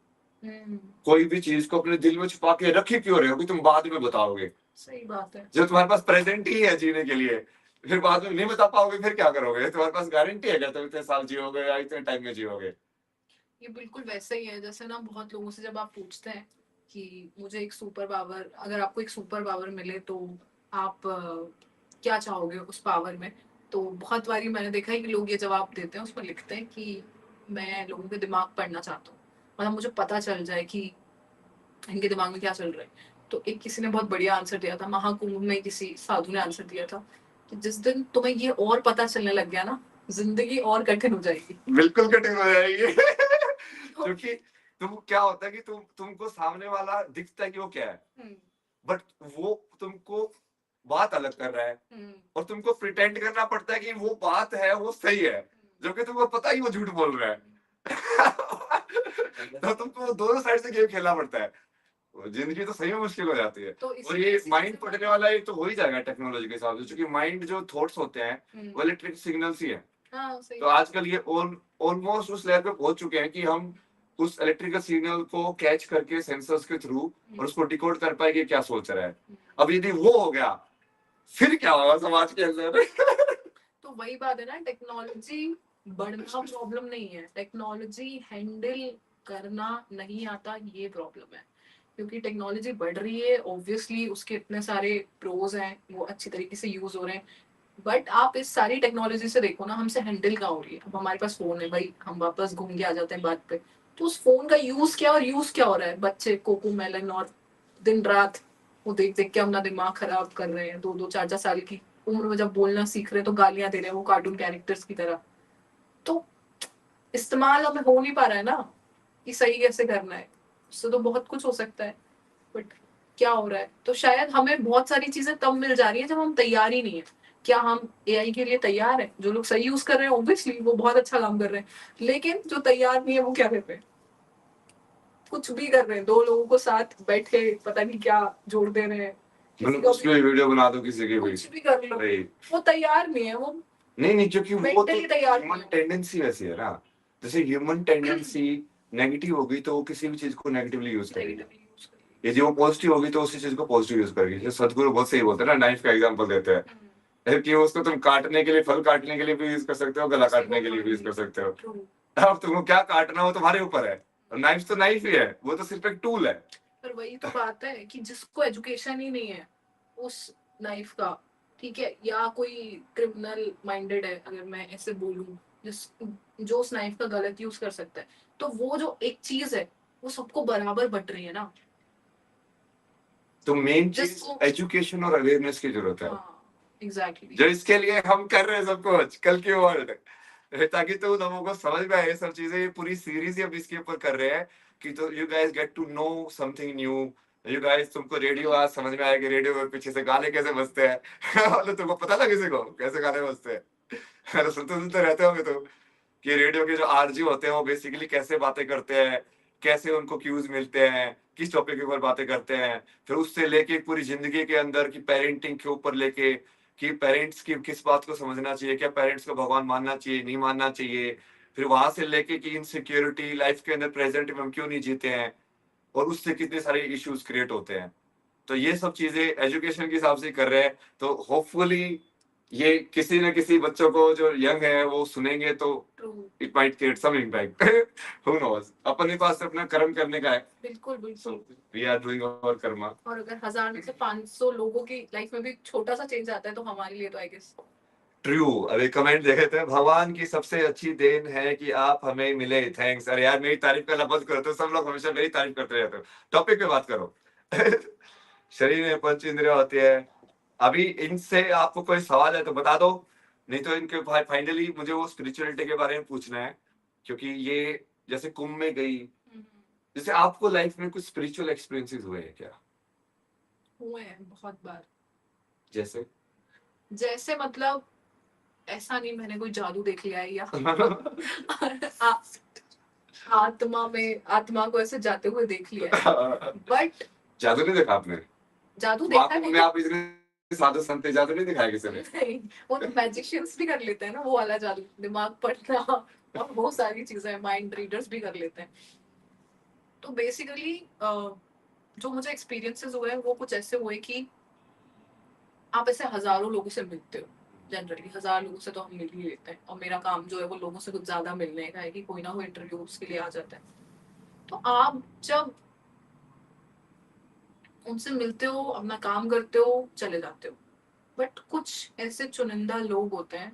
कोई भी चीज को अपने दिल में छुपा के रखी क्यों रहे हो कि तुम बाद में बताओगे।
सही बात है।
जब तुम्हारे पास प्रेजेंट ही है जीने के लिए, फिर बाद में नहीं बता पाओगे, फिर क्या करोगे। तुम्हारे पास गारंटी है क्या तुम इतने साल जियोगे या इतने टाइम में जियोगे।
ये बिल्कुल वैसे ही है जैसे ना बहुत लोगों से जब आप पूछते हैं कि मुझे एक सुपर पावर, अगर आपको एक सुपर पावर मिले तो आप क्या चाहोगे उस पावर में। तो बहुत बारी मैंने देखा है कि लोग ये जवाब देते हैं, उसमें लिखते हैं कि मैं लोगों के दिमाग पढ़ना चाहता हूँ, मतलब मुझे पता चल जाए कि इनके दिमाग में क्या चल रहा है। तो एक किसी ने बहुत बढ़िया आंसर दिया था, महाकुंभ में किसी साधु ने आंसर दिया था कि जिस दिन तुम्हें ये और पता चलने लग गया ना, जिंदगी और कठिन हो जाएगी।
बिल्कुल कठिन हो जाएगी। क्योंकि तुम क्या होता है कि तुमको सामने वाला दिखता है कि वो क्या है, बट वो तुमको बात अलग कर रहा है, और तुमको प्रिटेंड करना पड़ता है कि वो बात है वो सही है, जबकि तुमको पता ही वो झूठ बोल रहा है। तो तुमको दोनों साइड से गेम खेलना पड़ता है, जिंदगी तो सही में मुश्किल हो जाती है।
तो
और ये माइंड पढ़ने वाला ये तो हो ही जाएगा टेक्नोलॉजी के हिसाब से, क्योंकि माइंड जो थॉट्स होते हैं वो इलेक्ट्रिक सिग्नल्स ही है। तो आजकल ये ऑलमोस्ट उस लेवल पे पहुंच चुके हैं कि हम उस इलेक्ट्रिकल सिग्नल को कैच करके सेंसर्स के थ्रू और उसको डिकोड कर पाएंगे क्या सोच रहा है। अब यदि वो हो गया, फिर क्या होगा समाज के अंदर।
तो वही बात है ना, टेक्नोलॉजी बढ़ना प्रॉब्लम नहीं है, टेक्नोलॉजी हैंडल करना नहीं आता ये प्रॉब्लम है। क्योंकि टेक्नोलॉजी बढ़ रही है, ऑब्वियसली उसके इतने सारे प्रोज हैं, वो अच्छी तरीके से यूज हो रहे हैं। बट आप इस सारी टेक्नोलॉजी से देखो ना, हमसे हैंडल कहाँ हो रही है। अब हमारे पास फोन है भाई, हम वापस घूम के आ जाते हैं बात पे। तो उस फोन का यूज क्या और यूज क्या हो रहा है, बच्चे कोको मेलन और दिन रात वो देख देख के अपना दिमाग खराब कर रहे हैं, 2-2 4-4 साल की उम्र में जब बोलना सीख रहे हैं तो गालियां दे रहे हैं वो कार्टून कैरेक्टर्स की तरह। तो इस्तेमाल हमें हो नहीं पा रहा है ना कि सही कैसे करना है। उससे तो बहुत कुछ हो सकता है, बट क्या हो रहा है, तो शायद हमें बहुत सारी चीजें तब मिल जा रही है जब हम तैयार ही नहीं है। क्या हम एआई के लिए तैयार है? जो लोग सही यूज कर रहे हैं ऑब्वियसली वो बहुत अच्छा काम कर रहे हैं, लेकिन जो तैयार नहीं है वो क्या कर रहे हैं? कुछ भी कर रहे हैं, दो लोगों को साथ बैठे पता नहीं क्या जोड़ दे रहे हैं, किसी
मतलब
का
कुछ भी वीडियो बना दो किसी की भी,
कुछ भी कर लो,
भाई
वो तैयार नहीं है, वो
नहीं नहीं, क्योंकि वो तो
मेंटली तैयार नहीं
ह्यूमन
है।
टेंडेंसी वैसी है ना। जैसे ह्यूमन टेंडेंसी नेगेटिव होगी तो वो किसी भी चीज को नेगेटिवली यूज करेगी,
Negatively use करिए।
यदि वो पॉजिटिव होगी तो उसी चीज को पॉजिटिव यूज करेगी। जैसे सदगुरु बहुत सही बोलते हैं ना, नाइफ का एग्जांपल देते हैं कि उसको तुम काटने के लिए, फल काटने के लिए भी यूज कर सकते हो, गला काटने के लिए भी यूज कर सकते हो।
True.
अब तुमको क्या काटना हो तुम्हारे ऊपर है, नाइफ तो नाइफ ही है, वो तो सिर्फ एक टूल है।
पर वही तो बात है कि जिसको एजुकेशन ही नहीं है उस लाइफ का, ठीक है, या कोई क्रिमिनल माइंडेड है अगर मैं ऐसे बोलूं, जिस जो उस नाइफ का गलत यूज कर सकता है, तो वो जो एक चीज है वो सबको बराबर बट रही है ना।
तो मेन चीज
जिसको
एजुकेशन और अवेयरनेस की जरूरत है,
हाँ एग्जैक्टली
जो इसके लिए हम कर रहे हैं सब कुछ कल की वर्ल्ड, ताकि तो लोगों को समझ में आए ये सब चीजें। ये पूरी सीरीज ही अब इसके ऊपर कर रहे हैं कि तो you guys get to know something new. You guys, तुमको रेडियो आज समझ में आया कि रेडियो में पीछे से गाने कैसे बजते हैं मतलब तुमको पता था किसी को कैसे गाने बजते हैं अरे सुनते सुनते रहते होंगे तो, कि रेडियो के जो आरजी होते हैं वो बेसिकली कैसे बातें करते हैं, कैसे उनको क्यूज मिलते हैं, किस टॉपिक के ऊपर बातें करते हैं, फिर उससे लेके पूरी जिंदगी के अंदर की पेरेंटिंग के ऊपर लेके कि पेरेंट्स की किस बात को समझना चाहिए, क्या पेरेंट्स को भगवान मानना चाहिए नहीं मानना चाहिए, फिर वहां से लेके कि इनसिक्योरिटी लाइफ के अंदर प्रेजेंट में हम क्यों नहीं जीते हैं और उससे कितने सारे इश्यूज क्रिएट होते हैं। तो ये सब चीजें एजुकेशन के हिसाब से कर रहे हैं, तो होपफुली ये किसी न किसी बच्चों को जो यंग है वो सुनेंगे तो
true,
it might create some impact who knows. अपने पास अपना कर्म करने का है,
बिल्कुल
सो
बिल्कुल।
We are doing our karma.
और अगर 1000 में से 500 लोगों की लाइफ में भी छोटा सा चेंज आता है तो हमारे लिए तो आई गेस।
ट्रू। अभी कमेंट देखे थे, भगवान की सबसे अच्छी देन है कि आप हमें मिले, थैंक्स। अरे यार मेरी तारीफ करना बंद करो, तो सब लोग हमेशा मेरी तारीफ करते रहते हो। टॉपिक पे बात करो शरीर में पंच इंद्रिया होती है। अभी इनसे आपको कोई सवाल है तो बता दो, नहीं तो इनके भाई फाइनली मुझे वो स्पिरिचुअलिटी के बारे में पूछना है, क्योंकि ये जैसे कुंभ में गई, जैसे आपको लाइफ में कुछ स्पिरिचुअल एक्सपीरियंसेस हुए हैं क्या?
हुए हैं बहुत बार।
जैसे
जैसे मतलब ऐसा नहीं मैंने कोई जादू देख लिया है या आ, आत्मा को ऐसे जाते हुए देख लिया है, बट
जादू नहीं देखा आपने?
जादू देखा
महाकुंभ
नहीं।
में आप इतने साधु संत थे, जादू नहीं दिखाया किसी ने?
नहीं, वो तो मैजिशियंस भी कर लेते हैं ना वो वाला जादू, दिमाग पढ़ना और बहुत सारी चीजें, माइंड रीडर्स भी कर लेते हैं। तो बेसिकली जो मुझे एक्सपीरियंसेस हुए हैं वो कुछ ऐसे हुए कि आप ऐसे हजारों लोगों से मिलते हो, जनरली 1000 लोगों से तो हम मिल ही लेते हैं, और मेरा काम जो है वो लोगों से कुछ ज्यादा मिलने का है कि कोई ना कोई इंटरव्यूज के लिए आ जाता है। तो आप जब उनसे मिलते हो, अपना काम करते हो, चले जाते हो, बट कुछ ऐसे चुनिंदा लोग होते हैं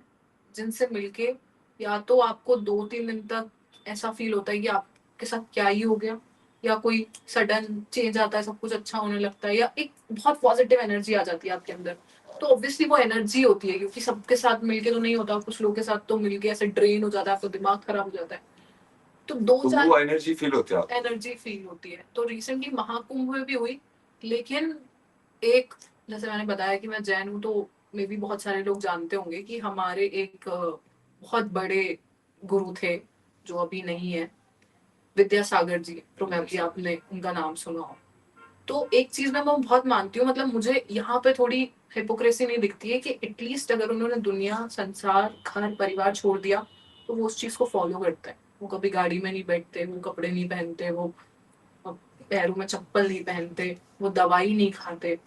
जिनसे मिलके या तो आपको 2-3 दिन तक ऐसा फील होता है कि आपके साथ क्या ही हो गया, या कोई सडन चेंज आता है, सब कुछ अच्छा होने लगता है, या एक बहुत पॉजिटिव एनर्जी आ जाती है आपके अंदर। तो ऑब्वियसली वो एनर्जी होती है, क्योंकि सबके साथ मिलके तो नहीं होता, कुछ लोगों के साथ तो मिलके ऐसे ड्रेन हो जाता है, आपका दिमाग खराब हो जाता है। तो
तो
2-4
वो एनर्जी फील होती है आपको?
एनर्जी फील होती है। तो रिसेंटली महाकुंभ में भी हुई, लेकिन एक, जैसे मैंने बताया कि मैं जैन हूँ, तो मे भी बहुत सारे लोग जानते होंगे कि हमारे एक बहुत बड़े गुरु थे जो अभी नहीं है, विद्यासागर जी, प्रोबेबली आपने उनका नाम सुना हो। तो एक चीज मैं वो बहुत मानती हूँ, मतलब मुझे यहाँ पे थोड़ी हिपोक्रेसी नहीं दिखती है कि एटलीस्ट अगर उन्होंने दुनिया, संसार, घर परिवार छोड़ दिया तो वो उस चीज को फॉलो करते हैं। वो कभी गाड़ी में नहीं बैठते, वो कपड़े नहीं पहनते, वो पैरों में चप्पल नहीं पहनते, वो दवाई नहीं खाते,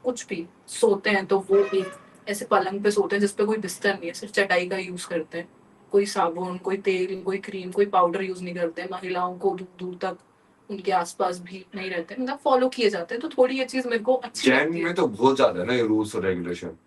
कुछ भी। सोते हैं तो वो एक ऐसे पलंग पे सोते हैं जिसपे कोई बिस्तर नहीं है, सिर्फ चटाई का यूज करते हैं। कोई साबुन, कोई तेल, कोई क्रीम, कोई पाउडर यूज नहीं करते। महिलाओं को दूर दूर तक उनके आसपास भी नहीं रहते, मतलब फॉलो किए जाते हैं। तो थोड़ी ये चीज मेरे को अच्छी
जैन
लगती है।
में तो बहुत ज्यादा है ना ये रूल्स और रेगुलेशन। और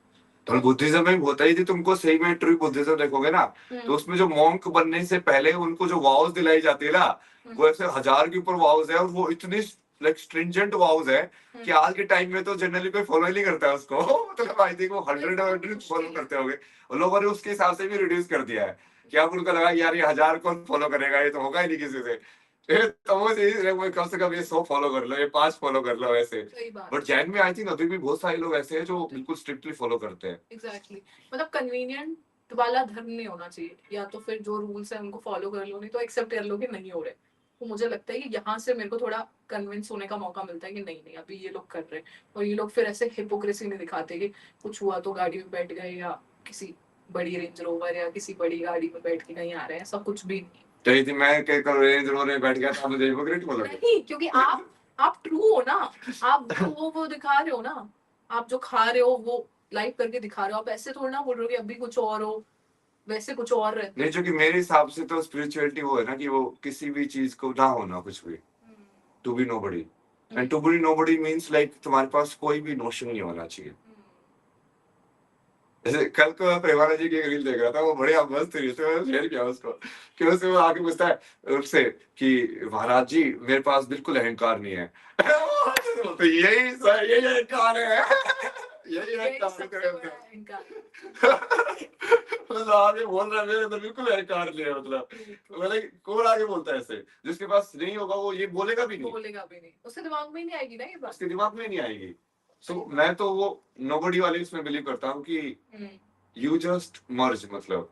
तो
बुद्धिज्म में होता ही थी, तुमको सही में ट्रू बुद्धिज्म देखोगे ना, तो उसमें जो मॉन्क बनने से पहले उनको जो वाउस दिलाई जाती है ना, वो ऐसे 1000 के ऊपर वाउस है, और वो इतनी लाइक स्ट्रिंजेंट वाउस है कि
हम्म,
आज के टाइम में तो जनरली कोई फॉलो ही नहीं करता है उसको मतलब आई थिंक वो 100 फॉलो करते होंगे और लोगों ने उसके हिसाब से भी रिड्यूस कर दिया है कि अब उनको लगा यार ये 1000 कौन फॉलो करेगा, ये तो होगा ही नहीं किसी से तो वो चीज वो कम से कम ये 100 फॉलो कर लो, ये 5 फॉलो कर लो ऐसे।
सही बात
बट
है
जैन में आई थिंक अभी भी बहुत सारे लोग ऐसे हैं जो बिल्कुल स्ट्रिक्टली फॉलो करते हैं।
एग्जैक्टली मतलब कन्वीनियंट वाला धर्म नहीं होना चाहिए, या तो फिर जो रूल्स है उनको फॉलो कर लो, नहीं तो एक्सेप्ट कर लो कि नहीं हो रहे। तो मुझे लगता है कि यहाँ से मेरे को थोड़ा कन्विंस होने का मौका मिलता है कि नहीं नहीं अभी ये लोग कर रहे हैं, और ये लोग फिर ऐसे हिपोक्रेसी नहीं दिखाते कि कुछ हुआ तो गाड़ी में बैठ गए या किसी बड़ी रेंज रोवर या किसी बड़ी गाड़ी में बैठ के कहीं आ रहे हैं, सब कुछ भी नहीं।
तो यदि मैं कहीं कर रेंज रोवर में बैठ गया तो मुझे हिपोक्रेट बोलोगे?
नहीं, क्योंकि आप ट्रू हो ना, आप जो वो दिखा रहे हो ना, आप जो खा रहे हो वो लाइव करके दिखा रहे हो, आप ऐसे थोड़ा ना बोल रहे हो कि अभी कुछ और हो वैसे कुछ और रहते
नहीं,
हो।
जो कि मेरे हिसाब से तो स्पिरिचुअलिटी वो है ना कि वो किसी भी चीज को ना होना कुछ भी, to be nobody. And to be nobody means like तुम्हारे पास कोई भी नोशन नहीं होना चाहिए। जैसे कल को मैं प्रेमानंद जी की एक रील देख रहा था, वो बढ़िया मस्त रील थी, मैंने शेयर किया उसको कि उससे वो आके पूछता है उससे कि महाराज जी मेरे पास बिल्कुल अहंकार नहीं है तो यही अहंकार है यही
यही
अहंकार है
सबसे
तेरे
बड़ा
अंदर
अहंकार।
मतलब आगे बोल रहा है मेरे अंदर बिल्कुल अहंकार नहीं है, मतलब मतलब कौन आगे बोलता है ऐसे, जिसके पास नहीं होगा वो ये बोलेगा भी नहीं,
बोलेगा भी नहीं, उसके दिमाग में ही नहीं आएगी ना ये बात।
उसके दिमाग में नहीं आएगी। सो मैं तो वो नोबडी वाले इसमें बिलीव करता हूँ कि यू जस्ट मर्ज, मतलब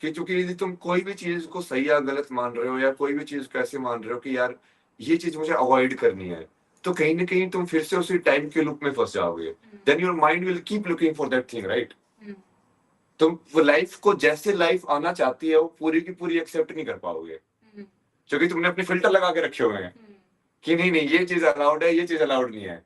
कि चूंकि यदि तुम कोई भी चीज को सही या गलत मान रहे हो या कोई भी चीज को ऐसे मान रहे हो कि यार ये चीज मुझे अवॉइड करनी है, तो कहीं ना कहीं तुम फिर से उसी टाइम के लूप में फंस जाओगे। Then your mind will keep looking for that thing, right? तुम वो लाइफ को जैसे लाइफ आना चाहती है वो पूरी की पूरी एक्सेप्ट नहीं कर पाओगे, क्योंकि तुमने अपने फिल्टर लगा के रखे हुए हैं कि नहीं नहीं ये चीज अलाउड है, ये चीज अलाउड नहीं है।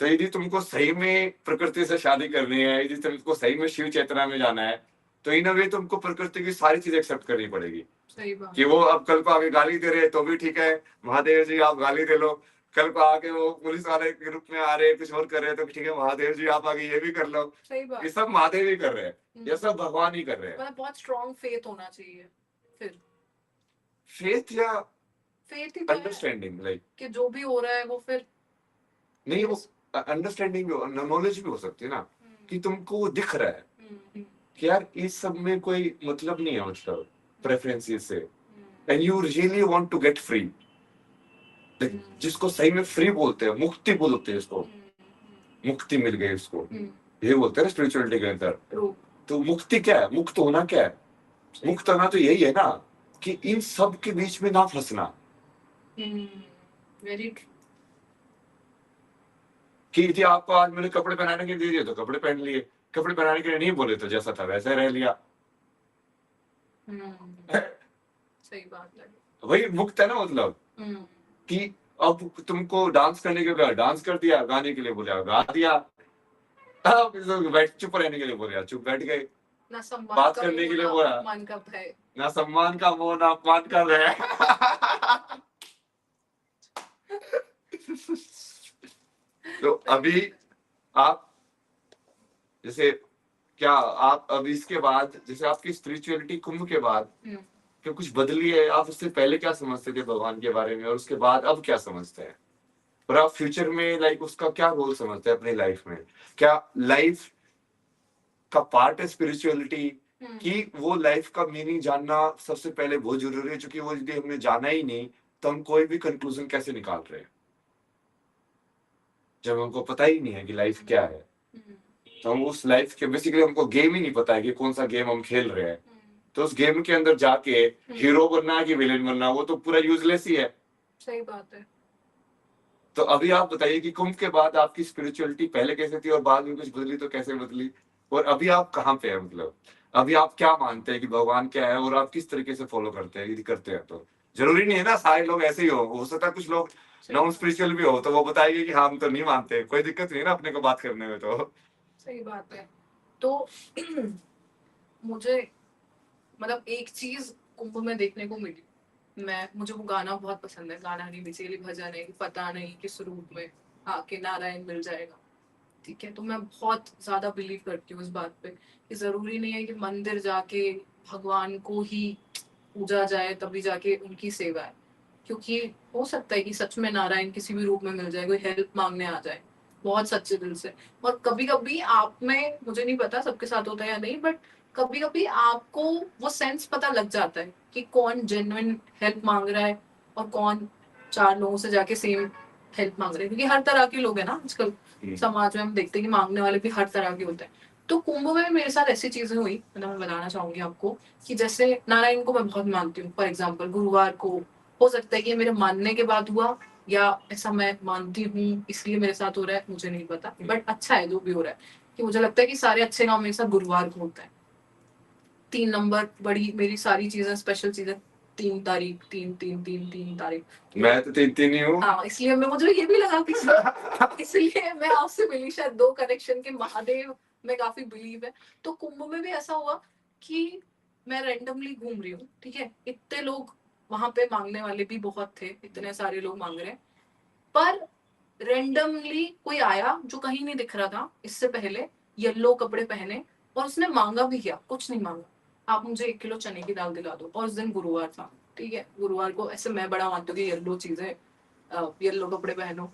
तो यदि तुमको सही में प्रकृति से शादी करनी है, यदि तुमको सही में शिव चेतना में जाना है, तो इन वे तुमको प्रकृति की सारी चीज एक्सेप्ट करनी पड़ेगी।
सही बात।
कि वो अब कल को आगे गाली दे रहे हैं तो भी ठीक है, महादेव जी आप गाली दे लो, कल को आके वो पुलिस वाले के रूप में आ रहे हैं कुछ और कर रहे हैं तो ठीक है महादेव जी आप आगे ये भी कर लो।
सही बात।
ये सब महादेव ही कर रहे हैं, ये सब भगवान ही कर रहे हैं।
मतलब बहुत स्ट्रॉन्ग फेथ होना चाहिए फिर,
फेथ या
फेथ ही तो है
अंडरस्टैंडिंग, लाइक
कि जो भी हो रहा है वो फिर
नहीं वो अंडरस्टैंडिंग भी, नॉलेज भी हो सकती है ना कि तुमको वो दिख रहा है कि यार इस सब में कोई मतलब नहीं है, मतलब प्रेफरेंसेस से, and you really want to get free. जिसको सही में फ्री बोलते हैं, मुक्ति बोलते हैं इसको, मुक्ति मिल गई उसको, ये बोलते हैं स्पिरिचुअलिटी के अंदर। तो मुक्ति क्या है, मुक्त होना क्या है? मुक्त होना तो यही है ना कि इन सब के बीच में ना फंसना।
वेरी
कि यदि आपको आज मैंने कपड़े पहनाने के लिए दे दिए तो कपड़े पहन लिए, कपड़े पहनाने के लिए नहीं बोले तो जैसा था वैसे रह लिया।
सही बात है।
वही मुक्त है ना, मतलब कि अब तुमको डांस करने के लिए डांस कर दिया, गाने के लिए बोला गा दिया, बैठ चुप रहने के लिए बोला चुप बैठ गए,
ना सम्मान
बात
का
करने के
मोह,
लिए
ना
बोला
अपमान का भय।
ना सम्मान का मोह ना अपमान का भय तो अभी आप जैसे क्या आप अब इसके बाद जैसे आपकी स्पिरिचुअलिटी कुंभ के बाद क्या कुछ बदली है? आप उससे पहले क्या समझते थे भगवान के बारे में और उसके बाद अब क्या समझते हैं? और आप फ्यूचर में लाइक उसका क्या रोल समझते हैं अपनी लाइफ में? क्या लाइफ का पार्ट है स्पिरिचुअलिटी कि वो लाइफ का मीनिंग जानना सबसे पहले बहुत जरूरी है, क्योंकि वो यदि हमने जाना ही नहीं तो हम कोई भी कंक्लूजन कैसे निकाल रहे हैं जब हमको पता ही नहीं है कि लाइफ क्या है। तो हम उस लाइफ के बेसिकली हमको गेम ही नहीं पता है कि कौन सा गेम हम खेल रहे हैं, तो उस गेम के अंदर जाके हीरो बनना है कि विलेन बनना, वो तो पूरा यूजलेस ही है।
सही बात है।
तो अभी आप बताइए कि कुंभ के बाद आपकी स्पिरिचुअलिटी पहले कैसे थी और बाद में कुछ बदली तो कैसे बदली, और अभी आप कहाँ पे हैं? मतलब अभी आप क्या मानते हैं कि भगवान क्या है और आप किस तरीके से फॉलो करते हैं? यदि करते हैं तो जरूरी नहीं है ना सारे लोग ऐसे ही हो सकता है कुछ लोग नॉन स्पिरिचुअल भी हो तो वो बताएंगे कि हाँ हम तो नहीं मानते, कोई दिक्कत नहीं है ना अपने को बात करने में। तो
सही बात है। तो मुझे मतलब एक चीज कुंभ में देखने को मिली, मुझे वो गाना बहुत पसंद है, गाना नहीं बेसिकली भजन है, पता नहीं किस रूप में आके नारायण मिल जाएगा। ठीक है, तो मैं बहुत ज्यादा बिलीव करती हूँ इस बात पे कि जरूरी नहीं है कि मंदिर जाके भगवान को ही पूजा जाए तभी जाके उनकी सेवा है, क्योंकि हो सकता है कि सच में नारायण किसी भी रूप में मिल जाए, कोई हेल्प मांगने आ जाए बहुत सच्चे दिल से। और कभी कभी आप में, मुझे नहीं पता सबके साथ होता है या नहीं, बट कभी कभी आपको वो सेंस पता लग जाता है कि कौन जेन्युइन हेल्प मांग रहा है और कौन चार लोगों से जाके सेम हेल्प मांग रहे हैं, क्योंकि हर तरह के लोग हैं ना आजकल समाज में, हम देखते हैं कि मांगने वाले भी हर तरह के होते हैं। तो कुंभ में मेरे साथ ऐसी चीजें हुई, मतलब मैं बताना चाहूंगी आपको कि जैसे नारायण को मैं बहुत मानती हूँ, फॉर एग्जाम्पल गुरुवार को हो सकता है कि ये मेरे मानने के बाद हुआ, या ऐसा मैं मानती हूँ इसलिए मेरे साथ हो रहा है, मुझे नहीं पता, बट अच्छा है जो भी हो रहा है, कि मुझे लगता है कि सारे अच्छे काम मेरे साथ गुरुवार को होता है। 3 नंबर बड़ी मेरी सारी चीजें स्पेशल चीजें, 3 तारीख, 3 3 3 3 तारीख।
मैं तो 3 3 ही हूँ।
हाँ, इसलिए मैं, मुझे ये भी लगा कि इसलिए मैं आपसे मिली, शायद 2 कनेक्शन के महादेव में काफी बिलीव है। तो कुंभ में भी ऐसा हुआ कि मैं रैंडमली घूम रही हूँ, ठीक है, इतने लोग वहां पे मांगने वाले भी बहुत थे, इतने सारे लोग मांग रहे हैं, पर रेंडमली कोई आया जो कहीं नहीं दिख रहा था इससे पहले, येलो कपड़े पहने, और उसने मांगा भी क्या, कुछ नहीं मांगा, आप मुझे 1 किलो चने की दाल दिला दो। और उस दिन गुरुवार था, ठीक है, गुरुवार को ऐसे मैं बड़ा मानती हूँ कि येलो चीजें, येलो कपड़े पहनो।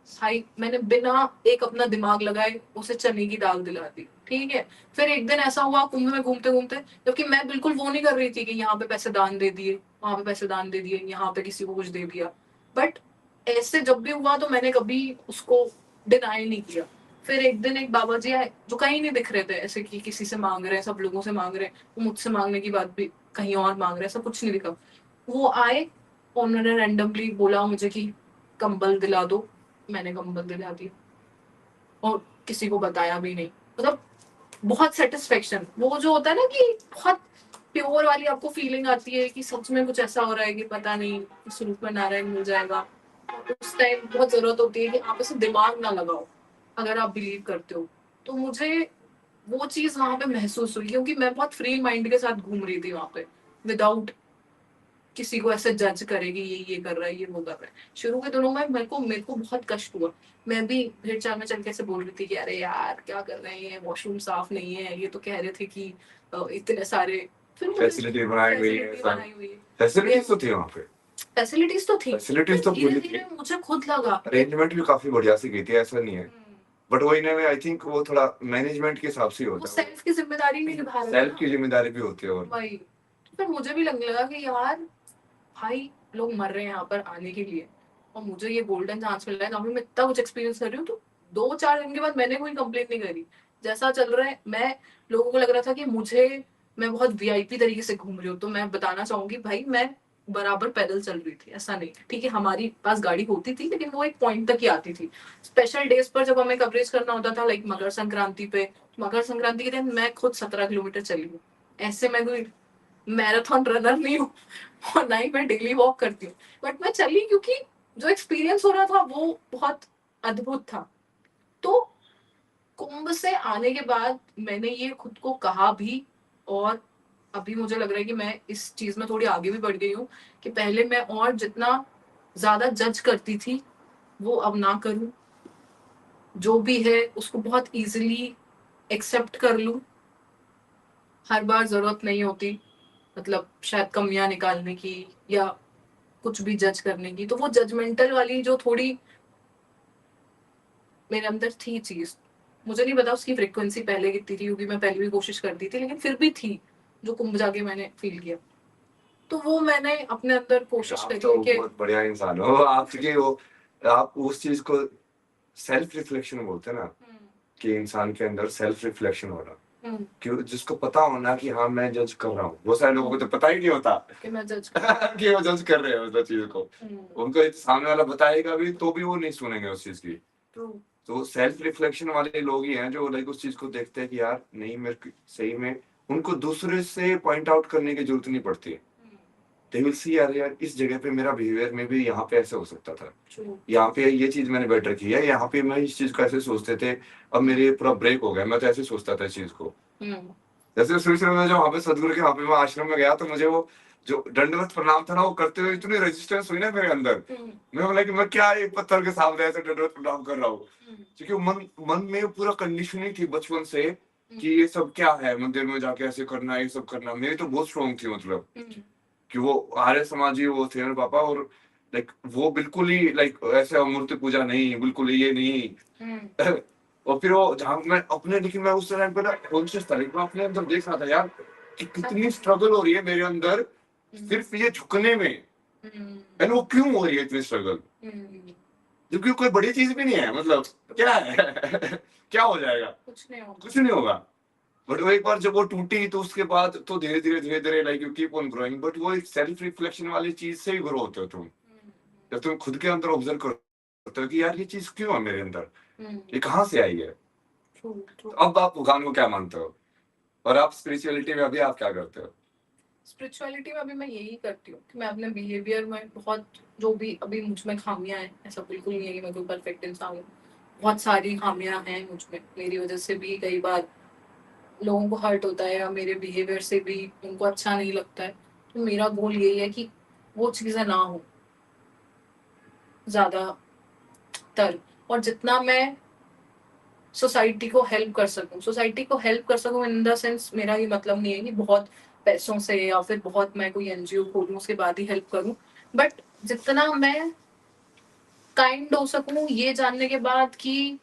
भाई मैंने बिना एक अपना दिमाग लगाए उसे चने की दाल दिला दी, ठीक है। फिर एक दिन ऐसा हुआ कुंभ में घूमते घूमते, जबकि मैं बिल्कुल वो नहीं कर रही थी कि यहाँ पे पैसे दान दे दिए, वहां पे पैसे दान दे दिए, यहाँ पे किसी को कुछ दे दिया, बट ऐसे जब भी हुआ तो मैंने कभी उसको डिनाई नहीं किया। फिर एक दिन एक बाबा जी आए जो कहीं नहीं दिख रहे थे, ऐसे कि किसी से मांग रहे हैं, सब लोगों से मांग रहे हैं, वो मुझसे मांगने की बात भी कहीं और मांग रहे हैं, ऐसा कुछ नहीं दिखा। वो आए, उन्होंने रैंडमली बोला मुझे कि कंबल दिला दो, मैंने कंबल दिला दिया, और किसी को बताया भी नहीं। मतलब बहुत सेटिस्फेक्शन, वो जो होता है ना कि बहुत प्योर वाली आपको फीलिंग आती है कि सच में कुछ ऐसा हो रहा है कि पता नहीं इस रूप में नारायण मिल जाएगा। उस टाइम बहुत जरूरत होती है कि आप इसे दिमाग ना लगाओ, अगर आप बिलीव करते हो। तो मुझे वो चीज वहां पे महसूस हुई, क्योंकि मैं बहुत फ्री माइंड के साथ घूम रही थी वहां पे, विदाउट किसी को ऐसे जज करेगी ये कर रहा है, ये वो कर रहा है। शुरू के दिनों में मेरे को बहुत कष्ट हुआ। मैं भी भीड़ चाल में चल के ऐसे बोल रही थी कि अरे यार क्या कर रहे हैं, वॉशरूम साफ नहीं है, ये तो कह रहे थे कि इतने सारे, फिर
फैसिलिटी बनाई हुई है,
बनाई हुई है,
फैसिलिटीज तो थी वहाँ पे,
फैसिलिटीज तो थी,
फैसिलिटीज तो
धीरे
पूरी
धीरे
थी,
मुझे खुद लगा
अरेंजमेंट भी काफी बढ़िया से की थी, ऐसा नहीं है। बट वही ना, आई थिंक वो थोड़ा मैनेजमेंट के हिसाब से ही
वो
होता है,
सेल्फ की जिम्मेदारी नहीं निभा रहे
सेल्फ
ना।
की जिम्मेदारी भी होती है। और
वही, तो फिर मुझे भी लगने लगा कि यार भाई लोग मर रहे हैं यहाँ पर आने के लिए, और मुझे ये गोल्डन चांस मिल रहा है जहाँ पे मैं इतना कुछ एक्सपीरियंस कर रही हूँ। तो 2-4 दिन के बाद मैंने कोई कंप्लेंट नहीं करी, जैसा चल रहा है। मैं, लोगों को लग रहा था कि मुझे, मैं बहुत वीआईपी तरीके से घूम रही हूँ, तो मैं बताना चाहूंगी भाई मैं बराबर पैदल चल रही थी, ऐसा नहीं, ठीक है, हमारी पास गाड़ी होती थी लेकिन वो एक पॉइंट तक ही आती थी। स्पेशल डेज पर जब हमें कवरेज करना होता था, लाइक मकर संक्रांति पे, मकर संक्रांति के दिन मैं खुद 17 किलोमीटर चली हूँ। ऐसे मैं कोई मैराथन रनर नहीं हूँ, और ना ही मैं डेली वॉक करती हूँ, बट मैं चली क्योंकि जो एक्सपीरियंस हो रहा था वो बहुत अद्भुत था। तो कुंभ से आने के बाद मैंने ये खुद को कहा भी, और अभी मुझे लग रहा है कि मैं इस चीज में थोड़ी आगे भी बढ़ गई हूँ, कि पहले मैं और जितना ज्यादा जज करती थी वो अब ना करूं, जो भी है उसको बहुत इजीली एक्सेप्ट कर लूं। हर बार जरूरत नहीं होती, मतलब शायद कमियां निकालने की या कुछ भी जज करने की, तो वो जजमेंटल वाली जो थोड़ी मेरे अंदर थी चीज, मुझे नहीं पता उसकी फ्रिक्वेंसी पहले कितनी थी, क्योंकि मैं पहले भी कोशिश करती थी, लेकिन फिर भी थी, जो कुंभ जाके मैंने फील किया। तो वो मैंने अपने अंदर कोशिश
आप
करी
तो
कि
बहुत बढ़िया इंसान हो, आपके वो, आप उस चीज को सेल्फ रिफ्लेक्शन बोलते हैं ना, कि इंसान के अंदर सेल्फ रिफ्लेक्शन हो रहा, कि जिसको पता होना कि हाँ मैं जज कर रहा हूँ। बहुत सारे लोगों को तो पता ही नहीं होता
कि मैं जज
कि वो जज कर रहे हैं उस चीज को, उनको सामने वाला बताएगा भी तो भी वो नहीं सुनेंगे उस चीज की। तो सेल्फ रिफ्लेक्शन वाले लोग ही हैं जो लाइक उस चीज को देखते हैं कि यार नहीं, मेरे को सही में, उनको दूसरे से पॉइंट आउट करने की जरूरत नहीं पड़ती है। दे विल सी यार, यार इस जगह पे मेरा बिहेवियर में भी यहाँ पे ऐसे हो सकता था, यहाँ पे ये चीज मैंने बेटर की है, यहाँ पे मैं इस चीज को ऐसे सोचते थे, अब मेरे पूरा ब्रेक हो गया, मैं तो ऐसे सोचता था इस चीज को। जैसे शुरू में जो वहाँ पे सदगुरु के वहाँ पे मैं आश्रम में गया, तो मुझे वो जो दंडवत प्रणाम था ना, वो करते हुए इतनी रेजिस्टेंस हुई ना मेरे अंदर, मैं बोला कि मैं क्या एक पत्थर के सामने ऐसे दंडवत प्रणाम कर रहा हूँ, क्योंकि मन मन में पूरा कंडीशनिंग थी बचपन से कि ये सब क्या है, मंदिर में जाके ऐसे करना, ये सब करना, मेरी तो बहुत स्ट्रॉन्ग थी, मतलब कि वो आर्य समाजी वो थे मेरे पापा, और लाइक वो बिल्कुल ही लाइक ऐसे मूर्ति पूजा नहीं, बिल्कुल ये नहीं। और फिर वो जहाँ मैं अपने, लेकिन मैं उस टाइम पे ना कॉन्शियस था, लेकिन मैं अपने अंदर देख रहा था यार कि कितनी स्ट्रगल हो रही है मेरे अंदर सिर्फ ये झुकने में। एंड वो क्यों हो रही है इतनी स्ट्रगल, क्योंकि कोई बड़ी चीज भी नहीं है, मतलब क्या है क्या हो जाएगा, कुछ नहीं होगा। बट वो एक बार जब वो टूटी तो उसके बाद तो धीरे धीरे like you keep on growing. But वो एक सेल्फ रिफ्लेक्शन वाली चीज से ही ग्रो होते हो तुम, जब तुम खुद के अंदर ऑब्जर्व करते हो कि यार ये चीज क्यों है मेरे अंदर, ये कहाँ से आई है। तो अब आप भगवान को क्या मानते हो, और आप स्पिरिचुअलिटी में अभी आप क्या करते हो?
स्पिरिचुअलिटी में अभी मैं यही करती हूँ कि मैं अपने बिहेवियर में बहुत, जो भी अभी मुझ में खामियां हैं, ऐसा बिल्कुल नहीं है कि मैं कोई परफेक्ट इंसान हूँ, बहुत सारी खामियां हैं मुझ में। मेरी वजह से भी कई बार लोगों को हर्ट होता है, या मेरे बिहेवियर से भी उनको अच्छा नहीं लगता है। तो मेरा गोल यही है कि वो चीज़ें ना हो ज़्यादातर, और जितना मैं सोसाइटी को हेल्प कर सकूं, इन द सेंस मेरा ये मतलब नहीं है कि बहुत पैसों से या फिर बहुत मैं कोई एनजीओ खोलूं उसके बाद ही हेल्प करूं, बट जितना मैं काइंड हो सकूं ये जानने के बाद कि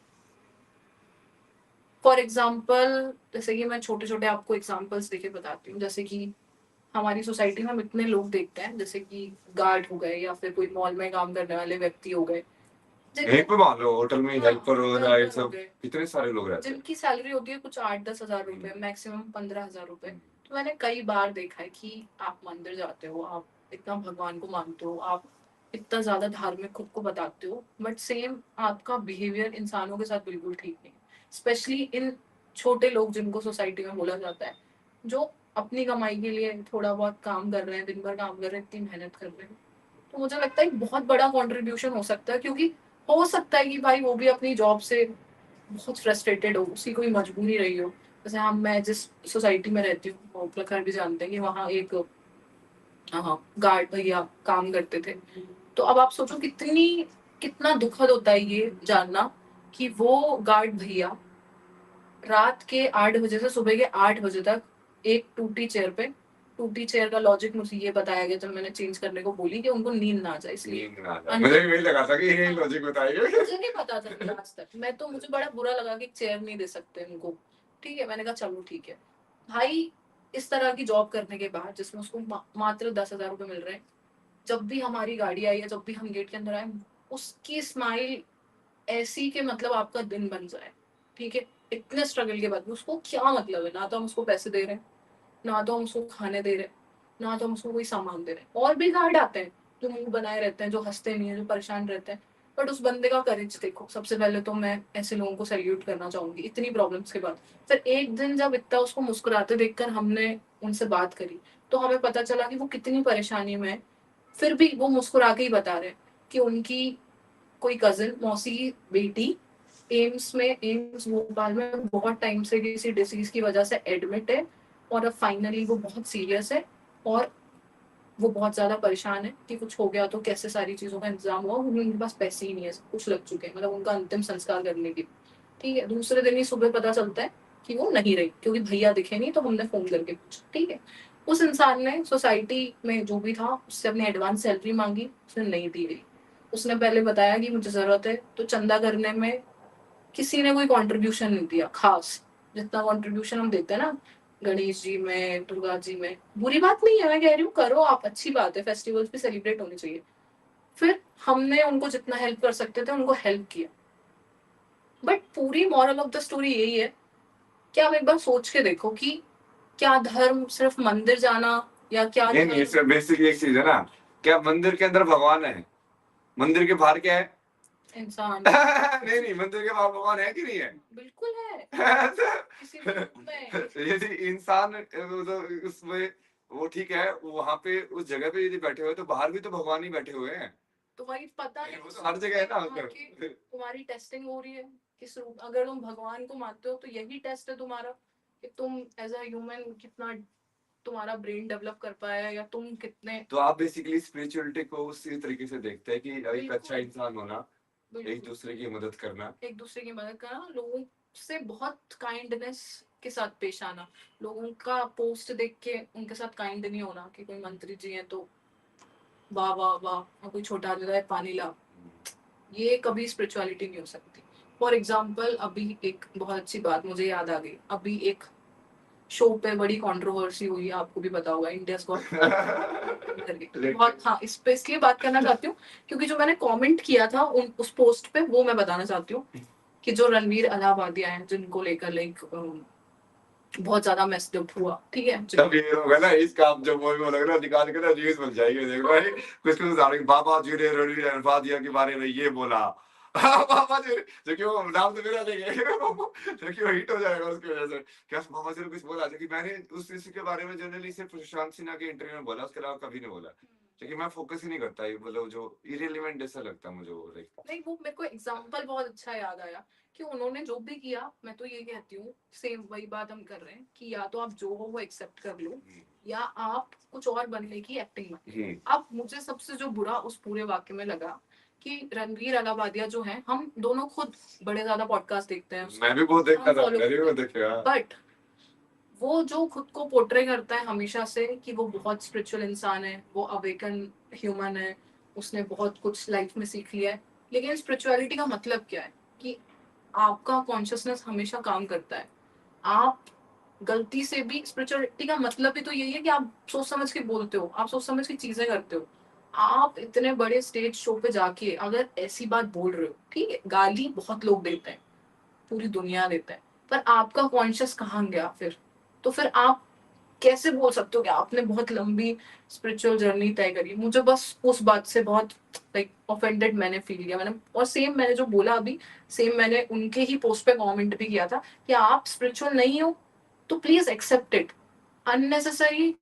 फॉर एग्जाम्पल, जैसे कि मैं छोटे छोटे आपको एग्जाम्पल्स देके बताती हूँ। जैसे कि हमारी सोसाइटी में हम इतने लोग देखते हैं, जैसे कि गार्ड हो गए या फिर कोई मॉल में काम करने वाले व्यक्ति हो गए,
यहीं पे मान लो होटल में हेल्पर वगैरह ये
हेल्पर हो
सब
गए,
कितने सारे लोग रहते हैं
जिनकी सैलरी होती है कुछ 8-10 हजार रुपए, मैक्सिमम 15 हजार रुपए। तो मैंने कई बार देखा है कि आप मंदिर जाते हो, आप इतना भगवान को मानते हो, आप इतना ज्यादा धार्मिक खुद को बताते हो, बट सेम आपका बिहेवियर इंसानों के साथ बिल्कुल ठीक नहीं। स्पेशली इन छोटे लोग जिनको सोसाइटी में बोला जाता है, जो अपनी कमाई के लिए थोड़ा बहुत काम कर रहे हैं, दिन भर काम कर रहे हैं, इतनी मेहनत कर रहे हैं। तो मुझे लगता है एक बहुत बड़ा कॉन्ट्रीब्यूशन हो सकता है, क्योंकि हो सकता है कि भाई वो भी अपनी जॉब से बहुत फ्रस्ट्रेटेड हो, उसकी कोई मजबूरी रही हो। जैसे हम, मैं जिस सोसाइटी में रहती हूँ, वो प्रखर भी जानते हैं कि वहाँ एक गार्ड भैया काम करते थे। तो अब आप सोचो कितना दुखद होता है ये जानना कि वो गार्ड भैया रात के 8 बजे से सुबह के 8 बजे तक एक टूटी चेयर पे, टूटी चेयर का लॉजिक मुझे ये बताया गया जब मैंने चेंज करने को बोली कि उनको नींद ना आ जाए, इसलिए
मुझे भी वही लगा था कि यही लॉजिक बताइए।
मुझे नहीं पता था आज तक, मुझे बड़ा बुरा लगा कि चेयर नहीं दे सकते उनको। ठीक है, मैंने कहा चलो ठीक है भाई। इस तरह की जॉब करने के बाद जिसमें उसको मात्र 10 हजार रुपए मिल रहे हैं, जब भी हमारी गाड़ी आई है, जब भी हम गेट के अंदर आए, उसकी स्माइल ऐसी कि मतलब आपका दिन बन जाए। ठीक है, इतने स्ट्रगल के बाद भी उसको क्या मतलब है, ना तो हम उसको पैसे दे रहे हैं, ना तो हम उसको खाने दे रहे हैं, ना तो हम उसको कोई सामान दे रहे हैं। और भी गार्ड आते हैं जो मुंह बनाए रहते हैं, जो हंसते नहीं है, जो परेशान रहते हैं, बट उस बंदे का करेज देखो। सबसे पहले तो मैं ऐसे लोगों को सैल्यूट करना चाहूंगी, इतनी प्रॉब्लम्स के बाद। फिर एक दिन जब इतना उसको मुस्कुराते देखकर हमने उनसे बात करी, तो हमें पता चला कि वो कितनी परेशानी में है। फिर भी वो मुस्कुरा के ही बता रहे हैं कि उनकी कोई कजिन मौसी की बेटी एम्स भोपाल में बहुत टाइम से किसी डिसीज की वजह से एडमिट है, और अब फाइनली वो बहुत सीरियस है, और वो बहुत ज्यादा परेशान है कि कुछ हो गया तो कैसे सारी चीजों का इंतजाम हुआ। उनके पास पैसे ही नहीं है, सब कुछ लग चुके हैं, मतलब उनका अंतिम संस्कार करने की। ठीक है, दूसरे दिन ही सुबह पता चलता है कि वो नहीं रही, क्योंकि भैया दिखे नहीं, तो हमने फोन करके पूछा। ठीक है, उस इंसान ने सोसाइटी में जो भी था उससे अपनी एडवांस सैलरी मांगी, उसने नहीं दी गई। उसने पहले बताया कि मुझे जरूरत है, तो चंदा करने में किसी ने कोई कंट्रीब्यूशन नहीं दिया खास। जितना कंट्रीब्यूशन हम देते हैं ना गणेश जी में, दुर्गा जी में, बुरी बात नहीं है, मैं कह रही हूँ करो आप, अच्छी बात है, फेस्टिवल्स भी सेलिब्रेट होने चाहिए। फिर हमने उनको जितना हेल्प कर सकते थे उनको हेल्प किया। बट पूरी मॉरल ऑफ द स्टोरी यही है कि आप एक बार सोच के देखो कि क्या धर्म सिर्फ मंदिर जाना, या क्या
नहीं नहीं, इसमें बेसिकली एक चीज है ना, क्या मंदिर के अंदर भगवान है, मंदिर के बाहर क्या है
इंसान
नहीं नहीं, मंदिर के बाहर भगवान है कि नहीं है?
बिल्कुल है, किसी भी रूप में।
यदि इंसान उसमें वो ठीक है, वहां पे उस जगह पे यदि बैठे हुए तो बाहर भी तो भगवान ही बैठे हुए हैं।
तो वही पता नहीं
वो तो हर जगह है ना
वहाँ की
अंदर।
तुम्हारी टेस्टिंग हो रही है किस रूप। अगर तुम भगवान को मानते हो तो यही टेस्ट है तुम्हारा, कि तुम एज अ ह्यूमन कितना तुम्हारा ब्रेन डेवलप कर पाया है, या तुम कितने।
तो आप बेसिकली स्पिरिचुअलिटी को उसी तरीके से देखते हैं कि एक
बिल्कुल
अच्छा इंसान होना, एक
बिल्कुल
दूसरे की मदद करना।
एक दूसरे की मदद करना, लोगों से बहुत काइंडनेस के साथ पेश आना, लोगों का पोस्ट देख के उनके साथ काइंड नहीं होना कि कोई मंत्री जी हैं तो वाह वाह वाह, और कोई छोटा आ जाता है पानी ला, ये कभी स्पिरिचुअलिटी नहीं हो सकती। फॉर एग्जाम्पल अभी एक बहुत अच्छी बात मुझे याद आ गई, अभी एक शो पे बड़ी कंट्रोवर्सी हुई है, आपको भी पता होगा, इंडिया बहुत, हाँ, इस पे इसलिए बात करना चाहती हूँ क्योंकि जो मैंने कमेंट किया था उस पोस्ट पे, वो मैं बताना चाहती हूँ कि जो रणवीर अलाहाबादिया हैं जिनको लेकर लाइक बहुत ज्यादा मेस्ड अप हुआ, ठीक है,
तब ये होगा ना, इसका आप जो मूवी बोलोगे ना, निकाल के ना रील्स बन जाएगी, देखो भाई कुछ कुछ उदाहरण, बाबा जी ने रणवीर अलाहाबादिया के बारे में ये बोला। बाबा जी, जो कि वो नाम तो मेरा नहीं है, जो कि वो हिट हो जाएगा उसकी वजह से, क्या बाबा जी ने कुछ बोला, जो कि मैंने उस चीज के बारे में जनरली सिर्फ सुशांत सिन्हा के इंटरव्यू में बोला, उसके अलावा कभी नहीं बोला, क्योंकि मैं फोकस ही नहीं करता, ये मतलब जो इरेलीवेंट जैसा लगता है मुझे वो, लाइक
नहीं, वो मेरे को एग्जाम्पल बहुत अच्छा याद आया कि उन्होंने जो भी किया, मैं तो ये कहती हूँ सेम वही बात हम कर रहे हैं कि या तो आप जो हो वो एक्सेप्ट कर लो, या आप कुछ और बनने की एक्टिंग मत। अब मुझे सबसे जो बुरा उस पूरे वाक्य में लगा कि रणवीर अलाहाबादिया जो है, हम दोनों खुद बड़े ज्यादा पॉडकास्ट देखते हैं,
मैं भी बहुत देखता था, मैं भी बहुत देखा,
बट वो जो खुद को पोर्ट्रे करता है हमेशा से कि वो बहुत स्पिरिचुअल इंसान है, वो अवेकन ह्यूमन है, उसने बहुत कुछ लाइफ में सीख लिया है, लेकिन स्पिरिचुअलिटी का मतलब क्या है कि आपका कॉन्शियसनेस हमेशा काम करता है, आप गलती से भी, स्पिरिचुअलिटी का मतलब भी तो यही है कि आप सोच समझ के बोलते हो, आप सोच समझ के चीजें करते हो। आप इतने बड़े स्टेज शो पे जाके अगर ऐसी बात बोल रहे हो, ठीक है, गाली बहुत लोग देते हैं, पूरी दुनिया देता है, पर आपका कॉन्शियस कहाँ गया फिर? तो फिर आप कैसे बोल सकते हो कि आपने बहुत लंबी स्पिरिचुअल जर्नी तय करी? मुझे बस उस बात से बहुत लाइक ऑफेंडेड मैंने फील किया, मैंने, और सेम मैंने जो बोला अभी, सेम मैंने उनके ही पोस्ट पे कमेंट भी किया था कि आप स्पिरिचुअल नहीं हो तो प्लीज एक्सेप्ट इट, अननेसेसरी।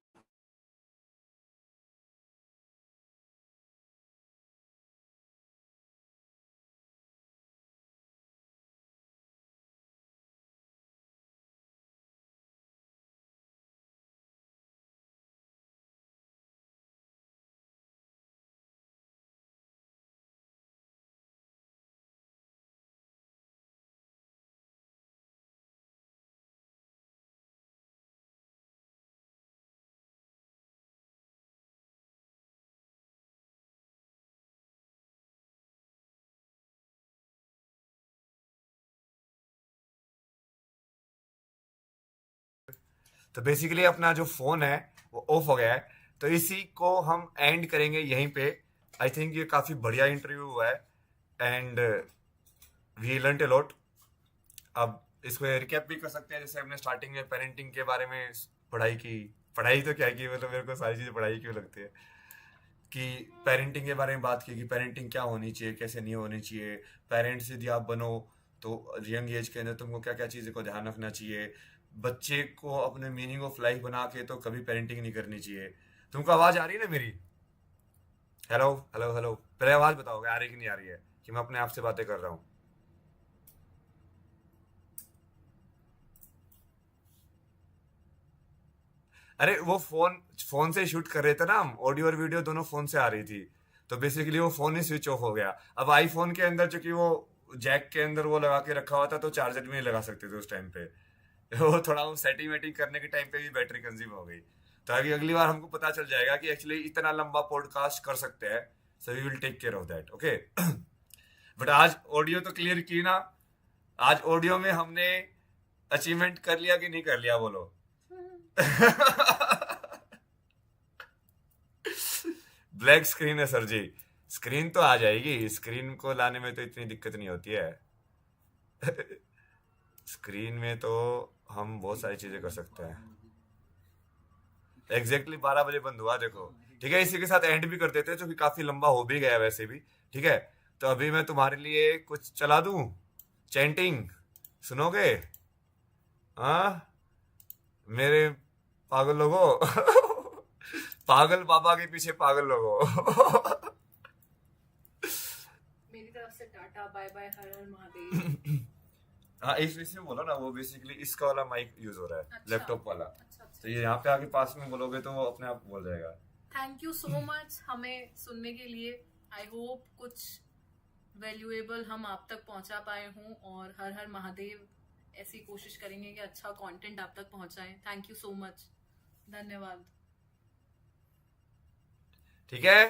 तो बेसिकली अपना जो फोन है वो ऑफ हो गया है, तो इसी को हम एंड करेंगे यहीं पे। आई थिंक ये काफी बढ़िया इंटरव्यू हुआ है, and we learned a lot. अब इसको रिकैप भी कर सकते हैं, जैसे हमने स्टार्टिंग में पेरेंटिंग के बारे में पढ़ाई की, पढ़ाई तो क्या की, मतलब मेरे को सारी चीजें पढ़ाई क्यों लगती है, कि पेरेंटिंग के बारे में बात की कि पेरेंटिंग क्या होनी चाहिए, कैसे नहीं होनी चाहिए, पेरेंट्स यदि आप बनो तो यंग एज के अंदर तुमको क्या क्या चीज़ों को ध्यान रखना चाहिए, बच्चे को अपने मीनिंग ऑफ लाइफ बना के तो कभी पेरेंटिंग नहीं करनी चाहिए। तुमको आवाज़ आ रही है ना मेरी? हेलो हेलो हेलो, पहले आवाज़ बताओगे आ रही कि नहीं आ रही है, कि मैं अपने आप से बातें कर रहा हूँ? अरे वो फोन फोन से शूट कर रहे थे ना हम, ऑडियो और वीडियो दोनों फोन से आ रही थी, तो बेसिकली वो फोन ही स्विच ऑफ हो गया। अब आईफोन के अंदर चूंकि वो जैक के अंदर वो लगा के रखा हुआ था, तो चार्जर भी नहीं लगा सकते थे उस टाइम पे। वो थोड़ा वो सेटिंग वेटिंग करने के टाइम पे भी बैटरी कंज्यूम हो गई। तो अभी अगली बार हमको पता चल जाएगा कि एक्चुअली इतना लंबा पॉडकास्ट कर सकते हैं, so we will take care of that, okay. But आज ऑडियो तो क्लियर की ना, आज ऑडियो में हमने अचीवमेंट कर लिया कि नहीं कर लिया, बोलो? ब्लैक स्क्रीन है सर जी, स्क्रीन तो आ जाएगी, स्क्रीन को लाने में तो इतनी दिक्कत नहीं होती है। स्क्रीन में तो हम बहुत सारी चीजें कर सकते हैं। एग्जैक्टली 12 बजे बंद हुआ, देखो। ठीक है, इसी के साथ एंड भी कर देते हैं, जो कि काफी लंबा हो भी गया वैसे भी। ठीक है, तो अभी मैं तुम्हारे लिए कुछ चला दूं, चैंटिंग सुनोगे? हाँ मेरे पागल लोगों। पागल बाबा के पीछे पागल लोगों।
मेरी तरफ से टाटा, बाय बाय, हर हर महादेव।
हाँ इसमें बोलो ना, वो बेसिकली इसका वाला माइक यूज हो रहा है,
अच्छा,
लैपटॉप वाला।
अच्छा, अच्छा।
तो ये यहाँ पे आके पास में बोलोगे तो वो अपने आप बोल जाएगा।
थैंक यू सो मच हमें सुनने के लिए। आई होप कुछ वैल्यूएबल हम आप तक पहुंचा पाए हूं, और हर हर महादेव, ऐसी कोशिश करेंगे कि अच्छा कंटेंट आप तक पहुंचाएं। थैंक यू सो मच, धन्यवाद।
ठीक है,